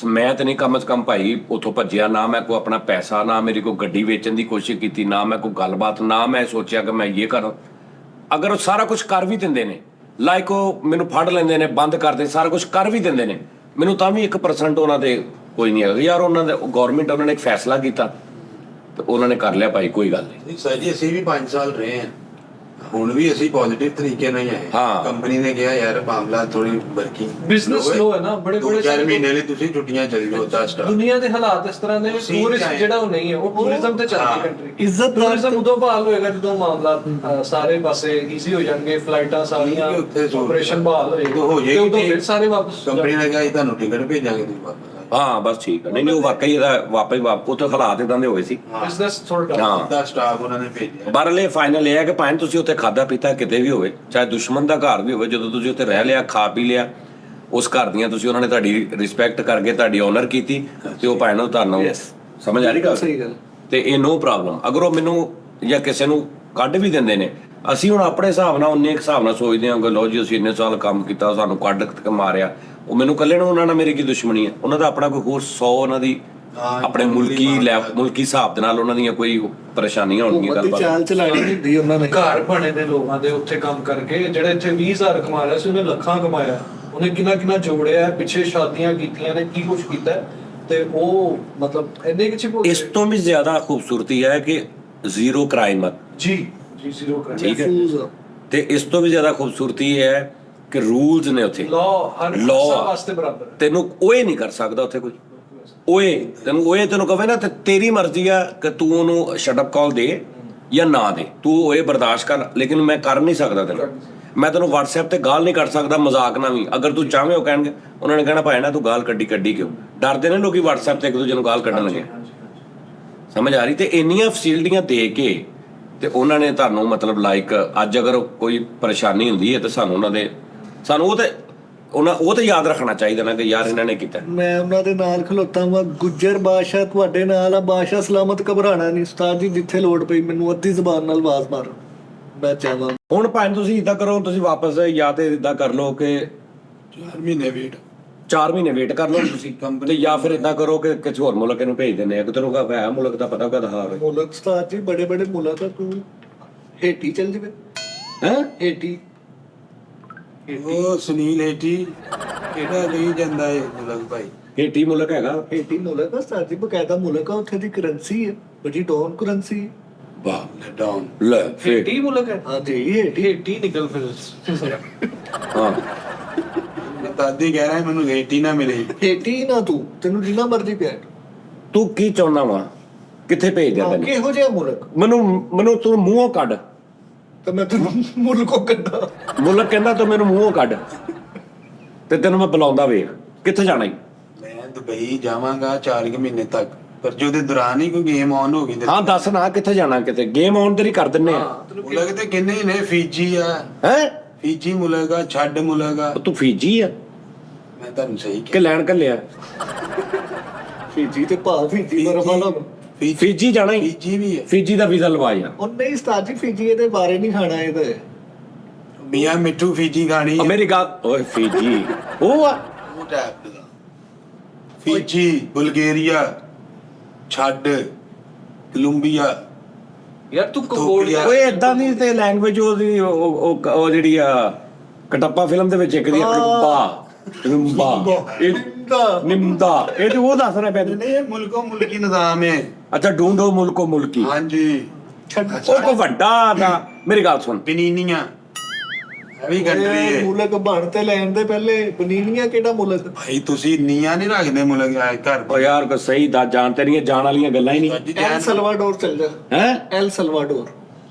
ਮੈਂ ਤੇ ਨਹੀਂ ਕਮ ਸੇ ਕਮ ਭਾਈ ਉਥੋਂ ਭੱਜਿਆ ਨਾ ਮੈਂ ਕੋਈ ਆਪਣਾ ਪੈਸਾ ਨਾ ਮੇਰੀ ਕੋਈ ਗੱਡੀ ਵੇਚਣ ਦੀ ਕੋਸ਼ਿਸ਼ ਕੀਤੀ ਨਾ ਮੈਂ ਕੋਈ ਗੱਲਬਾਤ ਨਾ ਮੈਂ ਸੋਚਿਆ ਕਿ ਮੈਂ ਇਹ ਕਰਾਂ ਅਗਰ ਉਹ ਸਾਰਾ ਕੁਝ ਕਰ ਵੀ ਦਿੰਦੇ ਨੇ ਲਾਈਕ ਉਹ ਮੈਨੂੰ ਫੜ ਲੈਂਦੇ ਨੇ ਬੰਦ ਕਰਦੇ ਸਾਰਾ ਕੁਝ ਕਰ ਵੀ ਦਿੰਦੇ ਨੇ ਮੈਨੂੰ ਤਾਂ ਵੀ 1% ਉਹਨਾਂ ਦੇ ਕੋਈ ਨਹੀਂ ਹੈਗਾ ਯਾਰ ਉਹਨਾਂ ਦੇ ਗਵਰਨਮੈਂਟ ਉਹਨਾਂ ਨੇ ਇੱਕ ਫੈਸਲਾ ਕੀਤਾ ਤੇ ਉਹਨਾਂ ਨੇ ਕਰ ਲਿਆ ਭਾਈ ਕੋਈ ਗੱਲ ਨਹੀਂ ਸਰ ਜੀ ਅਸੀਂ ਵੀ 5 ਸਾਲ ਰਹੇ ਹਾਂ ਹੁਣ ਵੀ ਅਸੀਂ ਪੋਜ਼ਿਟਿਵ ਤਰੀਕੇ ਨਾਲ ਹੀ ਆਏ ਹਾਂ। ਕੰਪਨੀ ਨੇ ਕਿਹਾ ਯਾਰ ਮਾਮਲਾ ਥੋੜੀ ਵਰਕਿੰਗ Business slow ਹੈ ਨਾ, ਬੜੇ 4 ਮਹੀਨੇ ਲਈ ਤੁਸੀਂ ਛੁੱਟੀਆਂ ਚੱਲ ਜਾਓ 10 ਸਟਾਰ ਦੁਨੀਆ ਦੇ ਹਾਲਾਤ ਇਸ ਤਰ੍ਹਾਂ ਨੇ ਤੁਸੀਂ ਟੂਰਿਸਟ ਚਾਹੇ- ਜਿਹੜਾ ਉਹ ਨਹੀਂ ਹੈ ਉਹ ਟੂਰਿਜ਼ਮ ਤੇ ਚੱਲਦੀ ਕੰਟਰੀ ਇੱਜ਼ਤਦਾਰ ਟੂਰਿਜ਼ਮ ਉਦੋਂ ਬਹਾਲ ਹੋਏਗਾ ਜਦੋਂ ਮਾਮਲਾ ਸਾਰੇ ਪਾਸੇ ਈਜ਼ੀ ਹੋ ਜਾਣਗੇ ਫਲਾਈਟਾਂ ਸਾਰੀਆਂ ਉੱਥੇ ਜ਼ੋਰ ਆਪਰੇਸ਼ਨ ਬਹਾਲ ਹੋਏਗਾ ਉਦੋਂ ਹੋ ਜਾਏਗੀ ਤੇ ਉਦੋਂ ਠੀਕ। ਫਿਰ ਸਾਰੇ ਵਾਪਸ ਕੰਪਨੀ ਨੇ ਕਿਹਾ ਜੀ ਤੁਹਾਨੂੰ ਟਿਕਟ ਭੇਜਾਂਗੇ ਤੁਸੀਂ ਵਾਪਸ ਹਾਂ ਬਸ ਠੀਕ ਹੈ ਨਹੀਂ ਉਹ ਵਾਕਈ ਇਹਦਾ ਵਾਪਸ ਉੱਥੇ ਹਾਲਾਤ ਇਦਾਂ ਦੇ ਹੋਏ ਸੀ ਬਿਜ਼ਨਸ ਥੋੜਾ ਹਾਂ ਦਾ ਸਟਾਫ ਉਹਨਾਂ ਨੇ ਭੇਜਿਆ ਬਰਲੇ ਫਾਈਨਲ ਇਹ ਹੈ ਕਿ ਭਾਵੇਂ ਤੁਸੀਂ ਉੱਥੇ ਖਾਦਾ ਪੀਤਾ ਕਿਤੇ ਵੀ ਹੋਵੇ ਚਾਹੇ ਦੁਸ਼ਮਣ ਦਾ ਘਰ ਵੀ ਹੋਵੇ ਜਦੋਂ ਤੁਸੀਂ ਉੱਥੇ ਰਹਿ ਲਿਆ ਖਾ ਪੀ ਲਿਆ ਉਸ ਘਰ ਦੀਆਂ ਤੁਸੀਂ ਉਹਨਾਂ ਨੇ ਤੁਹਾਡੀ ਰਿਸਪੈਕਟ ਕਰਕੇ ਤੁਹਾਡੀ ਆਨਰ ਕੀਤੀ ਤੇ ਉਹ ਭਾਵੇਂ ਤੁਹਾਨੂੰ ਸਮਝ ਆ ਰਹੀ ਗੱਲ ਸਹੀ ਗੱਲ। ਤੇ ਇਹ ਨੋ ਪ੍ਰੋਬਲਮ ਅਗਰ ਉਹ ਮੈਨੂੰ ਜਾਂ ਕਿਸੇ ਨੂੰ ਕੱਢ ਵੀ ਦਿੰਦੇ ਨੇ ਅਸੀਂ ਹੁਣ ਆਪਣੇ ਹਿਸਾਬ ਨਾਲ ਉਨੇ ਹਿਸਾਬ ਨਾਲ ਸੋਚਦੇ ਹਾਂ ਕਿ ਲਓ ਜੀ ਅਸੀਂ ਇੰਨੇ ਸਾਲ ਕੰਮ ਕੀਤਾ ਸਾਨੂੰ ਕੱਢ ਕੇ ਮਾਰਿਆ ਉਹ ਮੈਨੂੰ ਇਕੱਲੇ ਨੂੰ ਉਹਨਾਂ ਨਾਲ ਮੇਰੀ ਕੀ ਦੁਸ਼ਮਣੀ ਹੈ ਉਹਨਾਂ ਦਾ ਆਪਣਾ ਕੋਈ ਹੋਰ 100 ਉਹਨਾਂ ਦੀ ਆਪਣੇ ਮੁਲਕੀ ਹਿਸਾਬ ਦੇ ਨਾਲ ਉਹਨਾਂ ਦੀਆਂ ਕੋਈ ਪਰੇਸ਼ਾਨੀਆਂ ਹੋਣਗੀਆਂ ਹੁਕੂਮਤ ਦੀ ਗੱਲਬਾਤ ਚਾਲ ਚਲਾਣੀ ਨਹੀਂ ਹੁੰਦੀ ਉਹਨਾਂ ਨੇ। ਘਰ ਬਣੇ ਨੇ ਲੋਕਾਂ ਦੇ ਉੱਥੇ ਕੰਮ ਕਰਕੇ ਜਿਹੜੇ ਇੱਥੇ 20,000 ਕਮਾ ਰਿਹਾ ਸੀ ਉਹਨੇ ਲੱਖਾਂ ਕਮਾਇਆ ਉਹਨੇ ਕਿੰਨਾ ਜੋੜਿਆ ਪਿੱਛੇ ਸ਼ਾਦੀਆਂ ਕੀਤੀਆਂ ਨੇ ਕੀ ਕੁਝ ਕੀਤਾ ਹੈ, ਤੇ ਉਹ ਮਤਲਬ ਇੰਨੇ ਕਿਛੇ ਇਸ ਤੋਂ ਵੀ ਜ਼ਿਆਦਾ ਖੂਬਸੂਰਤੀ ਹੈ ਕਿ ਜ਼ੀਰੋ ਕ੍ਰਾਈਮ ਜੀ ਜ਼ੀਰੋ ਕਰ ਠੀਕ ਹੈ ਮਹਿਫੂਜ਼ ਆ। ਤੇ ਇਸ ਤੋਂ ਵੀ ਜ਼ਿਆਦਾ ਖੂਬਸੂਰਤੀ ਹੈ ਕਿ ਰੂਲਸ ਨੇ ਉੱਥੇ ਲਾਅ ਹਰ Law ਸਭ ਆ। ਵਾਸਤੇ ਬਰਾਬਰ ਹੈ। ਤੈਨੂੰ ਓਏ ਨਹੀਂ ਕਰ ਸਕਦਾ ਉੱਥੇ ਕੋਈ ਤੈਨੂੰ ਕਹੇ ਨਾ ਤੇ ਤੇਰੀ ਮਰਜ਼ੀ ਆ ਕਿ ਤੂੰ ਉਹਨੂੰ ਸ਼ਟ ਅਪ ਕਾਲ ਦੇ ਜਾਂ ਨਾ ਦੇ ਤੂੰ ਓਏ ਬਰਦਾਸ਼ਤ ਕਰ ਲੇਕਿਨ ਮੈਂ ਕਰ ਨਹੀਂ ਸਕਦਾ ਤੈਨੂੰ ਮੈਂ ਤੈਨੂੰ WhatsApp ਤੇ ਗਾਲ ਨਹੀਂ ਕੱਢ ਸਕਦਾ ਮਜ਼ਾਕ ਨਾਲ ਵੀ ਅਗਰ ਤੂੰ ਚਾਹਵੇਂ ਉਹ ਕਹਿਣਗੇ ਉਹਨਾਂ ਨੇ ਕਹਿਣਾ ਭਾਈ ਨਾ ਤੂੰ ਗਾਲ ਕੱਢੀ ਕਿਉਂ ਡਰਦੇ ਨੇ ਲੋਕੀ WhatsApp ਤੇ ਇੱਕ ਦੂਜੇ ਨੂੰ ਗਾਲ ਕੱਢਣ ਲੱਗੇ ਸਮਝ ਆ ਰਹੀ ਤੇ ਇੰਨੀਆਂ ਫੈਸਿਲਿਟੀਆਂ ਦੇ ਕੇ ਤੇ ਉਹਨਾਂ ਨੇ ਤੁਹਾਨੂੰ ਮਤਲਬ ਲਾਈਕ ਅੱਜ ਅਗਰ ਕੋਈ ਪਰੇਸ਼ਾਨੀ ਹੁੰਦੀ ਹੈ ਤੇ ਸਾਨੂੰ ਉਹ ਤੇ ਯਾਦ ਰੱਖਣਾ ਚਾਹੀਦਾ ਨਾ ਕਿ ਯਾਰ ਇਹਨਾਂ ਨੇ ਕੀਤਾ ਮੈਂ ਉਹਨਾਂ ਦੇ ਨਾਲ ਖਲੋਤਾ ਵਾਂ ਗੁੱਜਰ ਬਾਦਸ਼ਾਹ ਤੁਹਾਡੇ ਨਾਲ ਆ ਬਾਦਸ਼ਾਹ ਸਲਾਮਤ ਘਬਰਾਣਾ ਨਹੀਂ ਉਸਤਾਦ ਜੀ ਜਿੱਥੇ ਲੋੜ ਪਈ ਮੈਨੂੰ ਅੱਧੀ ਜ਼ਬਾਨ ਨਾਲ ਆਵਾਜ਼ ਮਾਰੋ ਮੈਂ ਚਾਹਾਂ ਹੁਣ ਭਾਵੇਂ ਤੁਸੀਂ ਇਦਾਂ ਕਰੋ ਤੁਸੀਂ ਵਾਪਸ ਜਾਂ ਤੇ ਇਦਾਂ ਕਰ ਲਓ ਕਿ 4 ਮਹੀਨੇ ਵੇਟ 4 ਮਹੀਨੇ ਵੇਟ ਕਰ ਲਓ ਤੁਸੀਂ ਤੇ ਜਾਂ ਫਿਰ ਇਦਾਂ ਕਰੋ ਕਿ ਕਿਸੇ ਹੋਰ ਮੁਲਕ ਨੂੰ ਭੇਜ ਦਿੰਦੇ ਆ ਕਿ ਤੈਨੂੰ ਕਹੇ ਮੁਲਕ ਦਾ ਪਤਾ ਕਦ ਹਾਰ ਮੁਲਕ ਉਸਤਾਦ ਜੀ ਬੜੇ ਮੁਲਕ ਆ ਤੂੰ ਹੇਠੀ ਚੱਲ ਜਵੇ ਹੈ ਹੇਠੀ ਉਹ ਸੁਨੀਲ ਏਟੀ ਕਿਹੜਾ ਨਹੀਂ ਜਾਂਦਾ ਇਹ ਮੁਲਕ ਭਾਈ ਹੇਠੀ ਮੁਲਕ ਹੈਗਾ ਹੇਠੀ ਮੁਲਕ ਆ ਉਸਤਾਦ ਜੀ ਬਕਾਇਦਾ ਮੁਲਕ ਆ ਉੱਥੇ ਦੀ ਕਰੰਸੀ ਹੈ ਬੜੀ ਡੌਨ ਕਰੰਸੀ ਵਾਹ ਡਾਊਨ ਲੈ ਫੇਰ ਟੀ ਮੁਲਕ ਹੈ ਹਾਂ ਜੀ ਹੇਠੀ ਟੀ ਨਿਕਲ ਫਿਰ ਹਾਂ ਮੈਂ ਤਾਂ ਅੱਧੀ ਕਹਿ ਰਿਹਾ ਮੈਨੂੰ ਏਟੀ ਨਾ ਮਿਲੇ ਹੇਠੀ ਨਾ ਤੂੰ ਤੈਨੂੰ ਜਿੰਨਾ ਮਰਜ਼ੀ ਪਿਆ ਤੂੰ ਕੀ ਚਾਹੁੰਦਾ ਵਾ ਕਿੱਥੇ ਭੇਜ ਦਿਆਂ ਤੈਨੂੰ ਕਿਹੋ ਜਿਹਾ ਮੁਲਕ ਮੈਨੂੰ ਤੂੰ ਮੂੰਹੋਂ ਕੱਢ ਤੇ ਮੈਂ ਤੈਨੂੰ ਮੁਲਕੋਂ ਕੱਢਾ ਮੁਲਕ ਕਹਿੰਦਾ ਤੂੰ ਮੈਨੂੰ ਮੂੰਹੋਂ ਕੱਢ ਤੇ ਤੈਨੂੰ ਮੈਂ ਬੁਲਾਉਂਦਾ ਵੇਖ ਕਿੱਥੇ ਜਾਣਾ ਈ ਮੈਂ ਦੁਬਈ ਜਾਵਾਂਗਾ 4 ਮਹੀਨੇ ਤੱਕ ਪਰ ਜੋ ਦੇ ਦੌਰਾਨ ਹੀ ਕੋਈ ਗੇਮ ਆਨ ਹੋ ਗਈ ਤੇ ਹਾਂ ਦੱਸ ਨਾ ਕਿੱਥੇ ਜਾਣਾ ਕਿਤੇ ਗੇਮ ਆਨ ਤੇਰੀ ਕਰ ਦਿੰਨੇ ਆ ਮੁਲਕ ਤੇ ਕਿੰਨੇ ਹੀ ਨੇ ਫੀਜੀ ਆ ਹੈ ਫੀਜੀ ਮੁਲਕ ਆ ਛੱਡ ਮੁਲਕ ਆ ਤੂੰ ਫੀਜੀ ਆ ਮੈਂ ਤੁਹਾਨੂੰ ਸਹੀ ਕਿ ਲੈਣ ਕੱਲਿਆ ਫੀਜੀ ਤੇ ਭਾ ਫੀਜੀ ਬਰਫ ਵਾਲਾ ਫੀਜੀ ਜਾਣਾ ਹੀ ਫੀਜੀ ਵੀ ਹੈ। ਫੀਜੀ ਦਾ ਵੀਜ਼ਾ ਲਵਾ ਯਾਰ। ਉਹ ਨਹੀਂ ਉਸਤਾਦ ਜੀ ਫੀਜੀ ਇਹਦੇ ਬਾਰੇ ਨਹੀਂ ਖਾਣਾ ਇਹਦੇ। ਮੀਆਂ ਮਿੱਠੂ ਫੀਜੀ ਖਾਣੀ ਹੈ। ਮੇਰੀ ਗੱਲ ਓਏ ਫੀਜੀ ਉਹ ਆ ਉਹ ਟਾਈਪ ਦਾ ਫੀਜੀ, ਬੁਲਗੇਰੀਆ ਛੱਡ, ਕੋਲੰਬੀਆ। ਯਾਰ ਤੂੰ ਕੰਬੋਡੀਆ ਓਏ ਇਦਾਂ ਦੀ ਤੇ ਲੈਂਗੁਏਜ ਉਹਦੀ ਉਹ ਜਿਹੜੀ ਆ ਕਟੱਪਾ ਫਿਲਮ ਦੇ ਵਿੱਚ ਇੱਕ ਦੀ ਨਿੰਬਾ ਨਿੰਦਾ ਇਹ ਤੇ ਉਹ ਦੱਸ ਰਿਹਾ ਪੈਨ। ਨਹੀਂ ਇਹ ਮੁਲਕੋ ਮੁਲਕੀ ਨਿਜ਼ਾਮ ਹੈ। ਅੱਛਾ ਢੂੰਡੋ ਮੁਲਕੋ ਮੁਲਕੀ ਹਾਂਜੀ ਉਹ ਕੋ ਵੱਡਾ ਦਾ। ਮੇਰੀ ਗੱਲ ਸੁਣ ਬਨੀਨੀਆਂ ਇਹ ਵੀ ਕੰਟਰੀ ਹੈ ਮੁਲਕ ਬਣ ਤੇ ਲੈਣ ਦੇ ਪਹਿਲੇ ਬਨੀਨੀਆਂ ਕਿਹੜਾ ਮੁਲਕ? ਭਾਈ ਤੁਸੀਂ ਨੀਆਂ ਨਹੀਂ ਰੱਖਦੇ ਮੁਲਕ ਘਰ ਓ ਯਾਰ ਕੋ ਸਹੀ ਦਾ ਜਾਣ ਤੇਰੀਆਂ ਜਾਣ ਵਾਲੀਆਂ ਗੱਲਾਂ ਹੀ ਨਹੀਂ ਐਲ ਸਲਵਾਡੋਰ ਚੱਲ ਜਾ। ਹੈ ਐਲ ਸਲਵਾਡੋਰ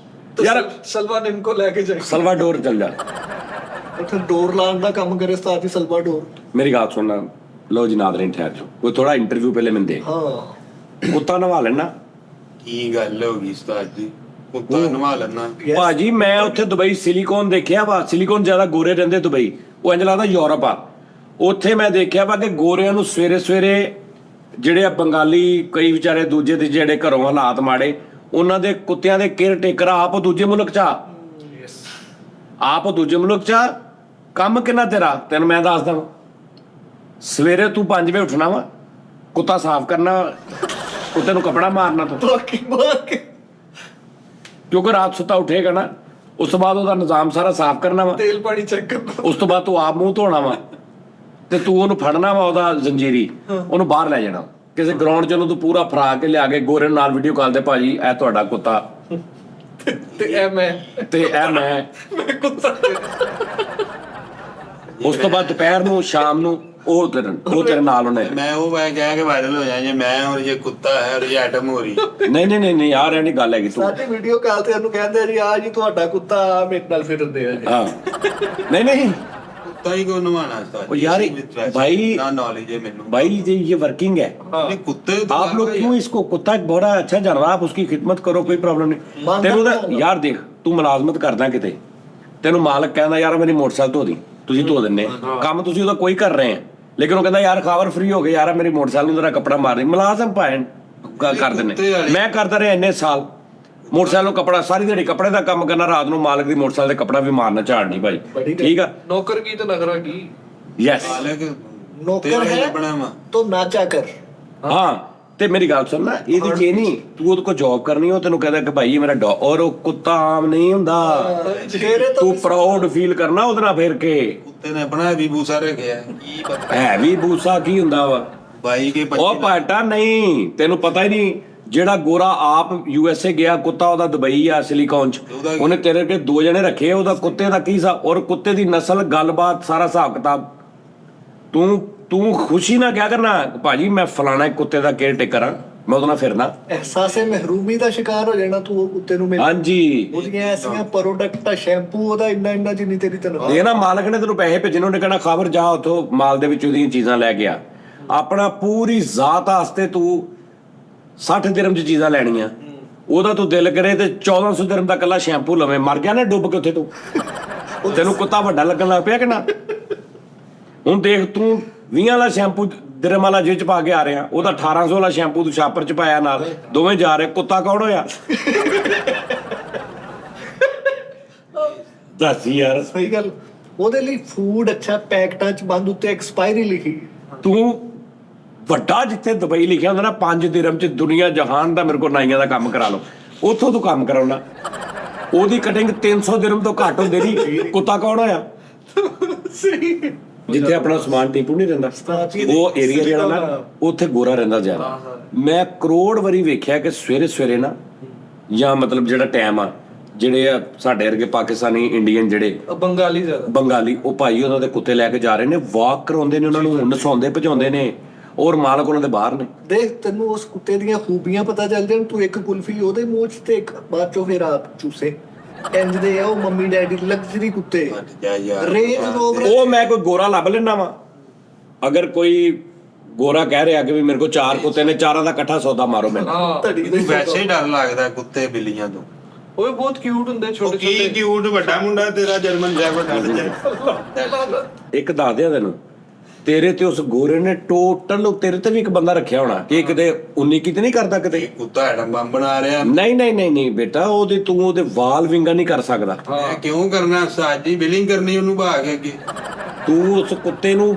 ਯਾਰ ਸਲਵਾ ਨਿੰਮ ਕੋ ਲੈ ਕੇ ਜਾਏ। ਸਲਵਾਡੋਰ ਚੱਲ ਜਾ। ਉੱਥੇ ਡੋਰ ਲਾਉਣ ਦਾ ਕੰਮ ਕਰੇ ਉਸਤਾਦ ਜੀ ਸਲਵਾਡੋਰ। ਮੇਰੀ ਗੱਲ ਸੁਣਨਾ ਲੋ ਜੀ ਨਾਦਰੀਨ ਠਹਿਰ ਜਾਓ ਕੋਈ ਥੋੜਾ ਇੰਟਰਵਿਊ ਪਹਿਲੇ ਮੈਨੂੰ ਦੇ। ਹਾਂ ਕੁੱਤਾ ਨਵਾ ਲੈਣਾ ਕੀ ਗੱਲ ਹੋ ਗਈ ਉਸਤਾਦ ਜੀ ਕੁੱਤਾ ਨਵਾ ਲੈਣਾ। ਭਾਜੀ ਮੈਂ ਉੱਥੇ ਦੁਬਈ ਸਿਲੀਕੋਨ ਦੇਖਿਆ ਵਾ। ਸਿਲੀਕੋਨ ਜ਼ਿਆਦਾ ਗੋਰੇ ਰਹਿੰਦੇ ਦੁਬਈ। ਉਹ ਇੰਜ ਲੱਗਦਾ ਯੂਰਪ ਆ। ਉੱਥੇ ਮੈਂ ਦੇਖਿਆ ਵਾ ਕਿ ਗੋਰਿਆਂ ਨੂੰ ਸਵੇਰੇ ਸਵੇਰੇ ਜਿਹੜੇ ਆ ਬੰਗਾਲੀ ਕਈ ਵਿਚਾਰੇ ਦੂਜੇ ਦੇ ਜਿਹੜੇ ਘਰੋਂ ਹਾਲਾਤ ਮਾੜੇ ਉਹਨਾਂ ਦੇ ਕੁੱਤਿਆਂ ਦੇ ਕੇਅਰ ਟੇਕਰ ਆਪ ਦੂਜੇ ਮੁਲਕ 'ਚ ਆ। ਆਪ ਦੂਜੇ ਮੁਲਕ 'ਚ ਆ। ਕੰਮ ਕਿੰਨਾ ਤੇਰਾ ਤੈਨੂੰ ਮੈਂ ਦੱਸਦਾ। ਸਵੇਰੇ ਤੂੰ 5 ਵਜੇ ਉੱਠਣਾ ਵਾ ਕੁੱਤਾ ਸਾਫ਼ ਕਰਨਾ ਕੁੱਤੇ ਨੂੰ ਕੱਪੜਾ ਮਾਰਨਾ ਤੂੰ ਬਾਕੀ ਬਾਕੀ ਕਿਉਂਕਿ ਰਾਤ ਸੁੱਤਾ ਉੱਠੇਗਾ ਨਾ ਉਸ ਤੋਂ ਬਾਅਦ ਉਹਦਾ ਨਿਜ਼ਾਮ ਸਾਰਾ ਸਾਫ਼ ਕਰਨਾ ਵਾ। ਤੇਲ ਪਾਣੀ ਚੈੱਕ ਕਰਨਾ। ਉਸ ਤੋਂ ਬਾਅਦ ਤੂੰ ਆਪ ਮੂੰਹ ਧੋਣਾ ਵਾ ਤੇ ਤੂੰ ਉਹਨੂੰ ਫੜਨਾ ਵਾ ਉਹਦਾ ਜ਼ੰਜੀਰੀ ਉਹਨੂੰ ਬਾਹਰ ਲੈ ਜਾਣਾ ਕਿਸੇ ਗਰਾਊਂਡ 'ਚ ਉਹਨੂੰ ਤੂੰ ਪੂਰਾ ਫਰਾ ਕੇ ਲਿਆ ਕੇ ਗੋਰੇ ਨਾਲ ਵੀਡੀਓ ਕਾਲ ਤੇ ਭਾਜੀ ਇਹ ਤੁਹਾਡਾ ਕੁੱਤਾ ਤੇ ਇਹ ਮੈਂ ਤੇ ਇਹ ਮੈਂ ਕੁੱਤਾ। ਉਸ ਤੋਂ ਬਾਅਦ ਦੁਪਹਿਰ ਨੂੰ ਸ਼ਾਮ ਨੂੰ ਉਹ ਤੇਰੇ ਨਾਲ ਉਹਨੇ ਮੈਂ ਉਹ ਮੈਂ ਕਹਿ ਕੇ ਵਾਇਰਲ ਹੋ ਜਾਏ ਮੈਂ ਔਰ ਇਹ ਕੁੱਤਾ ਹੈ ਔਰ ਇਹ ਐਟਮ ਹੋ ਰਹੀ। ਨਹੀਂ ਯਾਰ ਇਹ ਨਹੀਂ ਗੱਲ ਹੈਗੀ ਤੂੰ। ਸਾਡੀ ਵੀਡੀਓ ਕਾਲ ਤੇ ਉਹਨੂੰ ਕਹਿੰਦੇ ਜੀ ਆ ਜੀ ਤੁਹਾਡਾ ਕੁੱਤਾ ਮੇਰੇ ਨਾਲ ਫਿਰਦੇ ਆ ਜੀ। ਹਾਂ ਨਹੀਂ ਕੁੱਤਾ ਹੀ ਕੋ ਨਵਾਣਾ ਉਸਤਾਦ ਉਹ ਯਾਰ भाई ना नॉलेज है मेनू भाई ये वर्किंग है। नहीं कुत्ते तो आप लोग क्यों इसको कुत्ता एक बड़ा अच्छा जानवर आप उसकी खिदमत करो कोई प्रॉब्लम नहीं। तेनू ਤਾਂ ਯਾਰ ਦੇਖ ਤੂੰ ਮੁਲਾਜ਼ਮਤ ਕਰਦਾ ਕਿਤੇ ਤੈਨੂੰ ਮਾਲਕ ਕਹਿੰਦਾ ਯਾਰ ਮੇਰੀ ਮੋਟਰਸਾਈਕਲ ਧੋ ਦੀ ਤੁਸੀਂ ਧੋ ਦਿੰਨੇ ਕੰਮ ਤੁਸੀਂ ਉਹਦਾ ਕੋਈ ਕਰ ਰਹੇ ਆ ਲੇਕਿਨ ਉਹ ਕਹਿੰਦਾ ਯਾਰ ਖਾਵਰ ਫ੍ਰੀ ਹੋ ਗਏ ਯਾਰ ਮੇਰੀ ਮੋਟਰਸਾਈਕਲ ਨੂੰ ਤੇਰਾ ਕੱਪੜਾ ਮਾਰ ਦੇ ਮੁਲਾਜ਼ਮ ਭਾਣ ਕਰ ਦਿੰਨੇ। ਮੈਂ ਕਰਦਾ ਰਿਹਾ ਇੰਨੇ ਸਾਲ ਮੋਟਰਸਾਈਕਲ ਨੂੰ ਕੱਪੜਾ ਸਾਰੀ ਦਿਹਾੜੀ ਕੱਪੜੇ ਦਾ ਕੰਮ ਕਰਨਾ ਰਾਤ ਨੂੰ ਮਾਲਕ ਦੀ ਮੋਟਰਸਾਈਕਲ ਤੇ ਕੱਪੜਾ ਵੀ ਮਾਰਨਾ ਝਾੜਨੀ ਭਾਈ ਠੀਕ ਆ। ਨੌਕਰ ਕੀ ਤੇ ਨਗਰਾ ਕੀ। ਯੈਸ मालिक ਨੌਕਰ ਹੈ बना वा ਤੋ ਨਾਚਾ ਕਰ। ਹਾਂ ਤੇ ਮੇਰੀ ਗੱਲ ਸੁਣ ਨਾ ਇਹਦੀ ਜੇ ਨਹੀਂ ਤੂੰ ਉਹਦੇ ਕੋਲ ਜੌਬ ਕਰਨੀ ਉਹ ਤੈਨੂੰ ਕਹਿੰਦਾ ਕਿ ਭਾਈ ਇਹ ਮੇਰਾ ਔਰ ਉਹ ਕੁੱਤਾ ਆਮ ਨਹੀਂ ਹੁੰਦਾ ਤੇਰੇ ਤੋਂ ਤੂੰ ਪ੍ਰਾਊਡ ਫੀਲ ਕਰਨਾ ਉਹਦੇ ਨਾਲ ਫੇਰ ਕੇ कुत्ते ने अपना भी भूसा रखे है की पता ਹੈ ਵੀ ਬੂਸਾ ਕੀ ਹੁੰਦਾ ਵਾ भाई के ਉਹ ਪਾਟਾ ਨਹੀਂ ਤੈਨੂੰ ਪਤਾ ਹੀ ਨਹੀਂ ਜਿਹੜਾ ਗੋਰਾ ਆਪ USA ਗਿਆ ਕੁੱਤਾ ਉਹਦਾ ਦੁਬਈ ਆ ਸਿਲੀਕੌਨ ਚ ਉਹਨੇ ਤੇਰੇ ਕੇ 2 ਜਣੇ ਰੱਖੇ ਉਹਦਾ ਕੁੱਤੇ ਦਾ ਕੀ ਹਿਸਾਬ ਔਰ ਕੁੱਤੇ ਦੀ ਨਸਲ ਗੱਲਬਾਤ ਸਾਰਾ ਹਿਸਾਬ ਕਿਤਾਬ ਤੂੰ ਖੁਸ਼ੀ ਨਾਲ ਕਿਆ ਕਰਨਾ ਭਾਜੀ ਮੈਂ ਫਲਾਣਾ ਕੁੱਤੇ ਦਾ ਕੇਅਰ ਟੇਕਰ ਆ ਮੈਂ ਉਹਦੇ ਨਾਲ ਫਿਰਨਾ ਅਹਿਸਾਸੇ ਮਹਿਰੂਮੀ ਦਾ ਸ਼ਿਕਾਰ ਹੋ ਜਾਣਾ ਤੂੰ ਉਹ ਕੁੱਤੇ ਨੂੰ ਮਿਲ ਹਾਂਜੀ ਉਹਦੀਆਂ ਐਸੀਆਂ ਪ੍ਰੋਡਕਟ ਸ਼ੈਂਪੂ ਉਹਦਾ ਇੰਨਾ ਜਿੰਨੀ ਤੇਰੀ ਤਨਖਾਹ। ਇਹ ਨਾ ਮਾਲਕ ਨੇ ਤੈਨੂੰ ਪੈਸੇ ਭੇਜਣੇ ਉਹਨੇ ਕਹਿਣਾ ਖਬਰ ਜਾ ਉੱਥੋਂ ਮਾਲ ਦੇ ਵਿੱਚ ਉਹਦੀਆਂ ਚੀਜ਼ਾਂ ਲੈ ਕੇ ਆ ਆਪਣਾ ਪੂਰੀ ਜ਼ਾਤ ਵਾਸਤੇ ਤੂੰ 60 ਦਿਰਹਮ ਚ ਚੀਜ਼ਾਂ ਲੈਣੀਆਂ ਉਹਦਾ ਤੂੰ ਦਿਲ ਕਰੇ ਤੇ 1400 ਦਿਰਹਮ ਦਾ ਕੱਲਾ ਸ਼ੈਂਪੂ ਲਵੇਂ ਮਰ ਗਿਆ ਨਾ ਡੁੱਬ ਕੇ ਉੱਥੇ ਤੂੰ ਤੈਨੂੰ ਕੁੱਤਾ ਵੱਡਾ ਲੱਗਣ ਲੱਗ ਪਿਆ ਕਿ ਨਾ। ਹੁਣ ਦੇਖ ਤੂੰ 20 ਵਾਲਾ ਸ਼ੈਂਪੂ ਦਿਰਹਮ ਵਾਲਾ ਜੇਬ ਚ ਪਾ ਕੇ ਆ ਰਿਹਾ ਉਹਦਾ 1800 ਵਾਲਾ ਸ਼ੈਂਪੂ ਤੂੰ ਸ਼ਾਪਰ ਚ ਪਾਇਆ ਨਾਲ ਦੋਵੇਂ ਜਾ ਰਹੇ ਕੁੱਤਾ ਕੌਣ ਹੋਇਆ ਦੱਸ ਯਾਰ। ਸਹੀ ਗੱਲ ਉਹਦੇ ਲਈ ਫੂਡ ਅੱਛਾ ਪੈਕਟਾਂ ਚ ਬੰਦ ਉੱਤੇ ਐਕਸਪਾਇਰੀ ਲਿਖੀ। ਤੂੰ ਵੱਡਾ ਜਿੱਥੇ ਦੁਬਈ ਲਿਖਿਆ ਹੁੰਦਾ ਨਾ 5 ਦਿਰਹਮ ਚ ਦੁਨੀਆ ਜਹਾਨ ਦਾ ਮੇਰੇ ਕੋਲ ਨਾਈਆਂ ਦਾ ਕੰਮ ਕਰਾ ਲਓ ਉੱਥੋਂ ਤੂੰ ਕੰਮ ਕਰਾਉਣਾ ਉਹਦੀ ਕਟਿੰਗ 300 ਦਿਰਹਮ ਤੋਂ ਘੱਟ ਹੁੰਦੀ ਨਹੀਂ ਕੁੱਤਾ ਕੌਣ ਹੋਇਆ ਜਿੱਥੇ ਆਪਣਾ ਸਮਾਨ ਟੀਪੂ ਨਹੀਂ ਰਹਿੰਦਾ ਉਹ ਏਰੀਆ ਜਿਹੜਾ ਨਾ ਉੱਥੇ ਗੋਰਾ ਰਹਿੰਦਾ ਜ਼ਿਆਦਾ। ਮੈਂ ਕਰੋੜ ਵਾਰੀ ਵੇਖਿਆ ਕਿ ਸਵੇਰੇ ਸਵੇਰੇ ਨਾ ਜਾਂ ਮਤਲਬ ਜਿਹੜਾ ਟਾਈਮ ਆ ਜਿਹੜੇ ਆ ਸਾਡੇ ਵਰਗੇ ਪਾਕਿਸਤਾਨੀ ਇੰਡੀਅਨ ਜਿਹੜੇ ਬੰਗਾਲੀ ਜ਼ਿਆਦਾ ਬੰਗਾਲੀ ਉਹ ਭਾਈ ਉਹਨਾਂ ਦੇ ਕੁੱਤੇ ਲੈ ਕੇ ਜਾ ਰਹੇ ਨੇ ਵਾਕ ਕਰਾਉਂਦੇ ਨੇ ਉਹਨਾਂ ਨੂੰ ਨਸਾਉਂਦੇ ਭਜਾਉਂਦੇ ਨੇ ਔਰ ਮਾਲਕ ਉਹਨਾਂ ਦੇ ਬਾਹਰ ਨੇ। ਦੇਖ ਤੈਨੂੰ ਉਸ ਕੁੱਤੇ ਦੀਆਂ ਖੂਬੀਆਂ ਪਤਾ ਚੱਲ ਜਾਣ ਤੂੰ ਇੱਕ ਕੁਲਫੀ ਉਹਦੇ ਮੂੰਹ ਚ ਤੇ ਇੱਕ ਬਾਅਦ ਚੋਂ ਫਿਰ ਆਪ ਚੂਸੇ ਇੰਜ ਦੇ ਆ ਉਹ ਮੰਮੀ ਡੈਡੀ ਲਗਜ਼ਰੀ ਕੁੱਤੇ जा यार ਰੇਂਜ ਰੋਵਰ। ਉਹ ਮੈਂ ਕੋਈ ਗੋਰਾ ਲੱਭ ਲੈਣਾ ਵਾ ਅਗਰ ਕੋਈ ਗੋਰਾ ਕਹਿ ਰਿਹਾ ਕਿ ਵੀ ਮੇਰੇ ਕੋਲ 4 ਕੁੱਤੇ ਨੇ ਚਾਰਾਂ ਦਾ ਇਕੱਠਾ ਸੌਦਾ ਮਾਰੋ ਮੈਨੂੰ ਧੜੀ ਦੇ वैसे ही डर लगता है कुत्ते बिल्लियां तो ਉਹ ਵੀ ਬਹੁਤ ਕਿਊਟ ਹੁੰਦੇ ਛੋਟੇ की ਛੋਟੇ। क्यूट बड़ा मुंडा तेरा जर्मन शेफर्ड ਇੱਕ ਦੱਸ ਦਿਆਂ ਤੈਨੂੰ ਤੇਰੇ ਤੇ ਉਸ ਗੋਰੇ ਨੇ ਟੋਟਲ ਤੇਰੇ ਤੇ ਵੀ ਇੱਕ ਬੰਦਾ ਰੱਖਿਆ ਹੋਣਾ ਕਿ ਕਿਤੇ 19 ਕਿਤੇ ਨਹੀਂ ਕਰਦਾ ਕਿਤੇ। ਕੁੱਤਾ ਐਟਮ ਬੰਬ ਬਣਾ ਰਿਹਾ। ਨਹੀਂ ਬੇਟਾ, ਤੂੰ ਉਹਦੇ ਵਾਲ ਵਿੰਗਾ ਨਹੀਂ ਕਰ ਸਕਦਾ। ਮੈਂ ਕਿਉਂ ਕਰਨਾ ਉਸਤਾਦ ਜੀ? ਬਿਲਿੰਗ ਕਰਨੀ ਉਹਨੂੰ ਭਾ ਕੇ ਅੱਗੇ। ਤੂੰ ਉਸ ਕੁੱਤੇ ਨੂੰ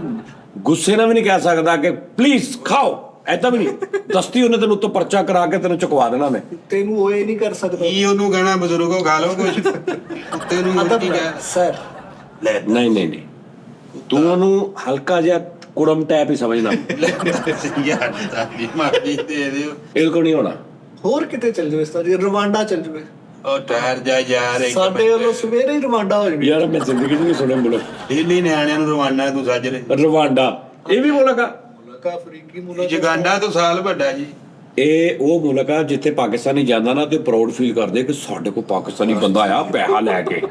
ਗੁੱਸੇ ਨਾਲ ਵੀ ਨਹੀਂ ਕਹਿ ਸਕਦਾ ਕਿ ਪਲੀਜ਼ ਖਾਓ, ਐਦਾਂ ਵੀ ਨਹੀਂ। ਦਸਤੀ ਉਹਨੇ ਤੈਨੂੰ ਉੱਤੋਂ ਪਰਚਾ ਕਰਾ ਕੇ ਤੈਨੂੰ ਚੁਕਵਾ ਦੇਣਾ ਮੈਂ। ਤੈਨੂੰ ਉਹ ਇਹ ਨਹੀਂ ਕਰ ਸਕਦਾ। ਕੀ ਉਹਨੂੰ ਕਹਿਣਾ ਬਜ਼ੁਰਗੋ ਖਾ ਲਓ ਕੁਝ? ਕੁੱਤੇ ਨੂੰ ਹੋਰ ਕੀ ਕਹਿ ਸਰ ਲੈ ਨਹੀਂ ਤੂੰ ਉਹਨੂੰ ਹਲਕਾ ਜਿਹਾ ਕੁੜਮ ਟੈਪ ਹੀ ਸਮਝਣਾ। ਯਾਰ ਸਾਡੀ ਮਾਫੀ ਦੇ ਦਿਓ। ਇਹਦੇ ਕੋਲ ਨਹੀਂ ਹੋਣਾ। ਹੋਰ ਕਿਤੇ ਚੱਲ ਜਾਵੇ ਉਸਤਾਦ ਜੀ, ਰਵਾਂਡਾ ਚੱਲ ਜਾਵੇ। ਉਹ ਠਹਿਰ ਜਾ ਯਾਰ, ਇੱਕ ਸਾਡੇ ਵੱਲੋਂ ਸਵੇਰੇ ਹੀ ਰਵਾਂਡਾ ਹੋ ਜਾਵੇ। ਯਾਰ ਮੈਂ ਜ਼ਿੰਦਗੀ 'ਚ ਨਹੀਂ ਸੁਣਿਆ ਮੁਲਕ ਦਿੱਲੀ ਨਿਆਣਿਆਂ ਨੂੰ ਰਵਾਨਾ ਤੂੰ ਸੱਜ ਰਹੇ। ਰਵਾਂਡਾ ਇਹ ਵੀ ਮੁਲਕ ਆ। ਮੁਲਕ ਅਫਰੀਕੀ ਮੁਲਕ। ਜਗਾਂਡਾ ਤੋਂ ਸਾਲ ਵੱਡਾ ਜੀ। ਇਹ ਉਹ ਮੁਲਕ ਆ ਜਿੱਥੇ ਪਾਕਿਸਤਾਨੀ ਜਾਂਦਾ ਨਾ ਤੇ ਪ੍ਰਾਊਡ ਫੀਲ ਕਰਦੇ ਕਿ ਸਾਡੇ ਕੋਲ ਪਾਕਿਸਤਾਨੀ ਬੰਦਾ ਆ ਪੈਸਾ ਲੈ ਕੇ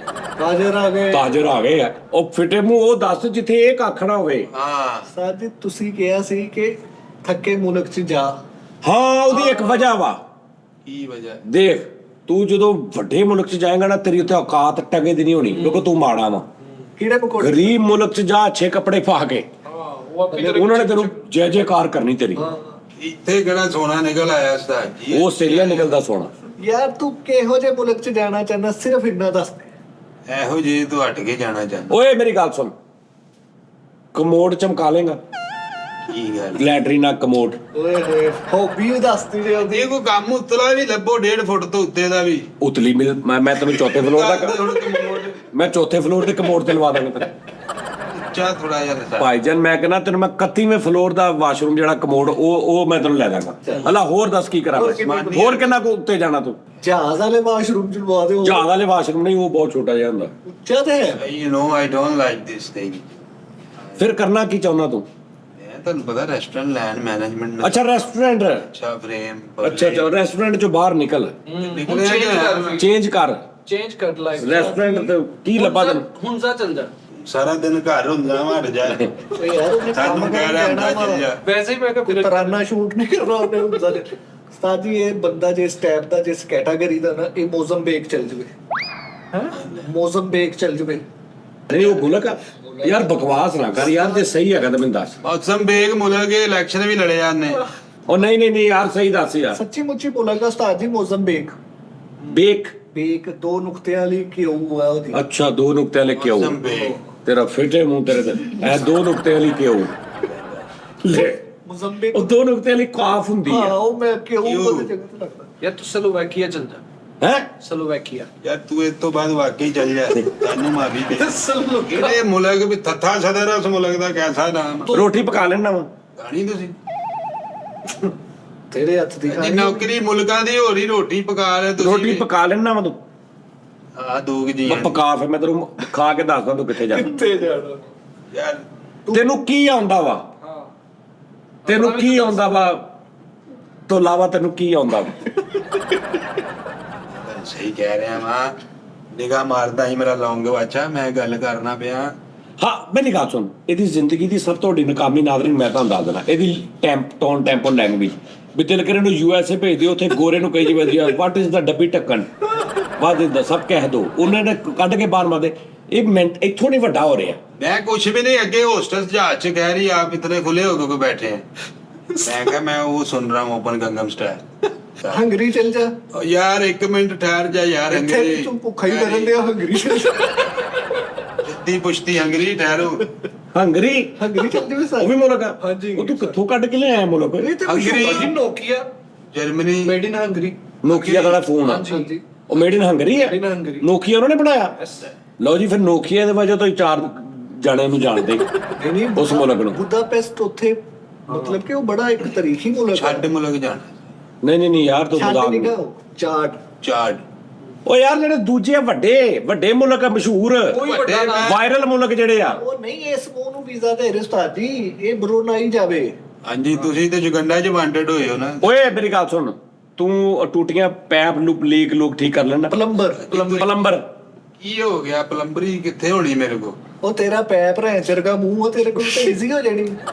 ਹਾਜ਼ਰ ਆ ਗਏ। ਤਾਜਰ ਆ ਗਏ ਆ। ਉਹ ਫਿੱਟੇ ਮੂੰਹ ਉਹ ਦੱਸ ਜਿੱਥੇ ਇਹ ਕੱਖ ਨਾ ਹੋਵੇ। ਹਾਂ ਉਸਤਾਦ ਜੀ ਤੁਸੀਂ ਕਿਹਾ ਸੀ ਕਿ ਥੱਕੇ ਮੁਲਕ 'ਚ ਜਾ। ਹਾਂ, ਉਹਦੀ ਇੱਕ ਵਜ੍ਹਾ ਵਾ। ਕੀ ਵਜ੍ਹਾ? ਦੇਖ, ਤੂੰ ਜਦੋਂ ਵੱਡੇ ਮੁਲਕ 'ਚ ਜਾਏਗਾ ਨਾ ਤੇਰੀ ਉੱਥੇ ਔਕਾਤ ਟਕੇ ਦੀ ਨਹੀਂ ਹੋਣੀ ਕਿਉਂਕਿ ਤੂੰ ਮਾੜਾ ਵਾ। ਕੀੜੇ ਮਕੌੜੇ। ਗਰੀਬ ਮੁਲਕ 'ਚ ਜਾ, ਅੱਛੇ ਕੱਪੜੇ ਪਾ ਕੇ, ਉਹਨਾਂ ਨੇ ਤੈਨੂੰ ਜੈ ਜੈਕਾਰ ਕਰਨੀ ਤੇਰੀ। ਇੱਥੇ ਕਿਹੜਾ ਸੋਨਾ ਨਿਕਲ ਆਇਆ ਉਸਤਾਦ ਜੀ? ਉਹ ਆਸਟ੍ਰੇਲੀਆ ਨਿਕਲਦਾ ਸੋਨਾ। ਯਾਰ ਤੂੰ ਕਿਹੋ ਜਿਹੇ ਮੁਲਕ 'ਚ ਜਾਣਾ ਚਾਹੁੰਦਾ, ਸਿਰਫ ਇੰਨਾ ਦੱਸ ਦੇ। ਇਹੋ ਜਿਹੇ ਤੋਂ ਹਟ ਕੇ ਜਾਣਾ ਚਾਹੁੰਦਾ। ਓਏ ਮੇਰੀ ਗੱਲ ਸੁਣ, ਕਮੋਡ ਚਮਕਾ ਲੇਗਾ? ਕੀ ਗੱਲ? ਲੈਟਰੀਨਾ ਕਮੋਡ। ਓਏ ਹੋਏ, ਹੌਬੀ ਉਹ ਦੱਸਦੀ ਜੇ ਉਹਦੀ। ਇਹ ਕੋਈ ਕੰਮ ਉਤਲਾ ਵੀ ਲੱਭੋ 1.5 ਫੁੱਟ ਤੋਂ ਉੱਤੇ ਦਾ ਵੀ। ਉਤਲੀ ਮਿਲ ਮੈਂ ਤੈਨੂੰ ਚੌਥੇ ਫਲੋਰ ਮੈਂ ਚੌਥੇ ਫਲੋਰ ਤੇ ਕਮੋਡ ਤੇ ਲਵਾ ਦਾਂਗਾ ਤੇਰੇ। ਉੱਚਾ ਥੋੜਾ ਜਿਹਾ ਦੱਸ। ਭਾਈਜਾਨ ਮੈਂ ਕਹਿੰਦਾ ਤੈਨੂੰ ਮੈਂ 31ਵੇਂ ਫਲੋਰ ਦਾ ਵਾਸ਼ਰੂਮ ਜਿਹੜਾ ਕਮੋਡ ਉਹ ਮੈਂ ਤੈਨੂੰ ਲੈ ਦਾਂਗਾ। ਹਲਾ ਹੋਰ ਦੱਸ ਕੀ ਕਰਾਂ ਮੈਂ? ਹੋਰ ਕਿੰਨਾ ਕੁ ਉੱਤੇ ਜਾਣਾ ਤੂੰ? ਜਹਾਜ਼ ਵਾਲੇ ਵਾਸ਼ਰੂਮ 'ਚ ਲਵਾ ਦਿਓ। ਜਹਾਜ਼ ਵਾਲੇ ਵਾਸ਼ਰੂਮ ਨਹੀਂ, ਉਹ ਬਹੁਤ ਛੋਟਾ ਜਿਹਾ ਹੁੰਦਾ। ਉੱਚਾ ਤੇ ਹੈ। You know I don't like this thing. ਫਿਰ ਕਰਨਾ ਕੀ ਚਾਹੁੰਦਾ ਤੂੰ? ਮੈਂ ਤੁਹਾਨੂੰ ਪਤਾ ਰੈਸਟੋਰੈਂਟ ਲੈਂਡ ਮੈਨੇਜਮੈਂਟ। ਅੱਛਾ ਰੈਸਟੋਰੈਂਟ। ਅੱਛਾ ਫਰੇਮ। ਅੱਛਾ ਰੈਸਟੋਰੈਂਟ ਚੋਂ ਬਾਹਰ ਨਿਕਲ, ਚੇਂਜ ਕਰ ਚੇਂਜ ਕਰ ਲਾਈਫ। ਰੈਸਟੋਰੈਂਟ ਤੇ ਕੀ ਲੱਭਾ ਤੈਨੂੰ? ਹੁਣ ਜਾ ਚੱਲ ਜਾ। ਸਾਰਾ ਦਿਨ ਘਰ ਹੁੰਦਾ ਹਟ ਜਾ। ਓਏ ਯਾਰ ਉਹਨੇ ਕੰਮ ਸਾਨੂੰ ਕਹਿ ਰਿਹਾ ਹੁੰਦਾ ਚੱਲ ਜਾ। ਵੈਸੇ ਹੀ ਮੈਂ ਕਿਹਾ ਫਿਰ ਤਰਾਨਾ ਸ਼ੂਟ ਨਹੀਂ ਕਰਨਾ ਉਹਨੇ ਹੁੰਦਾ ਜੇ। ਉਸਤਾਦ ਜੀ ਇਹ ਬੰਦਾ ਜਿਸ ਟਾਈਪ ਦਾ, ਜਿਸ ਕੈਟਾਗਰੀ ਦਾ ਨਾ, ਇਹ ਮੋਜ਼ਮਬੀਕ ਚੱਲ ਜਵੇ। ਮੋਜ਼ਮਬੀਕ ਚੱਲ ਜਵੇ। ਨਹੀਂ ਉਹ ਮੁਲਕ ਆ ਯਾਰ, ਬਕਵਾਸ ਨਾ ਕਰ ਯਾਰ। ਜੇ ਸਹੀ ਹੈਗਾ ਤਾਂ ਮੈਨੂੰ ਦੱਸ। ਮੌਸਮ ਬੇਗ ਮੁਲਕ ਕੇ ਇਲੈਕਸ਼ਨ ਵੀ ਲੜਿਆ ਨੇ। ਉਹ ਨਹੀਂ ਯਾਰ, ਸਹੀ ਦੱਸ ਯਾਰ। ਸੱਚੀ ਮੁੱਚੀ ਬੋਲਾਂਗਾ ਉਸਤਾਦ ਜੀ, ਮੋਜ਼ਮਬੀਕ। ਬੇਕ। ਬੇਕ 2 ਨੁਕਤਿਆਂ ਵਾਲੀ ਕਿਉਂ ਆ ਉਹਦੀ। ਅੱਛਾ 2 ਨੁਕਤੇ ਵਾਲੇ ਕਿਉਂ? ਮੌਸਮਬੀਕ। ਤੇਰਾ ਫਿੱਟੇ ਮੂੰਹ ਤੇਰੇ ਤੇ ਇਹ 2 ਨੁਕਤੇ ਵਾਲੀ ਕਿਉਂ? ਲੈ ਮੋਜ਼ਮਬੀਕ। ਉਹ 2 ਨੁਕਤੇ ਵਾਲੀ ਕਾਫ ਹੁੰਦੀ ਹਾਂ ਹੈ। ਉਹ ਮੈਂ ਕਿਉਂ ਕਿਉਂ? ਉਹਦੇ ਜਗ੍ਹਾ ਤੇ ਲੱਗਦਾ। ਯਾਰ ਤੂੰ ਸਲੋਵਾਕੀਆ ਚੱਲ ਜਾ। ਹੈ ਸਲੋਵਾਕੀਆ। ਯਾਰ ਤੂੰ ਇਸ ਤੋਂ ਬਾਅਦ ਵਾਕਈ ਚੱਲ ਜਾ। ਤੈਨੂੰ ਮਾਫੀ ਦੇ। ਕਿਹੜੇ ਮੁਲਕ ਵੀ ਥੱਥਾ ਸਦਰ ਉਸ ਮੁਲਕ ਦਾ ਕੈਸਾ ਨਾਮ? ਰੋਟੀ ਪਕਾ ਲੈਣਾ ਵਾ। ਕਹਾਣੀ ਤੁਸੀਂ ਤੇਰੇ ਹੱਥ ਦੀ ਜੀ ਖਾਣੀ। ਨੌਕਰੀ ਮੁਲਕਾਂ ਦੀ ਹੋ ਰਹੀ, ਰੋਟੀ ਪਕਾ ਰਹੇ ਤੁਸੀਂ। ਰੋਟੀ ਪਕਾ ਲੈਣਾ ਵਾ ਤੂੰ? ਆ ਦੋ ਜੀ ਮੈਂ ਪਕਾ, ਫਿਰ ਮੈਂ ਤੈਨੂੰ ਖਾ ਕੇ ਦੱਸਦਾ ਤੂੰ ਕਿੱਥੇ ਜਾਣਾ। ਕਿੱਥੇ ਜਾਣਾ? ਯਾਰ ਤੈਨੂੰ ਕੀ ਆਉਂਦਾ ਵਾ? ਤੈਨੂੰ ਕੀ ਆਉਂਦਾ ਵਾ ਤੋਂ ਇਲਾਵਾ? ਤੈਨੂੰ ਕੀ ਆਉਂਦਾ ਵਾ? ਸਹੀ ਕਹਿ ਰਿਹਾ ਵਾਂ। ਨਿਗਾਹ ਮਾਰਦਾ ਹੀ ਮੇਰਾ ਲੌਂਗ ਵਾਚਾ। ਮੈਂ ਗੱਲ ਕਰਨਾ ਪਿਆ। ਹਾਂ ਮੇਰੀ ਗੱਲ ਸੁਣ, ਇਹਦੀ ਜ਼ਿੰਦਗੀ ਦੀ ਸਭ ਤੋਂ ਵੱਡੀ ਨਾਕਾਮੀ ਨਾਜ਼ਰੀਨ ਮੈਂ ਤੁਹਾਨੂੰ ਦੱਸ ਦੇਣਾ, ਇਹਦੀ ਟੈਂਪੋ ਲੈਂਗੁਏਜ ਵੀ ਦਿਲ ਕਰੇ ਨੂੰ USA ਭੇਜ ਦਿਓ, ਉੱਥੇ ਗੋਰੇ ਨੂੰ ਕਹੀ ਜੀ ਵਾਟ ਇਜ਼ ਦਾ ਡੱਬੀ ਢੱਕਣ ਬਾਅਦ ਦਾ ਸਭ ਕਹਿ ਦੋ, ਉਹਨਾਂ ਨੇ ਕੱਢ ਕੇ ਬਾਹਰ ਮਾਰਦੇ। ਇਹ ਮਿੰਟ ਇੱਥੋਂ ਨਹੀਂ ਵੱਡਾ ਹੋ ਰਿਹਾ। मैं कुछ भी नहीं, अगे होस्टल जहाज च कह रही आप इतने खुले हो क्यों बैठे हैं? मैं कहा मैं वो सुन रहा हूँ ओपन गंगम स्टाइल। ਹੰਗਰੀ ਚੱਲ ਜਾ। यार एक मिनट ठहर जा यार। ਇੱਥੇ ਵੀ ਤੂੰ ਭੁੱਖਾ ਹੀ ਕਰਨ ਦਿਆ। ਹੰਗਰੀ ਚੱਲ ਜਾ। जिद्दी पुश्ती हंगरी ठहरो। ਹੰਗਰੀ ਹੰਗਰੀ ਚੱਲ ਜਾਵੇ ਉਹ ਸਾਰੇ। ਵੀ ਮੁਲਕ ਆ। ਹਾਂਜੀ। ਉਹ ਤੂੰ ਕਿੱਥੋਂ ਕੱਢ ਕੇ ਲਿਆਇਆ ਮੁਲਕ? ਇਹ ਤੇ ਹੰਗਰੀ। ਮਸ਼ਹੂਰ ਆ। Nokia Germany. Made in Hungary. Nokia ਦਾ ਫੋਨ ਆ, ਹਾਂਜੀ। ਉਹ ਮੇਡ ਇਨ ਹੰਗਰੀ ਹੈ। Made in Hungary। ਨੋਕੀਆ ਉਹਨਾਂ ਨੇ ਬਣਾਇਆ। ਲਓ ਜੀ, ਫਿਰ ਨੋਕੀਆ ਦੇ ਵਜ੍ਹਾ ਤੋਂ ਹੀ 4 ਜਾਣੇ ਨੂੰ ਜਾਣਦੇ ਨਹੀਂ ਉਸ ਮੁਲਕ ਨੂੰ। ਬੁਦਾਪੈਸਟ ਉੱਥੇ ਮਤਲਬ ਕਿ ਉਹ ਬੜਾ ਇੱਕ ਤਾਰੀਖੀ ਮੁਲਕ ਹੈ। छड़ मुल्क जाना। ਨਹੀਂ ਯਾਰ ਤੂੰ ਛੱਡ ਮਜ਼ਾਕ ਨਹੀਂ ਨਹੀਂ। ਗਾ ਚਾਟ। चार्ड। ਉਹ ਯਾਰ ਜਿਹੜੇ ਦੂਜੇ ਵੱਡੇ ਮੁਲਕ ਆ ਮਸ਼ਹੂਰ ਕੋਈ ਵੱਡਾ ਨਾ। ਵਾਇਰਲ ਮੁਲਕ ਜਿਹੜੇ ਆ। ਉਹ ਨਹੀਂ ਇਸ ਮੂੰਹ ਨੂੰ ਵੀਜ਼ਾ ਦੇ ਰਹੇ ਉਸਤਾਦ ਜੀ, ਇਹ ਬਰੂਨਾਈ ਜਾਵੇ। हाँ जी तुसी तो जुगंडा च वांटेड होए हो ना। ਓਏ ਮੇਰੀ ਗੱਲ ਸੁਣ, ਤੂੰ ਟੂਟੀਆਂ ਪੈਪ ਲੀਕ ਲੋਕ ਠੀਕ ਕਰ ਲੈਣਾ। ਪਲੰਬਰ। ਪਲੰਬਰ की हो गया? प्लम्बरी कितने होनी मेरे को? ਉਹ ਤੇਰਾ ਪੈਪ ਰਹਿ ਚਰਗਾ ਮੂੰਹ ਆ, ਤੇਰੇ ਕੋਲ ਤਾਂ ਈਜ਼ੀ ਹੋ ਜਾਣੀ।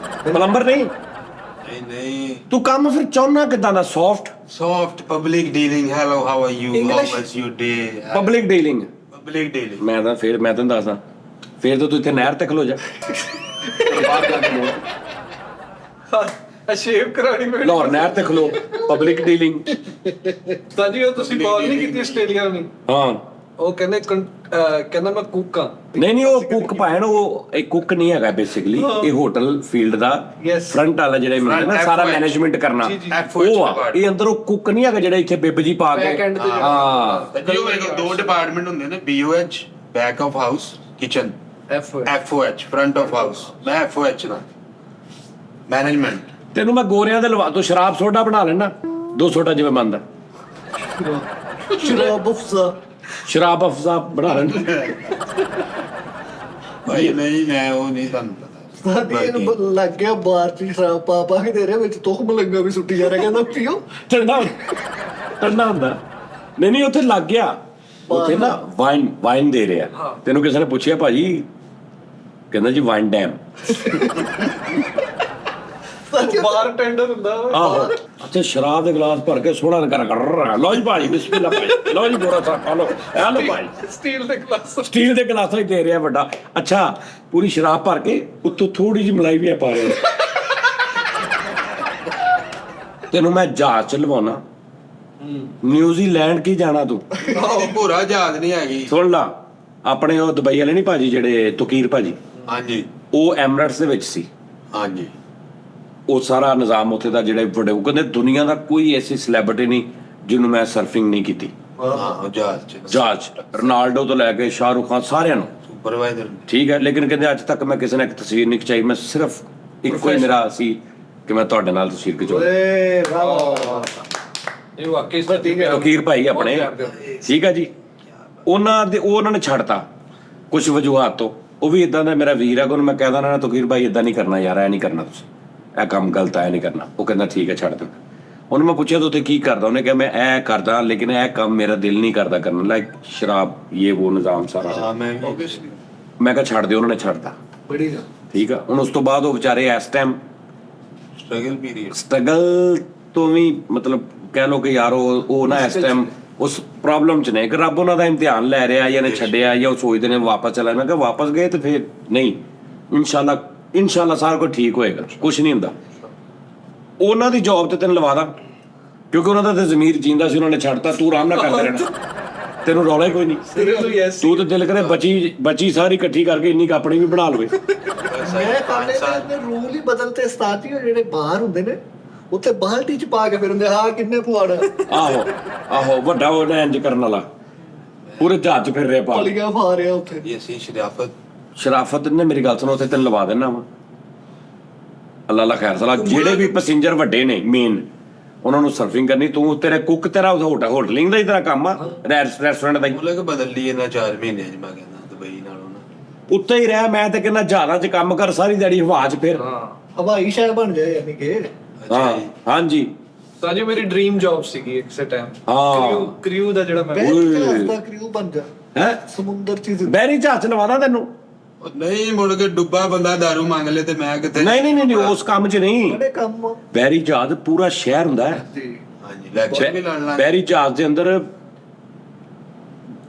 ਪਲੰਬਰ ਨਹੀਂ नहीं नहीं। ਤੂੰ ਕੰਮ ਫਿਰ ਚਾਹੁੰਨਾ ਕਿੱਦਾਂ ਦਾ? Soft Soft public dealing. Hello, how are you? English? How was your day? Public dealing. Public dealing. ਮੈਂ ਤੈਨੂੰ ਦੱਸਦਾ, ਫਿਰ ਤਾਂ ਤੂੰ ਇੱਥੇ ਨਹਿਰ ਤੇ ਖਲੋ ਜਾ। ਬਾਹਰ ਜਾ ਕੇ ਬੋਲ ਸ਼ੇਵ ਕਰਾਣੀ ਮੈਂ ਲਾਹੌਰ ਨਹਿਰ ਤੇ ਖਲੋ ਪਬਲਿਕ ਡੀਲਿੰਗ ਸਾਜੀ ਉਹ ਤੁਸੀਂ ਕਾਲ ਨਹੀਂ ਕੀਤੀ ਆਸਟ੍ਰੇਲੀਆ ਨੂੰ ਹਾਂ ਉਹ ਕਹਿੰਦਾ ਮੈਂ ਕੁੱਕ ਆ ਨਹੀਂ ਉਹ ਕੁੱਕ ਭਾਣ ਉਹ ਇੱਕ ਕੁੱਕ ਨਹੀਂ ਹੈਗਾ ਬੇਸਿਕਲੀ ਇਹ ਹੋਟਲ ਫੀਲਡ ਦਾ Yes. ਫਰੰਟ ਵਾਲਾ ਜਿਹੜਾ ਮਿਲਦਾ ਨਾ Front ਸਾਰਾ FOH ਮੈਨੇਜਮੈਂਟ ਕਰਨਾ ਜੀ, ਜੀ। ਉਹ ਆ ਇਹ ਅੰਦਰ ਉਹ ਕੁੱਕ ਨਹੀਂ ਹੈਗਾ ਜਿਹੜਾ ਇੱਥੇ ਬਿੱਬ ਜੀ ਪਾ ਕੇ Back end ਤੇ ਹਾਂ ਜੀ ਮੇਰੇ ਕੋਲ 2 ਡਿਪਾਰਟਮੈਂਟ ਹੁੰਦੇ ਨੇ BOH back of house kitchen FOH front of house ਮੈਂ FOH ਦਾ ਮੈਨੇਜਮੈਂਟ ਤੈਨੂੰ ਮੈਂ ਗੋਰਿਆਂ ਦੇ ਲਵਾ ਤੋਂ ਸ਼ਰਾਬ ਸੋਡਾ ਬਣਾ ਲੈਣਾ 2 ਸੋਡਾ ਜਿਵੇਂ ਮੰਨਦਾ ਸ਼ਰਾਬ ਅਫਜ਼ਾ ਸ਼ਰਾਬ ਅਫਜ਼ਾ ਬਣਾ ਲੈਣਾ ਭਾਈ ਨਹੀਂ ਮੈਂ ਉਹ ਨਹੀਂ ਤੁਹਾਨੂੰ ਪਤਾ ਸਾਡੀ ਇਹਨੂੰ ਲੱਗ ਗਿਆ ਬਾਹਰ ਚ ਸ਼ਰਾਬ ਪਾ ਕੇ ਦੇ ਰਿਹਾ ਵਿੱਚ ਤੁਖਮ ਲੱਗਾ ਵੀ ਸੁੱਟੀ ਜਾ ਰਿਹਾ ਕਹਿੰਦਾ ਪੀਓ ਠੰਡਾ ਹੁੰਦਾ ਨਹੀਂ ਉੱਥੇ ਲੱਗ ਗਿਆ ਉੱਥੇ ਨਾ ਵਾਈਨ ਦੇ ਰਿਹਾ ਤੈਨੂੰ ਕਿਸੇ ਨੇ ਪੁੱਛਿਆ ਭਾਜੀ ਕਹਿੰਦਾ ਜੀ ਵਾਈਨ ਡੈਮ ਬਾਰ ਟੈਂਡਰ ਹੁੰਦਾ ਆਹੋ ਅੱਛਾ ਸ਼ਰਾਬ ਦੇ ਗਲਾਸ ਭਰ ਕੇ ਸੋਹਣਾ ਕਰ ਲਓ ਜੀ ਭਾਜੀ ਬਿਸਮਿਲ੍ਲਾ ਭਾਈ ਲਓ ਜੀ ਬੋਰਾ ਸਾਹਿਬ ਆ ਲਓ ਇਹ ਲਓ ਭਾਈ ਸਟੀਲ ਦੇ ਗਲਾਸ ਸਟੀਲ ਦੇ ਗਲਾਸਾਂ ਹੀ ਦੇ ਰਿਹਾ ਵੱਡਾ ਅੱਛਾ ਪੂਰੀ ਸ਼ਰਾਬ ਭਰ ਕੇ ਉੱਤੋਂ ਥੋੜੀ ਜਿਹੀ ਮਲਾਈ ਵੀ ਪਾ ਰਿਹਾ ਤੈਨੂੰ ਮੈਂ ਜਹਾਜ਼ ਚ ਲਵਾਉਣਾ ਨਿਊਜ਼ੀਲੈਂਡ ਕੀ ਜਾਣਾ ਤੂੰ ਪੂਰਾ ਯਾਦ ਨਹੀਂ ਹੈਗੀ ਸੁਣ ਲਾ ਆਪਣੇ ਉਹ ਦੁਬਈ ਵਾਲੇ ਨਹੀਂ ਭਾਜੀ ਜਿਹੜੇ ਤੁਕੀਰ ਭਾਜੀ ਹਾਂਜੀ ਉਹ ਐਮਰੇਟਸ ਦੇ ਵਿੱਚ ਸੀ ਹਾਂਜੀ ਉਹ ਸਾਰਾ ਨਿਜ਼ਾਮ ਉੱਥੇ ਦਾ ਜਿਹੜੇ ਵੱਡੇ ਉਹ ਕਹਿੰਦੇ ਦੁਨੀਆ ਦਾ ਕੋਈ ਐਸੀ ਸੈਲੇਬ੍ਰਿਟੀ ਨਹੀਂ ਜਿਹਨੂੰ ਮੈਂ ਸਰਫਿੰਗ ਨਹੀਂ ਕੀਤੀ ਹਾਂ ਜਹਾਜ਼ ਚ ਜਹਾਜ਼ ਰੋਨਾਲਡੋ ਤੋਂ ਲੈ ਕੇ ਸ਼ਾਹਰੁਖ ਖਾਨ ਸਾਰਿਆਂ ਨੂੰ ਸੁਪਰਵਾਈਜ਼ਰ ਠੀਕ ਹੈ ਲੇਕਿਨ ਕਹਿੰਦੇ ਅੱਜ ਤੱਕ ਮੈਂ ਕਿਸੇ ਨੇ ਇੱਕ ਤਸਵੀਰ ਨਹੀਂ ਖਿਚਾਈ ਮੈਂ ਸਿਰਫ ਇੱਕੋ ਹੀ ਮੇਰਾ ਸੀ ਕਿ ਮੈਂ ਤੁਹਾਡੇ ਨਾਲ ਤਸਵੀਰ ਖਿਚਾਉਂ ਓਏ ਵਾਹ ਇਹ ਵਾਕਈ ਸੱਚੀ ਹੈ ਫਕੀਰ ਭਾਈ ਆਪਣੇ ਠੀਕ ਹੈ ਜੀ ਉਹਨਾਂ ਨੇ ਛੱਡਤਾ ਕੁਝ ਵਜੂਹਾਤ ਤੋਂ ਉਹ ਵੀ ਇਦਾਂ ਦਾ ਮੇਰਾ ਵੀਰ ਹੈ ਉਹਨੂੰ ਮੈਂ ਕਹਿਦਾ ਨਾ ਤਕੀਰ ਭਾਈ ਇਦਾਂ ਨਹੀਂ ਕਰਨਾ ਯਾਰ ਐ ਨਹੀਂ ਕਰਨਾ ਤੁਸੀਂ ਇਹ ਕੰਮ ਗਲਤ ਹੈ ਨਹੀਂ ਕਰਨਾ ਉਹ ਕਹਿੰਦਾ ਠੀਕ ਹੈ ਛੱਡ ਦੇ ਉਹਨੂੰ ਮੈਂ ਪੁੱਛਿਆ ਤੂੰ ਉੱਥੇ ਕੀ ਕਰਦਾ ਉਹਨੇ ਕਿਹਾ ਮੈਂ ਇਹ ਕਰਦਾ ਲੇਕਿਨ ਇਹ ਕੰਮ ਮੇਰਾ ਦਿਲ ਨਹੀਂ ਕਰਦਾ ਕਰਨ ਲਾਈਕ ਸ਼ਰਾਬ ਇਹ ਉਹ ਨਿਜ਼ਾਮ ਸਾਰਾ ਹਾਂ ਮੈਂ ਮੈਂ ਕਿਹਾ ਛੱਡ ਦੇ ਉਹਨਾਂ ਨੇ ਛੱਡਤਾ ਬੜੀ ਨਾ ਠੀਕ ਆ ਹੁਣ ਉਸ ਤੋਂ ਬਾਅਦ ਉਹ ਵਿਚਾਰੇ ਇਸ ਟਾਈਮ ਸਟਰਗਲ ਪੀਰੀਅਡ ਸਟਰਗਲ ਤੋਂ ਵੀ ਮਤਲਬ ਕਹਿ ਲੋ ਕਿ ਯਾਰ ਉਹ ਨਾ ਇਸ ਟਾਈਮ ਉਸ ਪ੍ਰੋਬਲਮ ਚ ਨੇ ਕਿ ਰੱਬ ਉਹਨਾਂ ਦਾ ਇਮਤਿਹਾਨ ਲੈ ਰਿਹਾ ਜਾਂ ਨੇ ਛੱਡਿਆ ਜਾਂ ਉਹ ਸੋਚਦੇ ਨੇ ਵਾਪਸ ਚਲਾ ਮੈਂ ਕਿਹਾ ਵਾਪਸ ਗਏ ਤੇ ਫਿਰ ਨਹੀਂ ਇਨਸ਼ਾਅੱਲਾ ਸਾਰਾ ਕੁਝ ਠੀਕ ਹੋਏਗਾ ਕੁਝ ਨਹੀਂ ਹੁੰਦਾ ਉਹਨਾਂ ਦੀ ਜੌਬ ਤੇ ਤੈਨੂੰ ਲਵਾ ਦਾਂ ਕਿਉਂਕਿ ਉਹਨਾਂ ਦਾ ਤੇ ਜ਼ਮੀਰ ਜਿੰਦਾ ਸੀ ਉਹਨਾਂ ਨੇ ਛੱਡਤਾ ਤੂੰ ਆਰਾਮ ਨਾਲ ਕਰਦੇ ਰਹਿਣਾ ਤੈਨੂੰ ਰੌਲਾ ਹੀ ਕੋਈ ਨਹੀਂ ਤੂੰ ਤੇ ਦਿਲ ਕਰੇ ਬਚੀ ਸਾਰੀ ਇਕੱਠੀ ਕਰਕੇ ਇੰਨੀ ਆਪਣੀ ਵੀ ਬਣਾ ਲਵੇ ਮੈਂ ਕਹਿੰਦੇ ਨੇ ਰੂਲ ਹੀ ਬਦਲਤੇ ਸਤਾਤੀ ਉਹ ਜਿਹੜੇ ਬਾਹਰ ਹੁੰਦੇ ਨੇ ਉੱਥੇ ਬਾਲਟੀ ਚ ਪਾ ਕੇ ਫਿਰਦੇ ਹਾਂ ਕਿੰਨੇ ਪੁਆੜ ਆਹੋ ਵੱਡਾ ਉਹ ਇੰਜ ਕਰਨ ਵਾਲਾ ਪੂਰੇ ਜਹਾਜ਼ 'ਚ ਫਿਰ ਰਿਹਾ ਪਾ ਪਲੀਆਂ ਫਾ ਰਿਹਾ ਉੱਥੇ ਇਹ ਸੀ ਸ਼ਰਾਫਤ ਨੇ ਮੇਰੀ ਗੱਲ ਸੁਣੋ ਉੱਥੇ ਤੈਨੂੰ ਲਵਾ ਦੇਣਾ ਵਾ ਅੱਲਾ ਖੈਰ ਸਲਾ ਜਿਹੜੇ ਵੀ ਪੈਸੇਂਜਰ ਵੱਡੇ ਨੇ ਮੇਨ ਉਹਨਾਂ ਨੂੰ ਸਰਫਿੰਗ ਕਰਨੀ ਤੂੰ ਤੇਰੇ ਕੁੱਕ ਤੇਰਾ ਹੋਟਲਿੰਗ ਦਾ ਹੀ ਤੇਰਾ ਕੰਮ ਆ ਰੈਸਟੋਰੈਂਟ ਦਾ ਹੀ ਮੁਲਕ ਬਦਲ ਲਈ ਇਹਨਾਂ 4 ਮਹੀਨੇ ਚ ਮੈਂ ਕਹਿੰਦਾ ਦੁਬਈ ਨਾਲੋਂ ਨਾ ਉੱਤੇ ਹੀ ਰਹਿ ਮੈਂ ਤੇ ਕਹਿੰਦਾ ਜਹਾਜ਼ਾਂ 'ਚ ਕੰਮ ਕਰ ਸਾਰੀ ਦਿਹਾੜੀ ਹਵਾ 'ਚ ਫਿਰ ਹਵਾਈ ਸ਼ਾਇਦ ਬਣ ਜਾਏ ਯਾਨੀ ਕਿ ਹਾਂ ਹਾਂਜੀ ਸਾਜੀ ਮੇਰੀ ਡ੍ਰੀਮ ਜੌਬ ਸੀਗੀ ਇੱਕ ਟਾਈਮ ਹਾਂ ਕ੍ਰਿਊ ਦਾ ਜਿਹੜਾ ਮੈਂ ਬੈਰੀ ਜਹਾਜ਼ ਦਾ ਕ੍ਰਿਊ ਬਣ ਜਾ ਹੈ ਸਮੁੰਦਰ ਚ ਹੀ ਬੈਰੀ ਜਹਾਜ਼ 'ਚ ਲਵਾਦਾ ਤੈਨੂੰ ਉਹ ਨਹੀਂ ਮੁੜ ਕੇ ਡੁੱਬਾ ਬੰਦਾ ਦਾਰੂ ਮੰਗ ਲੇ ਤੇ ਮੈਂ ਕਿੱਥੇ ਨਹੀਂ ਉਸ ਕੰਮ 'ਚ ਨਹੀਂ ਬੜੇ ਕੰਮ ਬੈਰੀ ਜਹਾਜ਼ ਪੂਰਾ ਸ਼ਹਿਰ ਹੁੰਦਾ ਹੈ ਜੀ ਹਾਂਜੀ ਲੈਕਚਰ ਵੀ ਲੜਨਾ ਬੈਰੀ ਜਹਾਜ਼ ਦੇ ਅੰਦਰ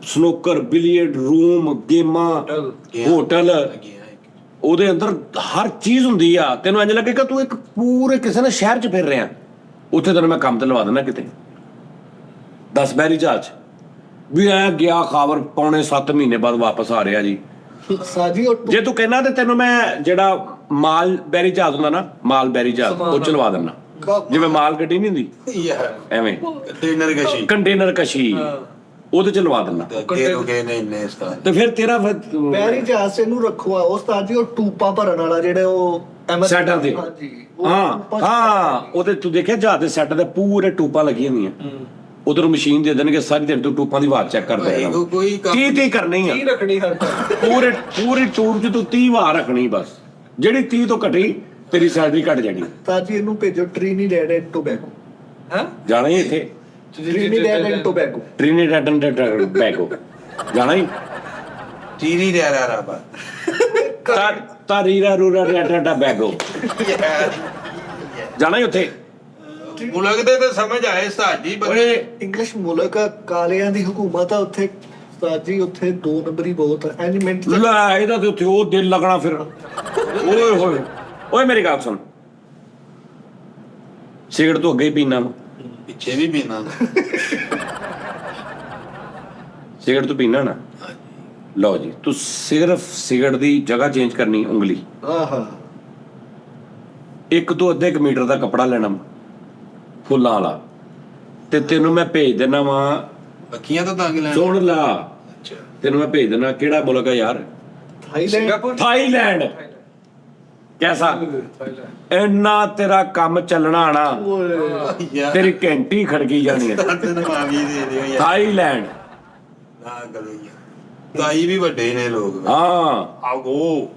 ਸਨੋਕਰ ਬਿਲੀਅਰਡ ਰੂਮ ਗੇਮਾਂ ਹੋਟਲ ਉਹਦੇ ਅੰਦਰ ਹਰ ਚੀਜ਼ ਹੁੰਦੀ ਆ ਤੈਨੂੰ ਇੰਜ ਲੱਗੇਗਾ ਤੂੰ ਇੱਕ ਪੂਰੇ ਕਿਸੇ ਨੇ ਸ਼ਹਿਰ 'ਚ ਫਿਰ ਰਿਹਾ ਉੱਥੇ ਤੈਨੂੰ ਮੈਂ ਕੰਮ ਤੇ ਲਵਾ ਦੇਣਾ ਕਿਤੇ 10 ਬੈਰੀ ਜਹਾਜ਼ ਵੀ ਐ ਗਿਆ ਖਾਬਰ ਪੌਣੇ 7 ਮਹੀਨੇ ਬਾਅਦ ਵਾਪਸ ਆ ਰਿਹਾ ਜੀ ਸਾਜੀ ਉਹ ਜੇ ਤੂੰ ਕਹਿਣਾ ਤੇ ਤੈਨੂੰ ਮੈਂ ਜਿਹੜਾ ਮਾਲ ਬੈਰੀ ਜਹਾਜ਼ ਹੁੰਦਾ ਨਾ ਮਾਲ ਬੈਰੀ ਜਹਾਜ਼ ਉਹ ਚਲਵਾ ਦੇਣਾ ਜਿਵੇਂ ਮਾਲ ਗੱਡੀ ਨਹੀਂ ਹੁੰਦੀ ਯਾਰ ਐਵੇਂ ਟ੍ਰੇਨਰ ਕਸ਼ੀ ਕੰਟੇਨਰ ਕਸ਼ੀ ਉਹਦੇ ਚ ਲਵਾ ਦੇਣਾ ਅੱਗੇ ਰੁਕੇ ਨਹੀਂ ਇੰਨੇ ਇਸ ਤਰ੍ਹਾਂ ਤੇ ਫਿਰ ਤੇਰਾ ਬੈਰੀ ਜਹਾਜ਼ ਨੂੰ ਰੱਖੋ ਆ ਉਸ ਤਾਂ ਜੀ ਉਹ ਟੂਪਾਂ ਭਰਨ ਵਾਲਾ ਜਿਹੜੇ ਉਹ ਸੈਟਾਂ ਦੇ ਹਾਂਜੀ ਹਾਂ ਉਹਦੇ ਤੂੰ ਦੇਖਿਆ ਜਹਾਜ਼ ਦੇ ਸੈੱਟ ਦੇ ਪੂਰੇ ਟੂਪਾਂ ਲੱਗੀਆਂ ਹੁੰਦੀਆਂ ਉਧਰ ਮਸ਼ੀਨ ਦੇ ਦੇਣਗੇ ਸਾਰੀ ਦਿਨ ਤੂੰ ਟੂਪਾਂ ਦੀ ਆਵਾਜ਼ ਚੈੱਕ ਕਰਦੇ ਰਹਿਣਾ ਕੋਈ ਕੰਮ 30 ਕਰਨੀ ਆ ਕੀ ਰੱਖਣੀ ਹਰ ਪੂਰੀ ਟੂਰ ਚ ਤੂੰ 30 ਵਾਰ ਰੱਖਣੀ ਬਸ ਜਿਹੜੀ 30 ਤੋਂ ਘਟੀ ਤੇਰੀ ਸੈਲਰੀ ਘਟ ਜਾਣੀ ਤਾਜੀ ਇਹਨੂੰ ਭੇਜੋ ਟ੍ਰਿਨੀਡੈਡ ਐਂਡ ਟੋਬੈਗੋ ਹੈ ਜਾਣਾ ਹੀ ਇੱਥੇ ਟ੍ਰਿਨੀਡੈਡ ਐਂਡ ਟੋਬੈਗੋ ਟ੍ਰਿਨੀਡੈਡ ਐਂਡ ਟੋਬੈਗੋ ਜਾਣਾ ਹੀ ਚੀਰੀ ਦੇ ਰਾਬਾ ਤਾਰੀਰਾ ਰੂਰਾ ਰੈਟਾ ਬੈਗੋ ਜਾਣਾ ਹੀ ਉੱਥੇ ਮੁਲਕ ਦੇ ਤਾਂ ਸਮਝ ਆਏ ਸਾਡੀ ਓਏ ਇੰਗਲਿਸ਼ ਮੁਲਕ ਆ, ਕਾਲਿਆਂ ਦੀ ਹਕੂਮਤ ਆ ਉੱਥੇ ਸਾਜੀ ਉੱਥੇ 2 ਨੰਬਰ ਹੀ ਬਹੁਤ ਹੈ ਐਨੀਮੈਂਟ ਲੈ ਇਹਦਾ ਤੇ ਉੱਥੇ ਉਹ ਦਿਲ ਲੱਗਣਾ ਫਿਰ ਓਏ ਹੋਏ ਓਏ ਮੇਰੀ ਗੱਲ ਸੁਣ, ਸਿਗਰਟ ਤੋਂ ਅੱਗੇ ਹੀ ਪੀਣਾ ਵਾ, ਪਿੱਛੇ ਵੀ ਪੀਣਾ। ਸਿਗਰਟ ਤੋਂ ਪੀਣਾ ਨਾ, ਲਓ ਜੀ ਤੂੰ ਸਿਰਫ ਸਿਗਰਟ ਦੀ ਜਗ੍ਹਾ ਚੇਂਜ ਕਰਨੀ, ਉਂਗਲੀ ਆਹਾ 1 ਤੋਂ ਅੱਧੇ ਮੀਟਰ ਦਾ ਕੱਪੜਾ ਲੈਣਾ ਵਾ, ਫੁੱਲਾਂ ਵਾਲਾ, ਤੇ ਤੈਨੂੰ ਮੈਂ ਭੇਜ ਦੇਣਾ ਵਾ। ਬੱਕੀਆਂ ਤਾਂ ਤੰਗ ਲੈਣ। ਸੁਣ ਲਾ, ਤੈਨੂੰ ਮੈਂ ਭੇਜ ਦੇਣਾ। ਕਿਹੜਾ ਮੁਲਕ ਹੈ ਯਾਰ? ਥਾਈਲੈਂਡ। ਥਾਈਲੈਂਡ। ਕੈਸਾ? ਇੰਨਾ ਤੇਰਾ ਕੰਮ ਚੱਲਣਾ ਨਾ, ਯਾਰ ਤੇਰੀ ਘੰਟੀ ਖੜਕੀ ਜਾਣੀ ਹੈ। ਤੈਨੂੰ ਮਾਵੀ ਦੇ ਦਿਓ ਯਾਰ। ਥਾਈਲੈਂਡ। ਨਾ ਕਰੋ ਯਾਰ। ਤਾਈ ਵੀ ਵੱਡੇ ਨੇ ਲੋਕ। ਹਾਂ ਆਗੋ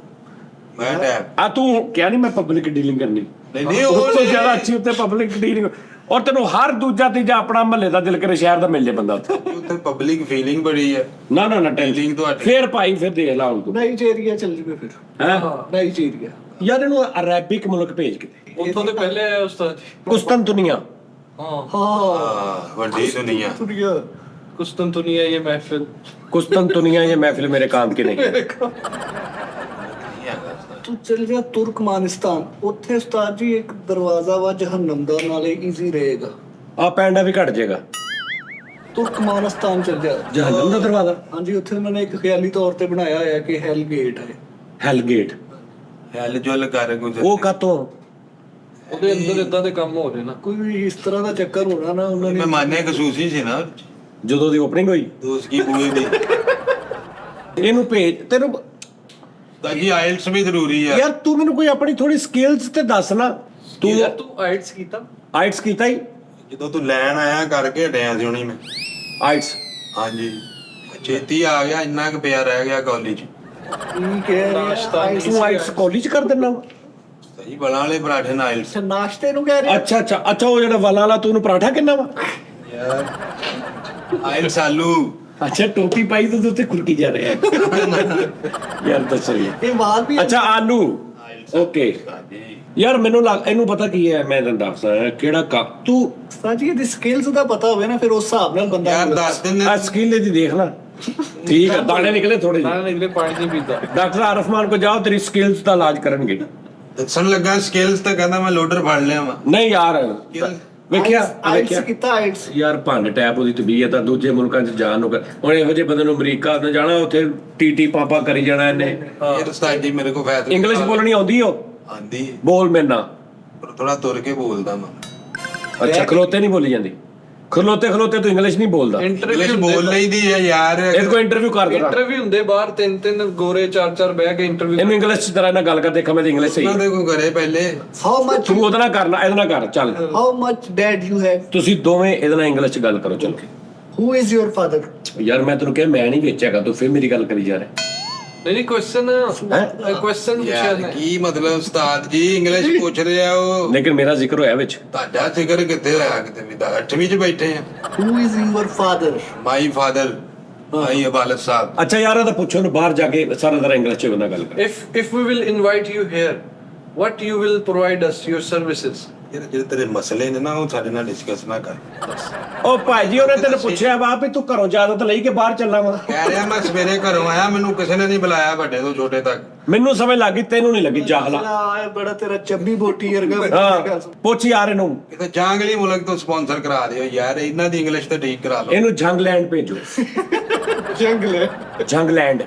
ਮੈਂ ਟੈਪ। ਆ ਤੂੰ ਕਿਹਾ ਨਹੀਂ ਮੈਂ ਪਬਲਿਕ ਡੀਲਿੰਗ ਕਰਨੀ, ਨਹੀਂ ਉਸ ਤੋਂ ਉਹ ਜ਼ਿਆਦਾ ਅੱਛੀ ਉੱਤੇ ਪਬਲਿਕ ਡੀਲਿੰਗ। ਔਰ ਤੈਨੂੰ ਹਰ ਦੂਜਾ ਤੀਜਾ ਆਪਣਾ ਮਹੱਲੇ ਦਾ ਦਿਲ ਕਰੇ ਸ਼ਹਿਰ ਦਾ ਮਿਲ ਜੇ ਬੰਦਾ ਉੱਥੇ। ਉੱਥੇ ਪਬਲਿਕ ਫੀਲਿੰਗ ਬੜੀ ਹੈ। ਨਾ ਨਾ ਨਾ Feeling ਟੈਂਸ਼ਨ ਤੁਹਾਡੀ। ਫੇਰ ਭਾਈ ਫਿਰ ਦੇਖ ਲਾ ਹੁਣ ਤੂੰ ਨਾਈਜੀਰੀਆ ਚੱਲ ਜੂਗੇ ਫਿਰ। ਹੈਂ? ਨਾਈਜੀਰੀਆ। ਯਾਰ ਇਹਨੂੰ ਅਰੈਬਿਕ ਮੁਲਕ ਭੇਜ ਕਿਤੇ, ਉੱਥੋਂ ਦੇ ਪਹਿਲੇ ਆਏ ਉਸਤਾਦ ਜੀ। ਕੁਸਤਨਤੁਨੀਆ। ਹਾਂ ਹਾਂ ਵੱਡੀ ਦੁਨੀਆ। ਦੁਨੀਆ कुस्तुनतुनिया ये महफिल। कुस्तनतुनिया ये महफिल मेरे काम की नहीं है। ਤੂੰ ਚੱਲ ਜਾ ਤੁਰਕਮਾਨਿਸਤਾਨ, ਉੱਥੇ ਉਸਤਾਦ ਜੀ ਇੱਕ ਦਰਵਾਜ਼ਾ ਵਾ ਜਹੰਨਮ ਦਾ, ਨਾਲੇ ਈਜ਼ੀ ਰਹੇਗਾ। ਆ ਪੈਂਡਾ ਵੀ ਘਟ ਜਾਏਗਾ। ਤੁਰਕਮਾਨਿਸਤਾਨ ਚੱਲ ਜਾ। ਜਹੰਨਮ ਦਾ ਦਰਵਾਜ਼ਾ, ਹਾਂਜੀ, ਉੱਥੇ ਉਹਨਾਂ ਨੇ ਇੱਕ ਖਿਆਲੀ ਤੌਰ ਤੇ ਬਣਾਇਆ ਹੋਇਆ ਕਿ ਹੈਲ ਗੇਟ ਹੈ। ਹੈਲ ਗੇਟ। ਹੈਲ ਜੁਲ ਕਰ ਗੁਜ਼ਰ। ਉਹ ਕਾਤੋਂ? ਉਹਦੇ ਅੰਦਰ ਇਦਾਂ ਦੇ ਕੰਮ ਹੋ ਰਹੇ ਨਾ। ਕੋਈ ਵੀ ਇਸ ਤਰ੍ਹਾਂ ਦਾ ਚੱਕਰ ਹੋਣਾ ਨਾ, ਉਹਨਾਂ ਨੇ ਮਹਿਮਾਨੇ ਖਸੂਸੀ ਸੀ ਨਾ ਜਦੋਂ ਦੀ ਓਪਨਿੰਗ ਹੋਈ। ਦੋਸਤ ਕੀ ਬੂਏ ਦੀ। ਇਹਨੂੰ ਭੇਜ। ਤੈਨੂੰ ਤਾਂ ਜੀ ਆਇਲਸ ਵੀ ਜ਼ਰੂਰੀ ਹੈ। ਯਾਰ ਤੂੰ ਮੈਨੂੰ ਕੋਈ ਆਪਣੀ ਥੋੜੀ ਸਕਿੱਲਸ ਤੇ ਦੱਸ ਨਾ। ਤੂੰ ਯਾਰ ਤੂੰ ਆਇਟਸ ਕੀਤਾ? ਆਇਟਸ ਕੀਤਾ ਹੀ? ਜਦੋਂ ਤੂੰ ਲੈਣ ਆਇਆ ਕਰਕੇ ਹਟਿਆ ਸੀ ਹੁਣੀ ਮੈਂ। ਆਇਟਸ ਹਾਂਜੀ ਛੇਤੀ ਆ ਗਿਆ, ਇੰਨਾ ਕੁ ਪਿਆ ਰਹਿ ਗਿਆ ਕਾਲਜ। ਠੀਕ ਹੈ। ਨਾਸ਼ਤਾ ਨਹੀਂ। ਤੂੰ ਆਇਟਸ ਕਾਲਜ ਕਰ ਦਿੰਦਾ ਵਾ? ਸਹੀ ਬਲਾਂ ਵਾਲੇ ਪਰਾਠੇ ਨਾਲ ਆਇਲਸ। ਅੱਛਾ, ਨਾਸ਼ਤੇ ਨੂੰ ਕਹਿ ਰਹੇ? ਅੱਛਾ ਅੱਛਾ ਅੱਛਾ, ਉਹ ਜਿਹੜਾ ਵਾਲਾ ਵਾਲਾ ਤੂੰ ਉਹਨੂੰ ਪਰਾਠਾ ਕਿੰਨਾ ਵਾ? ਯਾਰ ਆਇਲਸ ਆਲੂ। ਅੱਛਾ ਟੋਪੀ ਪਾਈ ਤੇ ਉੱਤੇ ਖੁਰਕੀ ਜਾ ਰਿਹਾ ਯਾਰ ਦੱਸੋ ਯਾਰ। ਇਹ ਵਾਲ ਵੀ ਅੱਛਾ ਆਲੂ। ਓਕੇ ਹਾਂਜੀ ਯਾਰ ਮੈਨੂੰ ਲੱਗ ਇਹਨੂੰ ਪਤਾ ਕੀ ਹੈ, ਮੈਂ ਤੈਨੂੰ ਦੱਸਦਾ ਕਿਹੜਾ ਕੰਮ ਤੂੰ ਉਸਤਾਦ ਜੀ ਇਹਦੀ ਸਕਿੱਲਸ ਦਾ ਪਤਾ ਹੋਵੇ ਨਾ, ਫਿਰ ਉਸ ਹਿਸਾਬ ਨਾਲ ਬੰਦਾ ਯਾਰ ਦੱਸ ਦਿਨ ਆ ਸਕਿੱਲ ਦੀ ਦੇਖ ਲੈ। ਠੀਕ ਹੈ, ਦਾਣੇ ਨਿਕਲੇ ਥੋੜੇ ਜਿਹੇ। ਨਾ ਨਿਕਲੇ, ਪਾਣੀ ਨਹੀਂ ਪੀਤਾ। ਡਾਕਟਰ ਆਰਫਮਾਨ ਕੋ ਜਾਓ, ਤੇਰੀ ਸਕਿੱਲਸ ਦਾ ਇਲਾਜ ਕਰਨਗੇ। ਦੱਸਣ ਲੱਗਾ ਸਕਿੱਲਸ ਤਾਂ ਕਹਿੰਦਾ ਮੈਂ ਲੋਡਰ ਫੜ ਲਿਆ ਵਾ। ਨਹੀਂ ਯਾਰ ਵੇਖਿਆ ਆਇਟਸ ਕੀਤਾ, ਆਇਟਸ। ਯਾਰ ਭੰਡ ਟੈਪ ਉਹਦੀ ਤਬੀਅਤ ਆ, ਦੂਜੇ ਮੁਲਕਾਂ 'ਚ ਜਾਣ ਨੂੰ ਹੁਣ ਇਹੋ ਜਿਹੇ ਬੰਦੇ ਨੂੰ ਅਮਰੀਕਾ ਨੇ ਜਾਣਾ, ਉੱਥੇ ਟੀਟੀ ਪਾਪਾ ਕਰੀ ਜਾਣਾ ਇਹਨੇ। ਇਹ ਉਸਤਾਦ ਜੀ ਮੇਰੇ ਕੋਲ ਫੈਸਲਾ ਇੰਗਲਿਸ਼ ਬੋਲਣੀ ਆਉਂਦੀ ਹੋ? ਆਂਦੀ ਬੋਲ ਮੇਰੇ ਨਾਲ। ਪਰ ਥੋੜਾ ਤੁਰ ਕੇ ਬੋਲਦਾ ਮੈਂ। ਅੱਛਾ ਖਲੋਤੇ ਨਹੀਂ ਬੋਲੀ ਜਾਂਦੀ? ਖਲੋਤੇ ਤੂੰ ਇੰਗਲਿਸ਼ ਨਹੀਂ ਬੋਲਦਾ? ਇੰਗਲਿਸ਼ ਬੋਲ ਲਈਦੀ ਹੈ ਯਾਰ। ਇਹ ਕੋਈ ਇੰਟਰਵਿਊ ਕਰ ਦੇਣਾ। ਇੰਟਰਵਿਊ ਹੁੰਦੇ ਬਾਹਰ, ਤਿੰਨ ਗੋਰੇ ਚਾਰ ਬਹਿ ਕੇ ਇੰਟਰਵਿਊ। ਇਹਨੂੰ ਇੰਗਲਿਸ਼ 'ਚ ਤਰ੍ਹਾਂ ਨਾਲ ਗੱਲ ਕਰ, ਦੇਖਾਂ ਮੈਂ ਇੰਗਲਿਸ਼ ਸਹੀ। ਉਹਨਾਂ ਦੇ ਕੋ ਕਰੇ ਪਹਿਲੇ। ਹਾਊ ਮਚ ਤੂੰ ਉਹਦੇ ਨਾਲ ਕਰਨਾ, ਇਹਦੇ ਨਾਲ ਕਰ ਚੱਲ। How much did you have? ਤੁਸੀਂ ਦੋਵੇਂ ਇਹਦੇ ਨਾਲ ਇੰਗਲਿਸ਼ 'ਚ ਗੱਲ ਕਰੋ ਚਲ ਕੇ। ਹੂ ਇਜ਼ ਯੋਰ ਫਾਦਰ? ਯਾਰ ਮੈਂ ਤੈਨੂੰ ਕਿਹਾ ਮੈਂ ਨਹੀਂ ਵੇਚਿਆਗਾ, ਤੂੰ ਫਿਰ ਮੇਰੀ ਗੱਲ ਕਰੀ ਜਾ ਰਿਹਾ। ਨਹੀਂ ਕੁਐਸਚਨ ਹੈਂ? ਪੁੱਛਿਆ ਯਾਰ ਨਾ। ਕੀ ਮਤਲਬ ਉਸਤਾਦ ਜੀ ਇੰਗਲਿਸ਼ ਪੁੱਛ ਰਿਹਾ ਉਹ। ਲੇਕਿਨ ਮੇਰਾ ਜ਼ਿਕਰ ਹੋਇਆ ਵਿੱਚ। ਤੁਹਾਡਾ ਜ਼ਿਕਰ ਕਿੱਥੇ ਹੋਇਆ? ਕਿਤੇ ਵੀ ਤਾਂ 8ਵੀਂ ਚ ਬੈਠੇ ਆ। Who is your father? My father my ਵਾਲਦ ਸਾਹਿਬ। ਅੱਛਾ ਯਾਰ ਇਹਦਾ ਪੁੱਛੋ ਨੂੰ ਬਾਹਰ ਜਾ ਕੇ ਸਾਰਾ ਤਰ੍ਹਾਂ ਇੰਗਲਿਸ਼ 'ਚ ਉਹਨਾਂ ਗੱਲ ਕਰ। If we will invite you here, what you will provide us, your services? ਯਾਰ ਜਿਹੜੇ ਤੇਰੇ ਮਸਲੇ ਨੇ ਨਾ ਉਹ ਸਾਡੇ ਨਾਲ ਡਿਸਕਸ ਨਾ ਕਰ। ਉਹ ਭਾਜੀ ਉਹਨੇ ਤੈਨੂੰ ਪੁੱਛਿਆ ਵਾ ਵੀ ਤੂੰ ਘਰੋਂ ਇਜਾਜ਼ਤ ਲਈ ਕਿ ਬਾਹਰ ਚੱਲਣਾ ਵਾ? ਕਹਿ ਰਿਹਾ ਮੈਂ ਸਵੇਰੇ ਘਰੋਂ ਆਇਆ, ਮੈਨੂੰ ਕਿਸੇ ਨੇ ਨਹੀਂ ਬੁਲਾਇਆ ਵੱਡੇ ਤੋਂ ਛੋਟੇ ਤੱਕ। ਮੈਨੂੰ ਸਮਝ ਲੱਗ ਗਈ, ਤੈਨੂੰ ਨਹੀਂ ਲੱਗੀ ਜਾਹਲਾ। ਆ ਬੜਾ ਤੇਰਾ ਚੱਬੀ ਬੋਟੀ ਵਰਗਾ। ਹਾਂ ਪੁੱਛ ਯਾਰ ਇਹਨੂੰ, ਕਿਤੇ ਜਾਂਗਲੀ ਮੁਲਕ ਤੋਂ ਸਪਾਂਸਰ ਕਰਾ ਦਿਓ ਯਾਰ, ਇਹਨਾਂ ਦੀ ਇੰਗਲਿਸ਼ ਤੇ ਠੀਕ ਕਰਾ ਲਓ। ਇਹਨੂੰ ਜੰਗਲੈਂਡ ਭੇਜੋ। ਜੰਗਲ ਜੰਗਲੈਂਡ।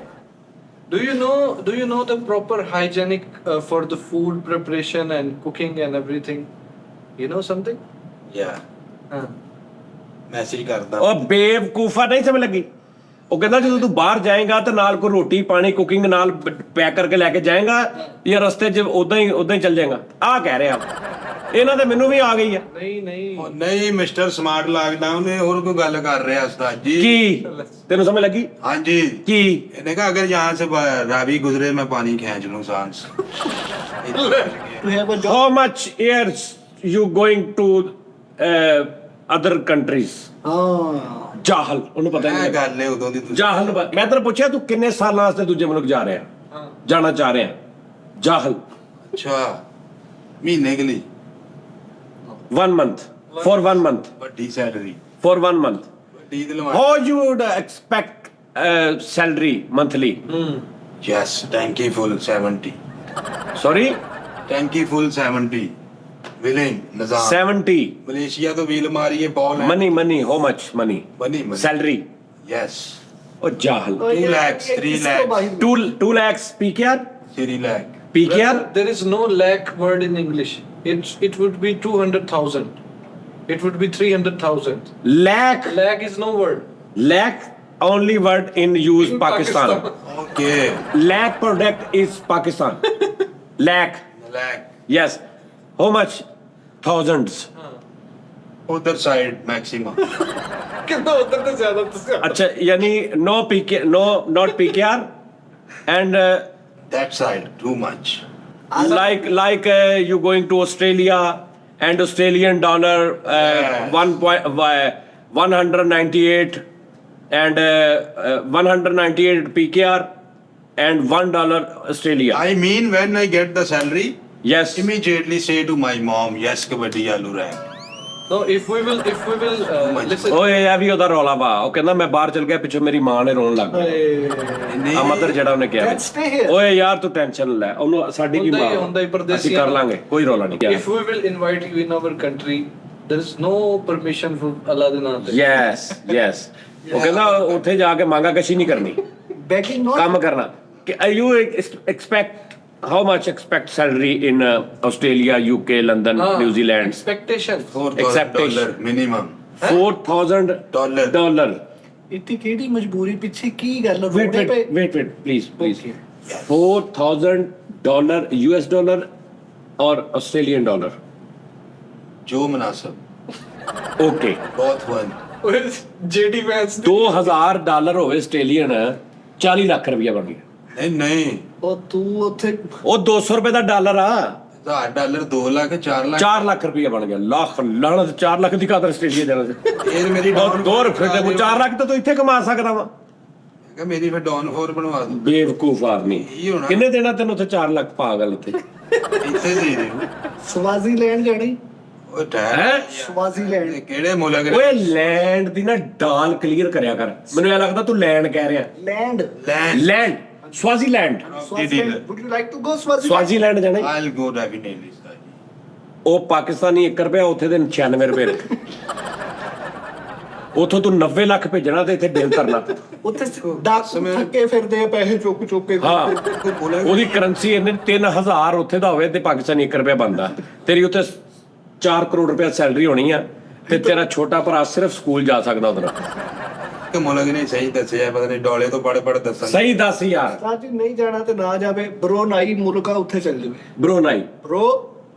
Do you know the proper hygienic for the food preparation and cooking and everything? You know something? ਯਾਰ ਮੈਸੇਜ ਕਰਦਾ। ਉਹ ਬੇਵਕੂਫਾ, ਨਹੀਂ ਸਮਝ ਲੱਗੀ? ਉਹ ਕਹਿੰਦਾ ਜਦੋਂ ਤੂੰ ਬਾਹਰ ਜਾਏਗਾ ਤੇ ਨਾਲ ਕੋਈ ਰੋਟੀ ਪਾਣੀ ਕੁਕਿੰਗ ਨਾਲ ਪੈਕ ਕਰਕੇ ਲੈ ਕੇ ਜਾਏਗਾ ਜਾਂ ਰਸਤੇ 'ਚ ਉਦਾਂ ਹੀ ਚੱਲ ਜਾਏਗਾ। ਆਹ ਕਹਿ ਰਿਹਾ ਇਹਨਾਂ ਦੇ ਮੈਨੂੰ ਵੀ ਆ ਗਈ ਆ। ਨਹੀਂ ਉਹ ਨਹੀਂ ਮਿਸਟਰ ਸਮਾਰਟ ਲਾਕਡਾਊਨ ਇਹ ਹੋਰ ਕੋਈ ਗੱਲ ਕਰ ਰਿਹਾ ਉਸਤਾਦ ਜੀ। ਕੀ ਤੈਨੂੰ ਸਮਝ ਲੱਗੀ? ਹਾਂਜੀ ਕੀ? ਇਹਨੇ कहा अगर यहाँ से रावी गुजरे मैं पानी खींच लूं सांस। You have a job? How much years you going to other countries? ਹਾਂ ਜਾਹਲ, ਉਹਨੂੰ ਪਤਾ ਇਹ ਨਹੀਂ। ਗੱਲ ਨੇ ਉਦੋਂ ਦੀ ਤੁਸੀਂ। ਜਾਹਲ ਨੂੰ ਮੈਂ ਤੈਨੂੰ ਪੁੱਛਿਆ ਤੂੰ ਕਿੰਨੇ ਸਾਲਾਂ ਵਾਸਤੇ ਦੂਜੇ ਮੁਲਕ ਜਾ ਰਿਹਾ, ਜਾਣਾ ਚਾਹ ਰਿਹਾ? ਜਾਹਲ। ਅੱਛਾ ਮਹੀਨੇ ਕੇ ਲਈ 1 month, for 1 month, ਵੱਡੀ ਸੈਲਰੀ। for 1 month. ਵੱਡੀ ਦਿਲਵਾ। How you would expect salary monthly? Yes thank you full 70। Sorry thank you full 70 willing निजाम 70 मलेशिया तो व्हील मारी है बॉल है money how much money money salary yes ਉਹ ਜਾਹਲ 2 lakhs 3 lakhs 2 lakhs PKR 3 lakh PKR There is no lakh word in English. It would be 200,000. It would be 300,000. lakh Lakh is no word. lakh only word in use In Pakistan okay lakh product is Pakistan lakh lakh yes how much thousands उधर side maximum कितना उधर तो ज्यादा तो ज्यादा. अच्छा यानी no PK no not PKR and that side too much like you going to Australia and Australian dollar Yes. 198 and 198 PKR and $1 Australia. I mean when I get the salary Yes. immediately say to my mom yes kabaddi आलू rank No, if we will listen. ਓਏ ਇਹ ਵੀ ਉਹਦਾ ਰੌਲਾ ਵਾ ਉਹ ਕਹਿੰਦਾ ਮੈਂ ਬਾਹਰ ਚਲ ਗਿਆ ਪਿੱਛੋਂ ਮੇਰੀ ਮਾਂ ਨੇ ਰੋਣ ਲੱਗ ਪਈ ਆ ਮਦਰ ਜਿਹੜਾ ਉਹਨੇ ਕਿਹਾ Let's stay here. ਓਏ ਯਾਰ ਤੂੰ ਟੈਨਸ਼ਨ ਲੈ ਉਹਨੂੰ ਸਾਡੀ ਕੀ ਹੁੰਦਾ ਹੀ ਮਾਂ ਪਰਦੇਸੀ ਅਸੀਂ ਕਰ ਲਾਂਗੇ ਕੋਈ ਰੌਲਾ ਨਹੀਂ If we will invite you in our country, there is no permission from Allah the Naam. Yes ਉਹ ਕਹਿੰਦਾ ਉੱਥੇ ਜਾ ਕੇ ਮੰਗਾ ਕਸ਼ੀ ਨਹੀਂ ਕਰਨੀ Begging not. ਕੰਮ ਕਰਨਾ ਕਿ you expect how much expect salary in Australia, UK, London, New Zealand? Expectation. Acceptation. $4,000 minimum $4,000 Dollar. ਇੱਥੇ ਕਿਹੜੀ ਮਜਬੂਰੀ ਪਿੱਛੇ ਕੀ ਗੱਲ Wait, please. $4,000 US dollar or Australian dollar? जो मुनासिब Okay. both one JD Vance. $2,000 ਹੋਵੇ ਆਸਟ੍ਰੇਲੀਅਨ 40 ਲੱਖ ਰੁਪਇਆ ਬਣ ਗਿਆ नहीं ਉਹ ਤੂੰ ਉੱਥੇ ਉਹ 200 ਰੁਪਏ ਦਾ ਡਾਲਰ ਆ $1,000 2 लाख 4 लाख 4 ਲੱਖ ਰੁਪਇਆ ਬਣ ਗਿਆ ਲੱਖ ਲਾਣਤ 4 ਲੱਖ ਦੀ ਕਾਦਰ ਆਸਟ੍ਰੇਲੀਆ ਜਾਣਾ ये मेरी ਉਹ 2 ਰੁਪਏ ਤੇ 4 ਲੱਖ ਤਾਂ ਤੂੰ ਇੱਥੇ ਕਮਾ ਸਕਦਾ ਵਾ मेरी फिर डॉन 4 बनवा दो ਬੇਵਕੂਫ ਆਦਮੀ ਇਹੀ ਹੋਣਾ। ਕਿੰਨੇ ਦੇਣਾ ਤੈਨੂੰ ਉੱਥੇ 4 ਲੱਖ ਪਾਗਲ ਉੱਥੇ ਇੱਥੇ ਦੇ ਦੇ ਸਵਾਜ਼ੀਲੈਂਡ ਜਾਣੀ ਉਹ ਠਹਿਰ ਹੈ ਸਵਾਜ਼ੀਲੈਂਡ ਕਿਹੜੇ ਮੁਲਕ ਓਏ ਲੈਂਡ ਦੀ ਨਾ ਡਾਲ ਕਲੀਅਰ ਕਰਿਆ ਕਰ ਮੈਨੂੰ ਇਹ ਲੱਗਦਾ ਤੂੰ ਲੈਂਡ ਕਹਿ ਰਿਹਾ land land Swaziland would you like to go Swaziland? Swaziland ਜਾਣਾ I'll go definitely sir ਉਹ ਪਾਕਿਸਤਾਨੀ 1 ਰੁਪਿਆ ਉੱਥੇ ਦੇ 96 ਰੁਪਏ ਉਥੋਂ ਤੂੰ 90 ਲੱਖ ਭੇਜਣਾ ਤੇ ਇੱਥੇ ਬਿੱਲ ਤਰਨਾ ਉੱਥੇ ਡਾਕੂ ਥੱਕੇ ਫਿਰਦੇ ਆ ਪੈਸੇ ਚੁੱਕ ਕੇ ਹਾਂ ਉਹਦੀ ਕਰੰਸੀ ਇਹਨੇ 3000 ਉੱਥੇ ਦਾ ਹੋਵੇ ਤੇ ਪਾਕਿਸਤਾਨੀ 1 ਰੁਪਿਆ ਬਣਦਾ ਤੇਰੀ ਉੱਥੇ 4 ਕਰੋੜ ਰੁਪਏ ਸੈਲਰੀ ਹੋਣੀ ਆ ਤੇ ਤੇਰਾ ਛੋਟਾ ਭਰਾ ਸਿਰਫ ਸਕੂਲ ਜਾ ਸਕਦਾ ਉਧਰ ਕਿ ਮੁਲਕ ਨੇ ਸਹੀ ਦੱਸਿਆ ਪਤਾ ਨਹੀਂ ਡੋਲੇ ਤੋਂ ਪੜ ਦੱਸਣ ਸਹੀ ਦੱਸ ਯਾਰ ਸਾਜੀ ਨਹੀਂ ਜਾਣਾ ਤੇ ਨਾ ਜਾਵੇ ਬਰੋ ਨਾਈ ਮੁਲਕਾ ਉੱਥੇ ਚੱਲ ਜਾਵੇ ਬਰੋਨਾਈ ਬਰੋ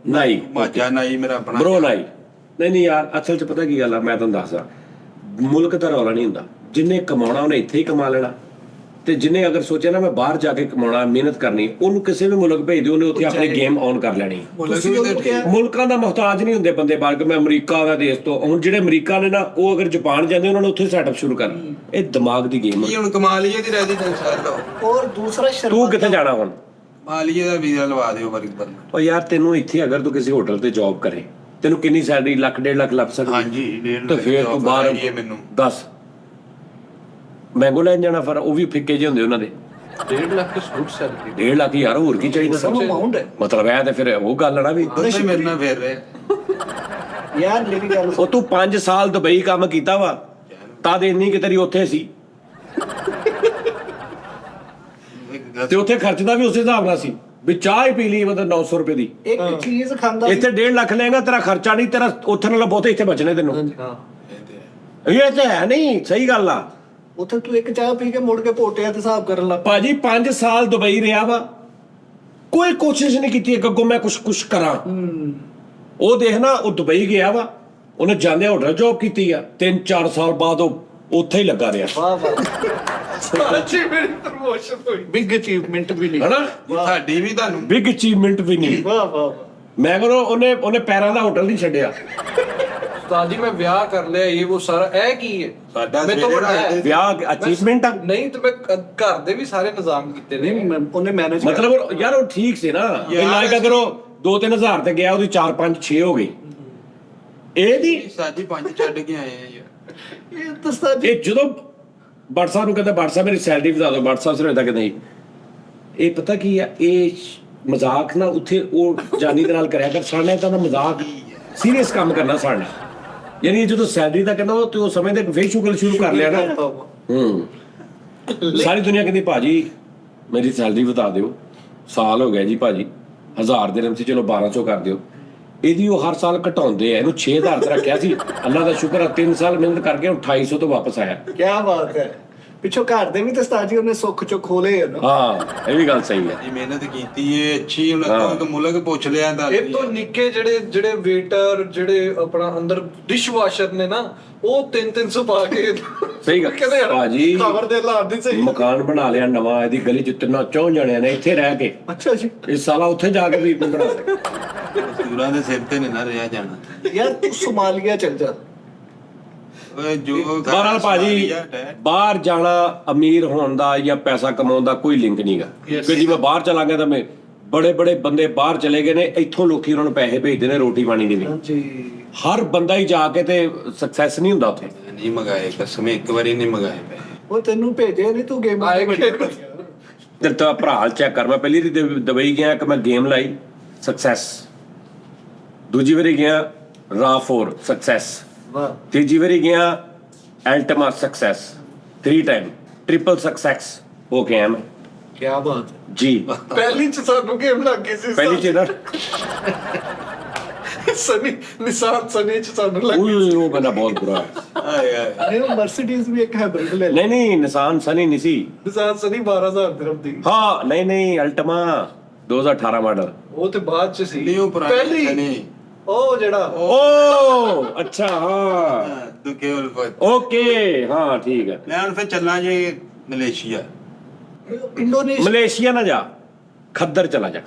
ਮਾਜਾ ਨਹੀਂ ਮੇਰਾ ਆਪਣਾ ਬਰੋਨਾਈ ਨਹੀਂ ਯਾਰ ਅਸਲ 'ਚ ਪਤਾ ਕੀ ਗੱਲ ਆ ਮੈਂ ਤੁਹਾਨੂੰ ਦੱਸਦਾ ਮੁਲਕ ਦਾ ਰੌਲਾ ਨਹੀਂ ਹੁੰਦਾ ਜਿੰਨੇ ਕਮਾਉਣਾ ਉਹਨੇ ਇੱਥੇ ਹੀ ਕਮਾ ਲੈਣਾ ਤੇ ਜਿੰਨੇ ਅਗਰ ਸੋਚਿਆ ਨਾ ਮੈਂ ਬਾਹਰ ਜਾ ਕੇ ਕਮਾਉਣਾ ਮਿਹਨਤ ਕਰਨੀ ਉਹਨੂੰ ਕਿਸੇ ਵੀ ਮੁਲਕ ਭੇਜ ਦਿਓ ਉਹਨੇ ਉੱਥੇ ਆਪਣੀ ਗੇਮ ਔਨ ਕਰ ਲੈਣੀ ਮੁਲਕ ਵੀ ਤੇ ਠੀਕ ਮੁਲਕਾਂ ਦਾ ਮੁਹਤਾਜ ਨਹੀਂ ਹੁੰਦੇ ਬੰਦੇ ਬਾਹਰ ਕਿ ਮੈਂ ਅਮਰੀਕਾ ਦਾ ਦੇਸ਼ ਤੋਂ ਹੁਣ ਜਿਹੜੇ ਅਮਰੀਕਾ ਨੇ ਨਾ ਉਹ ਅਗਰ ਜਾਪਾਨ ਜਾਂਦੇ ਉਹਨਾਂ ਨੂੰ ਉੱਥੇ ਸੈਟਅਪ ਸ਼ੁਰੂ ਕਰ ਇਹ ਦਿਮਾਗ ਦੀ ਗੇਮ ਕੀ ਹੁਣ ਕਮਾਲੀਏ ਦੀ ਰੈਜ਼ੀਡੈਂਸ ਆ ਲਓ ਔਰ ਦੂਸਰਾ ਤੂੰ ਕਿੱਥੇ ਜਾਣਾ ਹੁਣ ਮਾਲੀਏ ਦਾ ਵੀਜ਼ਾ ਲਵਾ ਦਿਓ ਵਰਕ ਪਰਮਿਟ ਉਹ ਯਾਰ ਤੈਨੂੰ ਇੱਥੇ ਅਗਰ ਤੂੰ ਕਿਸੇ ਹੋਟਲ ਤੇ ਜੌਬ ਕਰੇ ਤੈਨੂੰ ਕਿੰਨੀ ਸੈਲਰੀ ਲੱਖ 1.5 ਲੱਖ ਲੱਗ ਸਕਦੀ ਹਾਂਜੀ 1.5 ਤੇ ਫੇਰ ਤੂੰ ਬਾਹਰ ਇਹ ਮੈਨੂੰ ਦੱਸ ਮੈਂਗੋ ਲੈਣ ਜਾਣਾ ਫਿਰ ਉਹ ਵੀ ਫਿੱਕੇ ਜਿਹੇ ਹੁੰਦੇ ਉਹਨਾਂ ਦੇ 1.5 ਲੱਖ ਸੂਟ ਸੈਲਰੀ 1.5 ਲੱਖ ਯਾਰ ਹੋਰ ਕੀ ਚਾਹੀਦਾ ਸਮ ਅਮਾਉਂਟ ਹੈ ਮਤਲਬ ਇਹ ਤੇ ਫਿਰ ਉਹ ਗੱਲ ਆ ਨਾ ਵੀ ਦੋਨੇ ਮੇਰੇ ਨਾਲ ਫੇਰ ਰਹੇ ਯਾਰ ਮੇਰੀ ਗੱਲ ਉਹ ਤੂੰ 5 ਸਾਲ ਦੁਬਈ ਕੰਮ ਕੀਤਾ ਵਾ ਤਦ ਇੰਨੀ ਕਿ ਤੇਰੀ ਉੱਥੇ ਸੀ ਤੇ ਉੱਥੇ ਖਰਚਦਾ ਵੀ ਉਸੇ ਹਿਸਾਬ ਨਾਲ ਸੀ ਵੀ ਚਾਹ ਹੀ ਪੀ ਲਈ ਮਤਲਬ 900 ਰੁਪਏ ਦੀ ਇੱਕ ਚੀਜ਼ ਖਾਂਦਾ ਸੀ ਇੱਥੇ 1.5 ਲੱਖ ਲਏਗਾ ਤੇਰਾ ਖਰਚਾ ਨਹੀਂ ਤੇਰਾ ਉੱਥੇ ਨਾਲੋਂ ਬਹੁਤੇ ਇੱਥੇ ਬਚਣੇ ਤੈਨੂੰ ਹਾਂ ਇਹ ਤੇ ਹੈ ਨਹੀਂ ਸਹੀ ਗੱਲ ਆ ਉੱਥੇ ਤੂੰ ਇੱਕ ਚਾਹ ਪੀ ਕੇ ਮੁੜ ਕੇ ਪੋਟਿਆਂ ਤੇ ਹਿਸਾਬ ਕਰਨ ਲੱਗ ਭਾਜੀ 5 ਸਾਲ ਦੁਬਈ ਰਿਹਾ ਵਾ ਕੋਈ ਕੋਸ਼ਿਸ਼ ਨਹੀਂ ਕੀਤੀ ਕਿ ਅੱਗੋਂ ਮੈਂ ਕੁਛ ਕਰਾਂ ਉਹ ਦੇਖ ਨਾ ਉਹ ਦੁਬਈ ਗਿਆ ਵਾ ਉਹਨੇ ਜਾਂਦੇ ਹੋਟਲ ਜੌਬ ਕੀਤੀ ਆ 3-4 ਸਾਲ ਬਾਅਦ ਉਹ ਉੱਥੇ ਹੀ ਲੱਗਾ ਰਿਹਾ ਵਾਹ ਵਾਹ ਅੱਛੀ ਮੇਰੀ ਪ੍ਰਮੋਸ਼ਨ ਹੋਈ ਬਿਗ ਅਚੀਵਮੈਂਟ ਵੀ ਨਹੀਂ ਹਨਾ ਸਾਡੀ ਵੀ ਤੁਹਾਨੂੰ ਬਿਗ ਅਚੀਵਮੈਂਟ ਵੀ ਨਹੀਂ ਵਾਹ ਵਾਹ ਮੈਂ ਕਹਿੰਦਾ ਉਹਨੇ ਪੈਰਾਂ ਦਾ ਹੋਟਲ ਨਹੀਂ ਛੱਡਿਆ ਉਸਤਾਦ ਜੀ ਮੈਂ ਵਿਆਹ ਕਰ ਲਿਆ ਇਹ ਉਹ ਸਾਰਾ ਇਹ ਕੀ ਹੈ ਸਾਡਾ ਮੈਂ ਤਾਂ ਸਵੇਰੇ ਵੱਡਾ ਹੈ। ਵਿਆਹ ਅਚੀਵਮੈਂਟ ਆ ਨਹੀਂ ਤੇ ਮੈਂ ਘਰ ਦੇ ਵੀ ਸਾਰੇ ਨਿਜ਼ਾਮ ਕੀਤੇ ਨੇ ਨਹੀਂ ਉਹਨੇ ਮੈਨੇਜ ਮਤਲਬ ਯਾਰ ਉਹ ਠੀਕ ਸੀ ਨਾ ਇਹ ਲਾਇਕ ਅਗਰ ਉਹ 2-3 ਹਜ਼ਾਰ ਤੇ ਗਿਆ ਉਹਦੀ 4-5-6 ਹੋ ਗਈ ਇਹਦੀ ਸਾਡੀ 5 ਛੱਡ ਕੇ ਆਏ ਆ ਯਾਰ ਇਹ ਦੱਸਦਾ ਜੀ ਇਹ ਜਦੋਂ ਬਟ ਸਾਹਿਬ ਨੂੰ ਕਹਿੰਦਾ ਬਟ ਸਾਹਿਬ ਮੇਰੀ ਸੈਲਰੀ ਵਧਾ ਦਿਓ ਬਟ ਸਾਹਿਬ ਸਿਰ ਇਦਾਂ ਕਿ ਨਹੀਂ ਇਹ ਪਤਾ ਕੀ ਆ ਇਹ ਮਜ਼ਾਕ ਨਾ ਉੱਥੇ ਉਹ ਜਾਨੀ ਦੇ ਨਾਲ ਕਰਿਆ ਕਰ, ਸਾਡਾ ਤਾਂ ਮਜ਼ਾਕ ਸੀਰੀਅਸ ਕੰਮ ਕਰਨਾ ਸਾਡਾ। ਯਾਨੀ ਜਦੋਂ ਸੈਲਰੀ ਦਾ ਕਹਿੰਦਾ ਤੇ ਉਹ ਸਮੇਂ ਤੇ ਫੇਸ਼ੂਗਲ ਸ਼ੁਰੂ ਕਰ ਲਿਆ ਨਾ। ਸਾਰੀ ਦੁਨੀਆ ਕਹਿੰਦੀ ਭਾਜੀ ਮੇਰੀ ਸੈਲਰੀ ਵਧਾ ਦਿਓ, ਸਾਲ ਹੋ ਗਿਆ ਜੀ ਭਾਜੀ 1000 ਦਿਨ ਸੀ, ਚਲੋ 1200 ਕਰ ਦਿਓ। ਇਹਦੀ ਉਹ ਹਰ ਸਾਲ ਘਟਾਉਂਦੇ ਆ, ਇਹਨੂੰ 6000 ਤੇ ਰੱਖਿਆ ਸੀ, ਅੱਲਾ ਦਾ ਸ਼ੁਕਰ ਆ 3 ਸਾਲ ਮਿਹਨਤ ਕਰਕੇ ਹੁਣ 2800 ਤੋਂ ਵਾਪਸ ਆਇਆ। ਕੀ ਬਾਤ ਹੈ। ਪਿੱਛੋਂ ਘਰ ਦੇ ਵੀ ਤੇ ਉਸਤਾਦ ਜੀ ਉਹਨੇ ਸੁੱਖ ਚੋਂ ਖੋਲੇ ਆ ਨਾ। ਹਾਂ ਇਹ ਵੀ ਗੱਲ ਸਹੀ ਹੈ। ਜੀ ਮਿਹਨਤ ਕੀਤੀ ਏ ਅੱਛੀ, ਹੁਣ ਤੋਂ ਮੁਲਕ ਪੁੱਛ ਲਿਆ ਤਾਂ ਇਹ ਤੋਂ ਨਿੱਕੇ ਜਿਹੜੇ ਵੇਟਰ ਜਿਹੜੇ ਆਪਣਾ ਅੰਦਰ ਡਿਸ਼ ਵਾਸ਼ਰ ਨੇ ਨਾ, ਉਹ 300 ਪਾ ਕੇ ਸਹੀ ਗੱਲ ਕਹਿੰਦੇ ਯਾਰ ਭਾਜੀ, ਖਬਰ ਦੇ ਹਾਲਾਤ ਦੀ ਸਹੀ। ਮਕਾਨ ਬਣਾ ਲਿਆ ਨਵਾਂ ਇਹਦੀ ਗਲੀ ਚ 3-4 ਜਣਿਆਂ ਨੇ ਇੱਥੇ ਰਹਿ ਕੇ, ਅੱਛਾ ਜੀ। ਇਸ ਸਾਲਾ ਉੱਥੇ ਜਾ ਕੇ ਵੀ ਬਣਾ ਲਿਆ। ਮਜ਼ਦੂਰਾਂ ਦੇ ਸਿਰ ਤੇ ਨਹੀਂ ਨਾ ਰਿਹਾ ਜਾਣਾ। ਯਾਰ ਤੂੰ ਸੋਮਾਲੀਆ ਚੱਲ ਜਾ। ਓਏ ਜੋ ਬਹਰਾਲ ਭਾਜੀ ਬਾਹਰ ਜਾਣਾ ਅਮੀਰ ਹੋਣ ਦਾ ਜਾਂ ਪੈਸਾ ਕਮਾਉਣ ਦਾ ਕੋਈ ਲਿੰਕ ਨਹੀਂਗਾ। ਕਿ ਜੀ ਮੈਂ ਬਾਹਰ ਚਲਾ ਗਿਆ ਤਾਂ ਮੈਂ ਬੜੇ ਬੜੇ ਬੰਦੇ ਬਾਹਰ ਚਲੇ ਗਏ ਨੇ, ਇੱਥੋਂ ਲੋਕੀ ਉਹਨਾਂ ਨੂੰ ਪੈਸੇ ਭੇਜਦੇ ਨੇ ਰੋਟੀ ਪਾਣੀ ਦੇ ਵੀ। ਜੀ ਹਰ ਬੰਦਾ ਹੀ ਜਾ ਕੇ ਤੇ ਸਕਸੈਸ ਨਹੀਂ ਹੁੰਦਾ ਉੱਥੇ। ਨਹੀਂ ਮੰਗਾਏ, ਕਸਮ ਇੱਕ ਵਾਰੀ ਨਹੀਂ ਮੰਗਾਏ ਪੈਸੇ। ਉਹ ਤੈਨੂੰ ਭੇਜੇ ਨਹੀਂ, ਤੂੰ ਗੇਮ ਆਏ ਤੇ ਤਾਂ ਭਰਾ ਹਾਲ ਚੈੱਕ ਕਰ, ਮੈਂ ਪਹਿਲੀ ਵਾਰੀ ਦੁਬਈ ਗਿਆ ਕਿ ਮੈਂ ਗੇਮ ਲਾਈ ਸਕਸੈਸ, ਦੂਜੀ ਵਾਰੀ ਗਿਆ ਰਾ4 ਸਕਸੈਸ, ਵਾਹ। ਤੀਜੀ ਵਾਰੀ ਗਿਆ ਐਲਟਮਾ ਸਕਸੈਸ, 3 ਟਾਈਮ ਟ੍ਰਿਪਲ ਸਕਸੈਸ ਹੋ ਕੇ ਆਇਆ ਮੈਂ ਕੀ ਬਾਤ ਜੀ। ਪਹਿਲੀ ਚ ਸਾਨੂੰ ਗੇਮ ਲੱਗ ਗਈ ਸੀ ਪਹਿਲੀ ਚੀਜ਼ ਨਾ ਸਨੀ ਨਿਸ਼ਾਨ ਸਨੀ ਚ ਸਾਨੂੰ ਲੱਗ ਉਹ ਬੰਦਾ ਬਹੁਤ ਬੁਰਾ ਹੈ। ਆਏ ਆਏ ਹੈ। ਉਹ ਮਰਸੀਡੀਜ਼ ਵੀ ਇੱਕ ਹਾਈਬ੍ਰਿਡ ਲੈ ਲੈ। ਨਹੀਂ ਨਿਸ਼ਾਨ ਸਨੀ ਨਹੀਂ ਸੀ। ਨਿਸ਼ਾਨ ਸਨੀ 12000 ਦਿਰਹਮ ਦੀ। ਹਾਂ ਨਹੀਂ ਅਲਟਮਾ 2018 ਮਾਡਲ। ਉਹ ਤੇ ਬਾਅਦ ਚ ਸੀ। ਨਹੀਂ ਉਹ ਪੁਰਾਣੀ ਪਹਿਲੀ ਨਹੀਂ ਉਹ ਜਿਹੜਾ ਓ ਅੱਛਾ ਹਾਂ ਦੁਕੇ ਉਲਫਤ। ਓਕੇ ਹਾਂ ਠੀਕ ਹੈ। ਮੈਂ ਹੁਣ ਫਿਰ ਚੱਲਾਂ ਜੇ ਮਲੇਸ਼ੀਆ। ਇੰਡੋਨੇਸ਼ੀਆ ਮਲੇਸ਼ੀਆ ਨਾ ਜਾ, ਖੱਦਰ ਚਲਾ ਜਾ,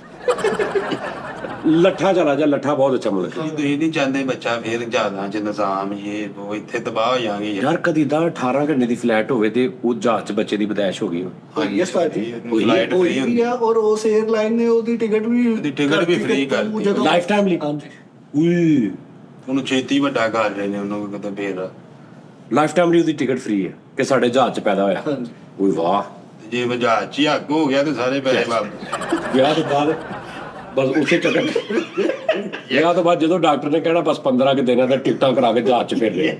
ਲੱਠਾ ਚਲਾ ਜਾ, ਲੱਠਾ ਬਹੁਤ ਅੱਛਾ ਮੁਲਕ ਹੈ। ਤੁਸੀਂ ਨਹੀਂ ਚਾਹੁੰਦੇ ਬੱਚਾ ਫੇਰ ਜਹਾਜ਼ਾਂ ਚ ਨਿਜ਼ਾਮ ਇਹ ਉਹ ਇੱਥੇ ਤਬਾਹ ਹੋ ਜਾਣਗੇ ਯਾਰ ਕਦੀ ਦਾ 18 ਘੰਟੇ ਦੀ ਫਲਾਈਟ ਹੋਵੇ ਤੇ ਉਹ ਜਹਾਜ਼ 'ਚ ਬੱਚੇ ਦੀ ਬਦੈਸ਼ ਹੋ ਗਈ ਹੋਈ ਹੈ ਸਾਡੀ। ਫਲਾਈਟ ਹੋਈ ਫ੍ਰੀ ਵੀ ਹੁੰਦੀ ਆ, ਔਰ ਉਸ 에ਅਰਲਾਈਨ ਨੇ ਉਹਦੀ ਟਿਕਟ ਵੀ free ਕਰਤੀ। ਜਦੋਂ- ਲਾਈਫ ਟਾਈਮ ਲਈ। ਹਾਂਜੀ। ਉਈ ਉਹਨੂੰ ਛੇਤੀ ਵੱਡਾ ਕਰ ਰਹੇ ਨੇ ਉਹਨੂੰ ਕਿਤੇ ਫੇਰ। ਲਾਈਫ ਟਾਈਮ ਲਈ ਉਹਦੀ ਟਿਕਟ ਫ੍ਰੀ ਹੈ ਕਿ ਸਾਡੇ ਜਹਾਜ਼ 'ਚ ਪੈਦਾ ਹੋਇਆ। ਹਾਂਜੀ। ਉਈ ਵਾਹ। ਜੇ ਵਜਾ ਚ ਹੱਗ ਹੋ ਗਿਆ ਤੇ ਸਾਰੇ ਪੈਸੇ ਵਾਪਸ। ਵਿਆਹ ਤੋਂ ਬਾਅਦ ਬਸ ਉਸੇ ਚੱਕਰ ਵਿਆਹ ਤੋਂ ਬਾਅਦ ਜਦੋਂ ਡਾਕਟਰ ਨੇ ਕਹਿਣਾ ਬਸ 15 ਕਿ ਦਿਨਾਂ ਦਾ ਟਿਕਟਾਂ ਕਰਾ ਕੇ ਜਹਾਜ਼ 'ਚ ਫਿਰ ਲਿਆ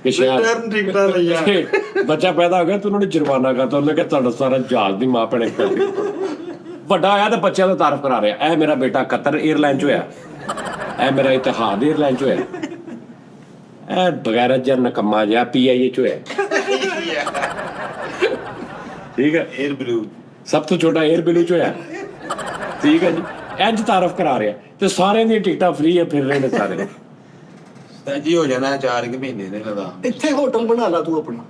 ਕਿ ਸ਼ਾਇਦ ਟਰਨ ਟਿਕਟਾਂ ਲਈਆਂ। ਬੱਚਾ ਪੈਦਾ ਹੋ ਗਿਆ ਤੇ ਉਹਨਾਂ ਨੇ ਜੁਰਮਾਨਾ ਕਰਤਾ। ਉਹਨੇ ਕਿਹਾ ਤੁਹਾਡਾ ਸਾਰਾ ਜਹਾਜ਼ ਦੀ ਮਾਂ ਭੈਣੇ ਵੱਡਾ ਆਇਆ ਤੇ ਬੱਚਿਆਂ ਦਾ ਤਾਰਫ ਕਰਾ ਰਿਹਾ, ਇਹ ਮੇਰਾ ਬੇਟਾ ਕਤਰ 에ਅਰਲਾਈਨ 'ਚ ਹੋਇਆ, ਇਹ ਮੇਰਾ ਇਤਿਹਾਦ 에ਅਰਲਾਈਨ 'ਚ ਹੋਇਆ, ਇਹ ਬਗੈਰ ਜਨ ਨਕਮਾ ਜਿਹਾ PIA 'ਚ ਹੋਇਆ। ਠੀਕ ਹੈ। 에ਅਰ ਬਲੂ ਸਭ ਤੋਂ ਛੋਟਾ 에ਅਰ ਬਲੂ 'ਚ ਹੋਇਆ। ਠੀਕ ਹੈ ਜੀ। ਇੰਜ ਤਾਰਫ ਕਰਾ ਰਿਹਾ ਤੇ ਸਾਰਿਆਂ ਦੀਆਂ ਟਿਕਟਾਂ ਫ੍ਰੀ ਹੈ, ਫਿਰ ਰਹੇ ਨੇ ਸਾਰੇ। ਤਾਂ ਜੀ ਹੋ ਜਾਣਾ 4 ਮਹੀਨੇ ਦੇ ਲਗਾ। ਇੱਥੇ ਹੋਟਲ ਬਣਾ ਲਾ ਤੂੰ ਆਪਣਾ।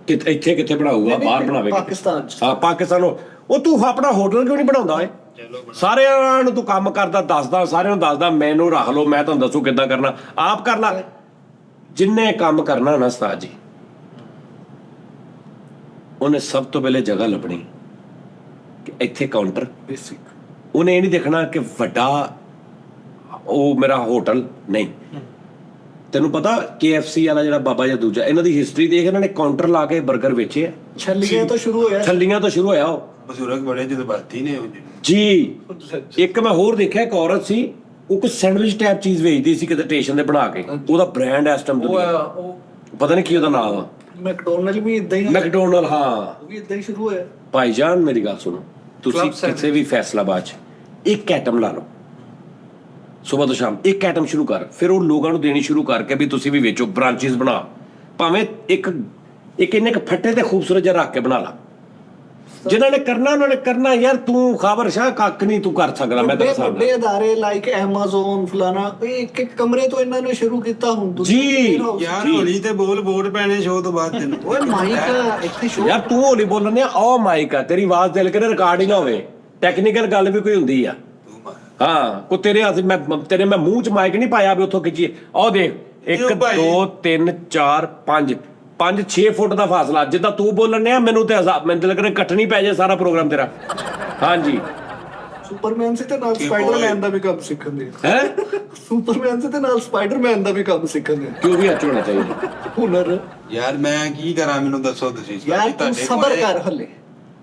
ਇੱਥੇ ਕਿੱਥੇ ਬਣਾਊਗਾ, ਬਾਹਰ ਬਣਾਵੇਗਾ ਪਾਕਿਸਤਾਨ 'ਚ। ਹਾਂ ਪਾਕਿਸਤਾਨ ਉਹ ਤੂੰ ਆਪਣਾ ਹੋਟਲ ਕਿਉਂ ਨਹੀਂ ਬਣਾਉਂਦਾ ਏ? ਸਾਰਿਆਂ ਨੂੰ ਤੂੰ ਕੰਮ ਕਰਦਾ ਦੱਸਦਾ, ਸਾਰਿਆਂ ਨੂੰ ਦੱਸਦਾ ਮੈਨੂੰ ਰੱਖ ਲਓ, ਮੈਂ ਤੁਹਾਨੂੰ ਦੱਸੂ ਕਿੱਦਾਂ ਕਰਨਾ, ਆਪ ਕਰ ਲੈ। ਜਿੰਨੇ ਕੰਮ ਕਰਨਾ ਨਾ ਉਸਤਾਦ ਜੀ, ਉਹਨੇ ਸਭ ਤੋਂ ਪਹਿਲੇ ਜਗ੍ਹਾ ਲੱਭਣੀ ਕਿ ਇੱਥੇ ਕਾਊਂਟਰ। ਬੇਸਿਕ ਉਹਨੇ ਇਹ ਨਹੀਂ ਦੇਖਣਾ ਕਿ ਵੱਡਾ ਉਹ ਮੇਰਾ ਹੋਟਲ ਨਹੀਂ। ਤੈਨੂੰ ਪਤਾ KFC ਵਾਲਾ ਜਿਹੜਾ ਬਾਬਾ ਜਾਂ ਦੂਜਾ, ਇਹਨਾਂ ਦੀ ਹਿਸਟਰੀ ਦੇਖ, ਇਹਨਾਂ ਨੇ ਕਾਊਂਟਰ ਲਾ ਕੇ 버ਗਰ ਵੇਚੇ ਆ। ਛੱਲੀਆਂ ਤੋਂ ਸ਼ੁਰੂ ਹੋਇਆ। ਛੱਲੀਆਂ ਤੋਂ ਸ਼ੁਰੂ ਹੋਇਆ ਉਹ ਬਜ਼ੁਰਗ ਬੜੇ ਜਜ਼ਬਾਤੀ ਨੇ ਉਹ ਜੀ। ਇੱਕ ਮੈਂ ਹੋਰ ਦੇਖਿਆ, ਇੱਕ ਔਰਤ ਸੀ, ਉਹ ਕੋਈ ਸੈਂਡਵਿਚ ਟਾਈਪ ਚੀਜ਼ ਵੇਚਦੀ ਸੀ ਕਿਤੇ ਸਟੇਸ਼ਨ ਤੇ ਬਣਾ ਕੇ। ਉਹਦਾ ਬ੍ਰਾਂਡ ਇਸ ਟਾਈਮ ਉਹ ਪਤਾ ਨਹੀਂ ਕੀ ਉਹਦਾ ਨਾਮ ਆ। ਮੈਕਡੋਨਲਡ ਵੀ ਇਦਾਂ ਹੀ ਮੈਕਡੋਨਲਡ। ਹਾਂ ਉਹ ਵੀ ਇਦਾਂ ਹੀ ਸ਼ੁਰੂ ਹੋਇਆ। ਭਾਈਜਾਨ ਮੇਰੀ ਗੱਲ ਸੁਣੋ, ਤੁਸੀਂ ਕਿਸੇ ਵੀ ਫੈਸਲਾਬਾਦ 'ਚ ਇੱਕ ਆਈਟਮ ਲਾ ਲਓ, ਸਵੇਰ ਤੋਂ ਸ਼ਾਮ ਇੱਕ ਆਈਟਮ ਸ਼ੁਰੂ ਕਰ, ਫਿਰ ਉਹ ਲੋਕਾਂ ਨੂੰ ਦੇਣੀ ਸ਼ੁਰੂ ਕਰਕੇ ਵੀ ਤੁਸੀਂ ਵੀ ਵੇਚੋ, ਬ੍ਰਾਂਚਿਸ ਬਣਾ, ਭਾਵੇਂ ਇੱਕ ਇਹਨੇ ਇੱਕ ਫੱਟੇ ਤੇ ਖੂਬਸੂਰਤ ਜਿਹਾ ਰੱਖ ਕੇ ਬਣਾ ਲਾ। ਜਿਨ੍ਹਾਂ ਨੇ ਕਰਨਾ ਉਹਨਾਂ ਨੇ ਕਰਨਾ ਯਾਰ, ਤੂੰ ਖਾਬਰ ਸ਼ਾਹ ਕੱਖ ਨਹੀਂ ਤੂੰ ਕਰ ਸਕਦਾ। ਮੈਂ ਤਾਂ ਦੱਸਾਂ ਵੱਡੇ ਅਦਾਰੇ ਲਾਈਕ Amazon ਫਲਾਣਾ, ਇੱਕ ਇੱਕ ਕਮਰੇ ਤੋਂ ਇਹਨਾਂ ਨੇ ਸ਼ੁਰੂ ਕੀਤਾ। ਹੁਣ ਤੁਸੀਂ ਜੀ। ਯਾਰ ਹੋਲੀ ਤੇ ਬੋਲ ਵੋਟ ਪੈਣੇ ਸ਼ੋਅ ਤੋਂ ਬਾਅਦ ਤੈਨੂੰ। ਓਏ ਮਾਈਕ ਇੱਥੇ ਸ਼ੋਅ। ਯਾਰ ਤੂੰ ਹੋਲੀ ਬੋਲਣ ਆ, ਉਹ ਮਾਈਕ ਆ, ਤੇਰੀ ਆਵਾਜ਼ ਦਿਲ ਕਰੇ ਰਿਕਾਰਡ ਹੀ ਨਾ ਹੋਵੇ, ਟੈਕਨੀਕਲ ਗੱਲ ਵੀ ਕੋਈ ਹੁੰਦੀ ਆ। ਹਾਂ ਕੋ ਤੇਰੇ ਹੱਥ ਮੈਂ ਮੂੰਹ 'ਚ ਮਾਈਕ ਨਹੀਂ ਪਾਇਆ ਵੀ ਉੱਥੋਂ ਖਿੱਚੀਏ। ਆਹ ਦੇਖ 1 2 3 4 5 6 ਫੁੱਟ ਦਾ ਫਾਸਲਾ। ਜਿੱਦਾਂ ਤੂੰ ਬੋਲਣ ਆ ਮੈਨੂੰ ਤੇ ਮੈਨੂੰ ਦਿਲ ਕਰੇ ਇਕੱਠਣੀ ਪੈ ਜਾਏ ਸਾਰਾ ਪ੍ਰੋਗਰਾਮ ਤੇਰਾ। ਹਾਂਜੀ ਸੁਪਰਮੈਨ ਸੇ ਤੇ ਨਾਲ ਸਪਾਈਡਰਮੈਨ ਦਾ ਵੀ ਕੰਮ ਸਿੱਖਣ ਦੇ। ਹੈ ਸੁਪਰਮੈਨ ਸੇ ਤੇ ਨਾਲ ਸਪਾਈਡਰਮੈਨ ਦਾ ਵੀ ਕੰਮ ਸਿੱਖਣ ਦੇ। ਕਿਉਂ ਵੀ ਅੱਛ ਹੋਣਾ ਚਾਹੀਦਾ। ਹੁਨਰ। ਯਾਰ ਮੈਂ ਕੀ ਕਰਾਂ, ਮੈਨੂੰ ਦੱਸੋ ਤੁਸੀਂ। ਯਾਰ ਤੂੰ ਸਬਰ ਕਰ ਹੱਲੇ।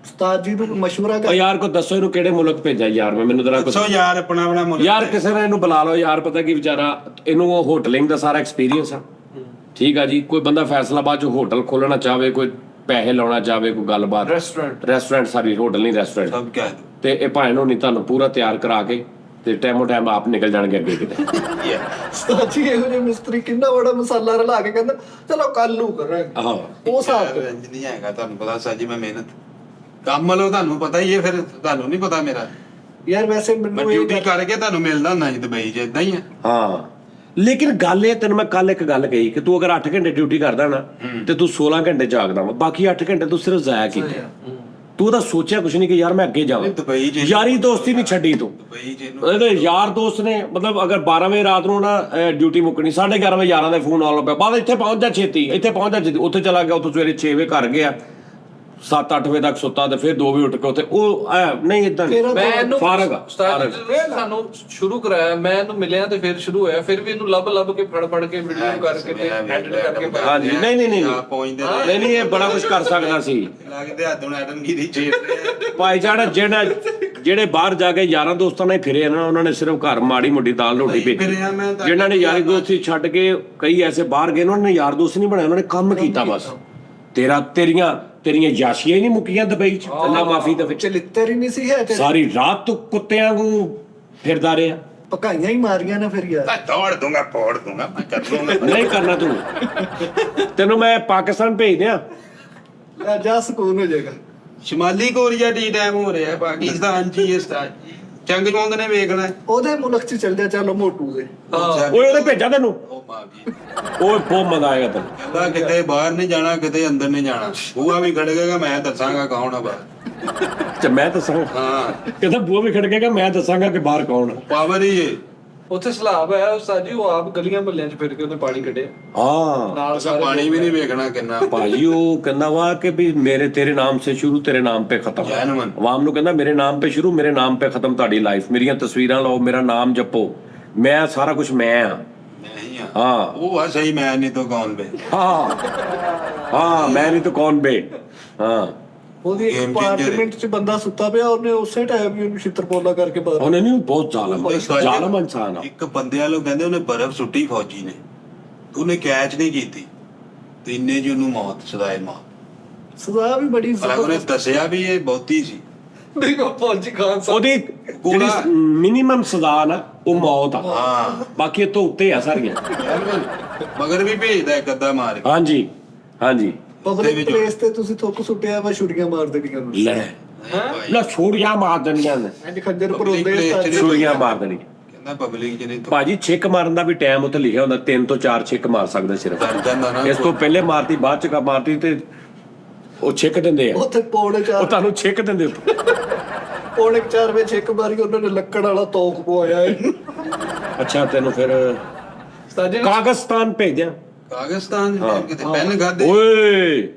ਉਸਤਾਦ ਜੀ ਨੂੰ ਮਸ਼ਵਰਾ ਉਹ ਕਰ ਯਾਰ ਕੋ ਦੱਸੋ ਇਹਨੂੰ ਕਿਹੜੇ ਮੁਲਕ ਭੇਜਾਂ ਯਾਰ ਮੈਨੂੰ ਜਰਾ ਕੁਛ ਦੱਸੋ ਯਾਰ ਆਪਣਾ ਆਪਣਾ ਮੁੱਲ ਯਾਰ ਕਿਸੇ ਨੇ ਇਹਨੂੰ ਬੁਲਾ ਲਓ ਯਾਰ ਪਤਾ ਕੀ ਵਿਚਾਰਾ ਇਹਨੂੰ ਉਹ ਹੋਟਲਿੰਗ ਦਾ ਸਾਰਾ ਐਕਸਪੀਰੀਅੰਸ ਆ ਠੀਕ ਆ ਜੀ ਕੋਈ ਬੰਦਾ ਫੈਸਲਾਬਾਦ ਚ ਹੋਟਲ ਖੋਲਣਾ ਚਾਹਵੇ ਕੋਈ ਪੈਸੇ ਲਾਉਣਾ ਚਾਹਵੇ ਕੋਈ ਗੱਲਬਾਤ ਰੈਸਟੋਰੈਂਟ ਸਾਰੀ ਹੋਟਲ ਨਹੀਂ ਰੈਸਟੋਰੈਂਟ ਸਭ ਕਹਿ ਦੋ ਤੇ ਇਹ ਭਾਵੇਂ ਨੂੰ ਨਹੀਂ ਤੁਹਾਨੂੰ ਪੂਰਾ ਤਿਆਰ ਕਰਾ ਕੇ ਤੇ ਟਾਈਮੋ ਟਾਈਮ ਆਪ ਨਿਕਲ ਜਾਣਗੇ ਅੱਗੇ ਕਿਤੇ ਉਸਤਾਦ ਜੀ ਇਹੋ ਜਿਹੇ ਮਿਸਤਰੀ ਕਿੰਨਾ ਬੜਾ ਮਸਾਲਾ ਰਲਾ ਕੇ ਕਹਿੰਦਾ ਚਲੋ ਕੱਲ ਨੂੰ ਕਰਾਂਗੇ ਆਹੋ ਉਹ ਹਿਸਾਬ ਤੇ। ਇੰਜ ਨਹੀਂ ਹੈਗਾ ਤੁਹਾਨੂੰ ਪਤਾ ਸਾਜੀ ਮੈਂ ਮਿਹਨਤ ਕੰਮ ਵਾਲੋ ਤੁਹਾਨੂੰ ਪਤਾ ਹੀ ਹੈ ਫਿਰ ਤੁਹਾਨੂੰ ਨਹੀਂ ਪਤਾ ਮੇਰਾ ਯਾਰ ਵੈਸੇ ਮੈਂ ਮੈਨੂੰ ਇਹ ਡਿਊਟੀ ਕਰਕੇ ਤੁਹਾਨੂੰ ਮਿਲਦਾ ਹੁੰਦਾ ਜੀ ਦੁਬਈ 'ਚ ਇਦਾਂ ਹੀ ਹੈ ਹਾਂ ਲੇਕਿਨ ਗੱਲ ਇਹ ਤੈਨੂੰ ਮੈਂ ਕੱਲ ਇੱਕ ਗੱਲ ਕਹੀ ਕਿ ਤੂੰ ਅਗਰ 8 ਘੰਟੇ ਡਿਊਟੀ ਕਰਦਾ ਨਾ ਤੇ ਤੂੰ 16 ਘੰਟੇ ਜਾਗਦਾ ਵਾ ਬਾਕੀ 8 ਘੰਟੇ ਤੂੰ ਸਿਰਫ ਜ਼ਾਇਆ ਕੀਤੇ ਤੂੰ ਤਾਂ ਸੋਚਿਆ ਕੁਛ ਨਹੀਂ ਕਿ ਯਾਰ ਮੈਂ ਅੱਗੇ ਜਾਵਾਂ ਦੁਬਈ 'ਚ ਯਾਰੀ ਦੋਸਤੀ ਨਹੀਂ ਛੱਡੀ ਤੂੰ ਦੁਬਈ 'ਚ ਇਹਨੂੰ ਇਹਦੇ ਯਾਰ ਦੋਸਤ ਨੇ ਮਤਲਬ ਅਗਰ 12 ਵਜੇ ਰਾਤ ਨੂੰ ਨਾ ਡਿਊਟੀ ਮੁੱਕਣੀ 11:30 ਵਜੇ ਯਾਰਾਂ ਦੇ ਫੋਨ ਆਉਣ ਲੱਗ ਪਿਆ ਬਾਅਦ ਇੱਥੇ ਪਹੁੰਚ ਜਾ ਛੇਤੀ ਇੱਥੇ ਪਹੁੰਚ ਜਾ ਛੇਤੀ ਉੱਥੇ ਚਲਾ ਗਿਆ ਉੱਥੇ ਸਵੇਰੇ 6 ਵਜੇ ਘਰ ਗਿਆ 7-8 ਵਜੇ ਤੱਕ ਸੁੱਤਾ ਤੇ ਫਿਰ 2 ਵਜੇ ਉੱਠ ਕੇ ਉੱਥੇ ਉਹ ਨਹੀਂ ਇਦਾਂ ਮੈਂ ਇਹਨੂੰ ਫਾਰਗ ਆ, ਉਸਤਾਦ ਫਾਰਗ। ਜੀ ਨੇ ਸਾਨੂੰ ਸ਼ੁਰੂ ਕਰਾਇਆ ਮੈਂ ਇਹਨੂੰ ਮਿਲਿਆ ਤੇ ਫਿਰ ਸ਼ੁਰੂ ਹੋਇਆ ਫਿਰ ਵੀ ਇਹਨੂੰ ਲੱਭ ਕੇ ਫੜ ਕੇ ਵੀਡੀਓ ਕਰਕੇ ਤੇ ਐਡਿਟ ਕਰਕੇ ਪਾਇਆ। ਹਾਂਜੀ ਨਹੀਂ ਆਪ ਪਹੁੰਚਦੇ ਨਹੀਂ ਨਹੀਂ ਇਹ ਬੜਾ ਕੁਝ ਕਰ ਸਕਦਾ ਸੀ ਲੱਗਦੇ ਹੱਥ ਨੂੰ ਐਡਮਗੀਰੀ ਚੇਪ ਰਹੇ ਭਾਈ ਜਾਨ ਜਿਹੜੇ ਬਾਹਰ ਜਾ ਕੇ ਯਾਰਾਂ ਦੋਸਤਾਂ ਨਾਲ ਫਿਰੇ ਨਾ ਉਹਨਾਂ ਨੇ ਸਿਰਫ ਘਰ ਮਾੜੀ ਮੋਟੀ ਦਾਲ ਰੋਟੀ ਭੇਜੀ ਫਿਰਿਆ ਮੈਂ ਤਾਂ- ਜਿਨ੍ਹਾਂ ਨੇ ਯਾਰੀ ਦੋਸਤੀ ਛੱਡ ਕੇ ਕਈ ਐਸੇ ਬਾਹਰ ਗਏ ਉਹਨਾਂ ਨੇ ਯਾਰ ਦੋਸਤ ਨਹੀਂ ਬਣਾਇਆ ਉਹਨਾਂ ਨੇ ਕੰਮ ਕੀਤਾ ਬਸ ਤੇਰੀਆਂ ਯਾਸ਼ੀਆਂ ਹੀ ਨਹੀਂ ਮੁੱਕੀਆਂ ਦੁਬਈ ਚ ਅੱਲਾ ਮਾਫੀ ਦੇ ਵਿੱਚ ਚਲਿੱਤਰ ਹੀ ਨਹੀਂ ਸੀ ਹੈ ਤੇ ਸਾਰੀ ਰਾਤ ਤੂੰ ਕੁੱਤਿਆਂ ਨੂੰ ਫਿਰਦਾ ਰਿਹਾ ਪਕਾਈਆਂ ਹੀ ਮਾਰੀਆਂ ਨਾ ਫਿਰ ਯਾਰ ਮੈਂ ਤੋੜ ਦੂੰਗਾ ਪੋੜ ਦੂੰਗਾ ਮੈਂ ਕਰ ਦੂੰਗਾ ਨਹੀਂ ਕਰਨਾ ਤੂੰ ਤੈਨੂੰ ਮੈਂ ਪਾਕਿਸਤਾਨ ਭੇਜ ਦਿਆਂ ਜਾ ਸਕੂਨ ਹੋ ਜਾਏਗਾ ਸ਼ਮਾਲੀ ਕੋਰੀਆ ਟੀ ਟਾਈਮ ਹੋ ਰਿਹਾ ਪਾਕਿਸਤਾਨ ਚ ਹੀ ਇਸ ਤਰ੍ਹਾਂ ਚੰਗ ਚੌਂਗ ਨੇ ਵੇਖਣਾ ਉਹਦੇ ਮੁਲਕ ਚ ਚੱਲ ਜਾ ਚਲੋ ਮੋਟੂ ਦੇ ਓਏ ਉਹਦੇ ਭੇਜਾਂ ਤੈਨੂੰ ਉਹ ਮਾਂ ਵੀ ਓਏ ਬਹੁਤ ਮਜ਼ਾ ਆਏਗਾ ਤੈਨੂੰ ਕਹਿੰਦਾ ਕਿਤੇ ਬਾਹਰ ਨਹੀਂ ਜਾਣਾ ਕਿਤੇ ਅੰਦਰ ਨਹੀਂ ਜਾਣਾ ਬੂਆ ਵੀ ਖੜਕੇਗਾ ਮੈਂ ਦੱਸਾਂਗਾ ਕੌਣ ਆ ਬਾਹਰ ਤੇ ਮੈਂ ਦੱਸਾਂ ਹਾਂ ਕਹਿੰਦਾ ਬੂਆ ਵੀ ਖੜਕੇਗਾ ਮੈਂ ਦੱਸਾਂਗਾ ਕਿ ਬਾਹਰ ਕੌਣ ਆ ਪਾਵਰ ਹੀ ਹੈ ਉੱਥੇ ਸਲਾਬ ਹੈ ਉਸਤਾਦ ਜੀ ਉਹ ਆਪ ਗਲੀਆਂ ਮਹੱਲਿਆਂ 'ਚ ਫਿਰ ਕੇ ਉਹਨੇ ਪਾਣੀ ਕੱਢਿਆ ਹਾਂ ਨਾਲ ਅਸਾਂ ਪਾਣੀ ਵੀ ਨਹੀਂ ਵੇਖਣਾ ਕਿੰਨਾ ਭਾਜੀ ਉਹ ਕਹਿੰਦਾ ਵਾ ਕਿ ਵੀ ਮੇਰੇ ਤੇਰੇ ਨਾਮ ਸੇ ਸ਼ੁਰੂ ਤੇਰੇ ਨਾਮ पे खत्म ਜੈਨੂਨ ਆਵਾਮ ਨੂੰ ਕਹਿੰਦਾ ਮੇਰੇ ਨਾਮ पे शुरू ਮੇਰੇ ਨਾਮ पे खत्म ਤੁਹਾਡੀ ਲਾਈਫ ਮੇਰੀਆਂ ਤਸਵੀਰਾਂ ਲਾਓ ਮੇਰਾ ਨਾਮ ਜਪੋ ਮੈਂ ਸਾਰਾ ਕੁਝ ਮੈਂ ਆ ਨਹੀਂ ਆ ਹਾਂ ਉਹ ਆ ਸਹੀ ਮੈਂ ਨਹੀਂ ਤਾਂ ਕੌਣ ਬੇ ਹਾਂ ਮੈਂ ਨਹੀਂ ਤਾਂ ਕੌਣ ਬੇ ਹਾਂ ਉਹਦੀ Game changer ਅਪਾਰਟਮੈਂਟ ਚ ਬੰਦਾ ਸੁੱਤਾ ਪਿਆ ਉਹਨੇ ਉਸੇ ਟਾਈਮ ਹੀ ਉਹਨੂੰ ਛਿੱਤਰਪੋਲਾ ਕਰਕੇ ਬਾਹਰ ਉਹਨੇ ਨਹੀਂ ਬਹੁਤ ਜ਼ਾਲਮ ਇਨਸਾਨ ਆ ਇੱਕ ਬੰਦੇ ਵਾਲੋ ਕਹਿੰਦੇ ਉਹਨੇ ਬਰਫ਼ ਸੁੱਟੀ ਫੌਜੀ ਨੇ ਉਹਨੇ ਕੈਚ ਨਹੀਂ ਕੀਤੀ ਤੇ ਇੰਨੇ ਜੀ ਉਹਨੂੰ ਮੌਤ ਸਦਾਏ ਮੌਤ ਸਜ਼ਾ ਵੀ ਬੜੀ ਹਾਲਾਂਕਿ ਉਹਨੇ ਦੱਸਿਆ ਵੀ ਇਹ ਬਹੁਤੀ ਸੀ ਦੇਖੋ ਫੌਜੀ ਖਾਨ ਸਾਹਿਬ ਉਹਦੀ ਜਿਹੜੀ ਮਿਨੀਮਮ ਸਜ਼ਾ ਨਾ ਉਹ ਮੌਤ ਆ ਹਾਂ ਬਾਕੀ ਇਹ ਤੋਂ ਉੱਤੇ ਆ ਸਾਰੀਆਂ ਮਗਰ ਵੀ ਭੇਜਦਾ ਇੱਕ ਅੱਧਾ ਮਾਰ ਕੇ ਹਾਂਜੀ ਪਬਲਿਕ ਪਲੇਸ ਤੇ ਤੁਸੀਂ ਥੁੱਕ ਸੁੱਟਿਆ ਵਾ ਛੁਰੀਆਂ ਮਾਰ ਦੇਣੀਆਂ ਨੂੰ ਲੈ ਛੋੜੀਆਂ ਮਾਰ ਦੇਣੀਆਂ ਨੇ ਇੰਜ ਖੰਜਰ ਭਰੋਂਦੇ Public place ਚ ਸਤਾਜ ਛੁਰੀਆਂ ਮਾਰ ਦੇਣੀ ਕਹਿੰਦਾ ਪਬਲਿਕ ਚ ਨਹੀਂ ਤਾਂ ਭਾਜੀ ਛਿੱਕ ਮਾਰਨ ਦਾ ਵੀ ਟਾਈਮ ਉੱਤੇ ਲਿਖਿਆ ਹੁੰਦਾ 3 ਤੋਂ 4 ਛਿੱਕ ਮਾਰ ਸਕਦੇ ਸਿਰਫ ਡਰ ਜਾਂਦਾ ਨਾ ਇਸ ਤੋਂ ਪਹਿਲੇ ਮਾਰਤੀ ਬਾਅਦ ਚ ਮਾਰਤੀ ਤੇ ਉਹ ਛਿੱਕ ਦਿੰਦੇ ਆ ਉੱਥੇ ਪੌਣੇ ਉਹ 4 ਤੁਹਾਨੂੰ ਛਿੱਕ ਦਿੰਦੇ ਪੌਣੇ 4 ਵਜੇ ਛੇਕ ਮਾਰੀ ਉਹਨਾਂ ਨੇ ਲੱਕੜ ਵਾਲਾ ਤੋਕ ਪਵਾਇਆ ਇਹਨੂੰ ਅੱਛਾ ਤੈਨੂੰ ਫਿਰ ਉਸਤਾਦ ਜੀ ਕਾਗਸਤਾਨ ਭੇਜਿਆ ਪਾਕਿਸਤਾਨ ਕਿਤੇ ਪੈਨ ਖਾਦੇ ਓਏ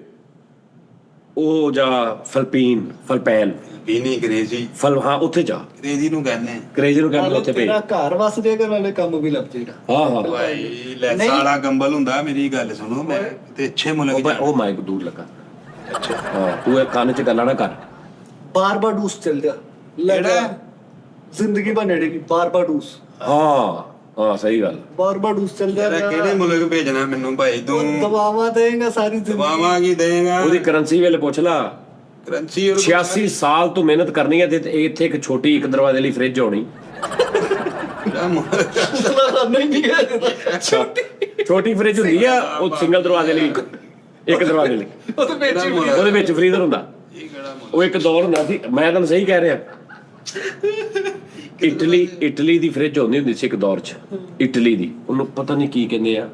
ਉਹ ਜਾ ਫਲਪੈਨ ਵੀ ਨਹੀਂ ਅੰਗਰੇਜ਼ੀ ਹਾਂ ਉੱਥੇ ਜਾ ਅੰਗਰੇਜ਼ੀ ਨੂੰ ਕਹਿੰਦੇ ਕਰੇਜੀ ਨੂੰ ਕਹਿੰਦੇ ਉੱਥੇ ਭੇਜ ਤੇਰਾ ਘਰ ਵਸ ਜਾਏਗਾ ਨਾਲੇ ਕੰਮ ਵੀ ਲੱਗ ਜਾਏਗਾ ਹਾਂ ਭਾਈ ਲੈਸਾ ਵਾਲਾ ਕੰਬਲ ਹੁੰਦਾ ਮੇਰੀ ਗੱਲ ਸੁਣੋ ਮੈਂ ਤੇ ਅੱਛੇ ਮੁਲਕ ਜਾ ਉਹ ਮਾਈਕ ਦੂਰ ਲੱਗਾ ਹਾਂ ਤੂੰ ਇਹ ਕੰਨ 'ਚ ਗੱਲਾਂ ਨਾ ਕਰ ਬਾਰਬਾਡੂਸ ਚੱਲ ਜਾ ਲੈ ਜਾ। ਕਿਹੜਾ? ਜ਼ਿੰਦਗੀ ਬਣੇਗੀ ਬਾਰਬਾਡੂਸ ਹਾਂ ਸਹੀ ਗੱਲ ਬਾਰਬਾਡੂਸ ਚੱਲ ਜਾ ਤੇਰਾ ਕਿਹੜੇ ਮੁਲਕ ਭੇਜਣਾ ਮੈਨੂੰ ਭਾਈ ਤੂੰ ਦਵਾਵਾਂ ਦੇਗਾ ਸਾਰੀ ਜ਼ਿੰਦਗੀ ਦਵਾਵਾਂ ਕੀ ਦੇਗਾ ਉਹਦੀ ਕਰੰਸੀ ਵੇਲੇ ਪੁੱਛ ਲਾ ਕਰੰਸੀ 86 ਸਾਲ ਤੋਂ ਮਿਹਨਤ ਕਰਨੀ ਹੈ ਤੇ ਇੱਥੇ ਇੱਕ ਛੋਟੀ ਇੱਕ ਦਰਵਾਜ਼ੇ ਲਈ ਫ੍ਰਿਜ ਹੋਣੀ ਨਹੀਂ ਹੈ ਛੋਟੀ ਫ੍ਰਿਜ ਹੁੰਦੀ ਆ ਉਹ ਸਿੰਗਲ ਦਰਵਾਜ਼ੇ ਲਈ ਇੱਕ ਦਰਵਾਜ਼ੇ ਲਈ ਉਹਦੇ ਵਿੱਚ ਫ੍ਰੀਜ਼ਰ ਹੁੰਦਾ ਉਹ ਇੱਕ ਦੌਰ ਹੁੰਦਾ ਸੀ ਮੈਂ ਤੁਹਾਨੂੰ ਸਹੀ ਕਹਿ ਰਿਹਾ ਇਟਲੀ ਦੀ ਫ੍ਰਿਜ ਹੁੰਦੀ ਸੀ ਇੱਕ ਦੌਰ 'ਚ ਇਟਲੀ ਦੀ ਉਹਨੂੰ ਪਤਾ ਨਹੀਂ ਕੀ ਕਹਿੰਦੇ ਆ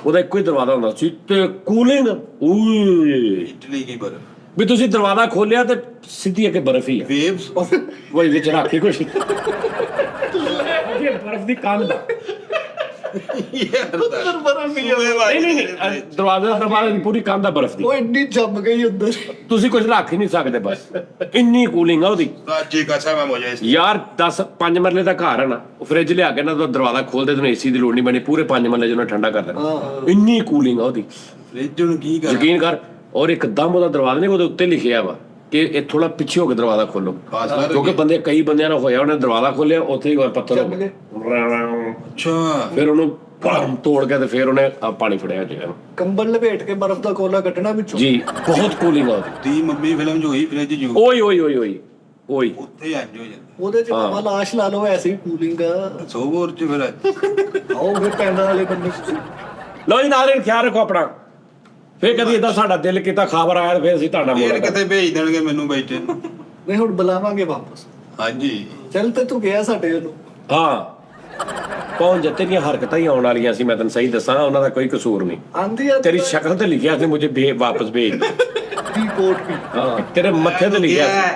ਉਹਦਾ ਇੱਕੋ ਹੀ ਦਰਵਾਜ਼ਾ ਹੁੰਦਾ ਸੀ ਤੇ ਕੂਲਿੰਗ ਇਟਲੀ ਕੀ ਬਰਫ਼ ਵੀ ਤੁਸੀਂ ਦਰਵਾਜ਼ਾ ਖੋਲਿਆ ਤੇ ਸਿੱਧੀ ਅੱਗੇ ਬਰਫ਼ ਹੀ ਆ ਵੇਵਸ ਉਹ ਵਿੱਚ ਰੱਖੀ ਕੁਛ ਇਹ ਬਰਫ਼ ਦੀ ਕੰਧ ਆ ਨਹੀਂ ਦਰਵਾਜ਼ੇ ਦੀ ਪੂਰੀ ਕੰਧ ਆ ਬਰਫ਼ ਦੀ ਉਹ ਇੰਨੀ ਜੰਮ ਗਈ ਅੰਦਰ ਤੁਸੀਂ ਕੁਝ ਰੱਖ ਹੀ ਨਹੀਂ ਸਕਦੇ ਬਸ ਇੰਨੀ ਕੂਲਿੰਗ ਆ ਉਹਦੀ ਸਾਚੀ ਕਸਮ ਹੈ ਮੁਝੇ ਯਾਰ 5 ਮਰਲੇ ਦਾ ਘਰ ਹੈ ਨਾ ਉਹ ਫ੍ਰਿਜ ਲਿਆ ਕੇ ਨਾ ਦਰਵਾਜ਼ਾ ਖੋਲਦੇ ਤੈਨੂੰ ਏਸੀ ਦੀ ਲੋੜ ਨਹੀਂ ਪੈਣੀ ਪੂਰੇ 5 ਮਰਲੇ ਜਿਹਨੂੰ ਠੰਡਾ ਕਰ ਦੇਣਾ ਇੰਨੀ ਕੂਲਿੰਗ ਆ ਉਹਦੀ ਫ੍ਰਿਜ ਨੂੰ ਕੀ ਕਰ ਯਕੀਨ ਕਰ ਔਰ ਇੱਕਦਮ ਉਹਦਾ ਦਰਵਾਜ਼ਾ ਨਹੀਂ ਉਹਦੇ ਉੱਤੇ ਲਿਖਿਆ ਵਾ ਕਿ ਇਹ ਥੋੜਾ ਪਿੱਛੇ ਹੋ ਕੇ ਦਰਵਾਜ਼ਾ ਖੋਲੋ, ਫਾਸਲਾ ਕਿਉਂਕਿ ਬੰਦੇ ਕਈ ਬੰਦਿਆਂ ਨਾਲ ਹੋਇਆ, ਉਹਨੇ ਦਰਵਾਜ਼ਾ ਖੋਲਿਆ, ਉੱਥੇ ਹੀ ਪੱਥਰ ਹੋ ਗਏ। ਅੱਛਾ ਫਿਰ ਉਹਨੂੰ ਤੋੜ ਕੇ ਤੇ ਫਿਰ ਉਹਨੇ ਪਾਣੀ ਫੜਿਆ ਜੀ ਇਹਨੂੰ। ਕੰਬਲ ਲਪੇਟ ਕੇ ਬਰਫ਼ ਦਾ ਕੋਲਾ ਕੱਢਣਾ ਵਿੱਚੋਂ। ਜੀ ਬਹੁਤ ਕੂਲਿੰਗ ਆ ਉਹਦੀ। ਤੀ ਮੰਮੀ ਫਿਲਮ ਜੋ ਹੋਈ ਫ੍ਰਿਜ ਜੂ ਓਏ ਓਏ ਓਏ ਓਏ ਓਏ ਉੱਥੇ ਇੰਜ ਹੋ ਜਾਂਦਾ ਉਹਦੇ ਚ ਨਵਾਂ ਲਾਸ਼ ਲਾ ਲਓ, ਐਸੀ ਕੂਲਿੰਗ ਆ। ਸੋਵਰ ਚ ਫਿਰ ਆਓ ਫਿਰ ਪੈਂਦਾ ਵਾਲੇ ਬੰਦੇ। ਲਓ ਜੀ ਨਾਜ਼ਰੀਨ, ਖਿਆਲ ਰੱਖੋ ਆਪਣਾ। ਫਿਰ ਕਦੀ ਏਦਾਂ ਸਾਡਾ ਦਿਲ ਕੀਤਾ ਖਬਰ ਆਇਆ ਫਿਰ ਅਸੀਂ ਤੁਹਾਡਾ ਫੇਰ ਮੁਲਾਕਾਤ। ਕਿਤੇ ਭੇਜ ਦੇਣਗੇ ਮੈਨੂੰ ਬੈਠੇ ਨੂੰ। ਨਹੀਂ ਹੁਣ ਬੁਲਾਵਾਂਗੇ ਵਾਪਸ। ਹਾਂਜੀ ਚੱਲ ਤੇ ਤੂੰ ਗਿਆ ਸਾਡੇ ਵੱਲੋਂ। ਹਾਂ ਪਹੁੰਚ ਜਾ, ਤੇਰੀਆਂ ਹਰਕਤਾਂ ਹੀ ਆਉਣ ਵਾਲੀਆਂ ਸੀ, ਮੈਂ ਤੈਨੂੰ ਸਹੀ ਦੱਸਾਂ, ਉਹਨਾਂ ਦਾ ਕੋਈ ਕਸੂਰ ਨਹੀਂ। ਆਂਦੀ ਆ ਤੇਰੀ ਸ਼ਕਲ ਤੇ ਲਿਖਿਆ ਸੀ ਮੁਝੇ ਵਾਪਸ ਭੇਜ। ਦੀ ਕੋਟ ਵੀ। ਹਾਂ ਤੇਰੇ ਮੱਥੇ ਤੇ ਲਿਖਿਆ ਸੀ।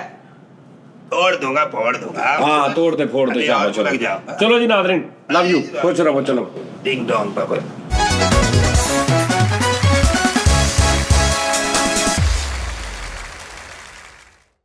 ਤੋੜ ਦੂੰਗਾ ਫੋੜ ਦੂੰਗਾ ਹਾਂ ਤੋੜ ਤੇ ਫੋੜ ਤੇ, ਅਰੇ ਯਾਰ, ਚਲੋ ਲੱਗ ਜਾ। ਚਲੋ ਜੀ ਨਾਜ਼ਰੀਨ, ਲਵ ਯੂ, ਖੁਸ਼ ਰਹੋ, ਚਲੋ। ਡਿੰਗ ਡੋਂਗ ਬਾਬਾ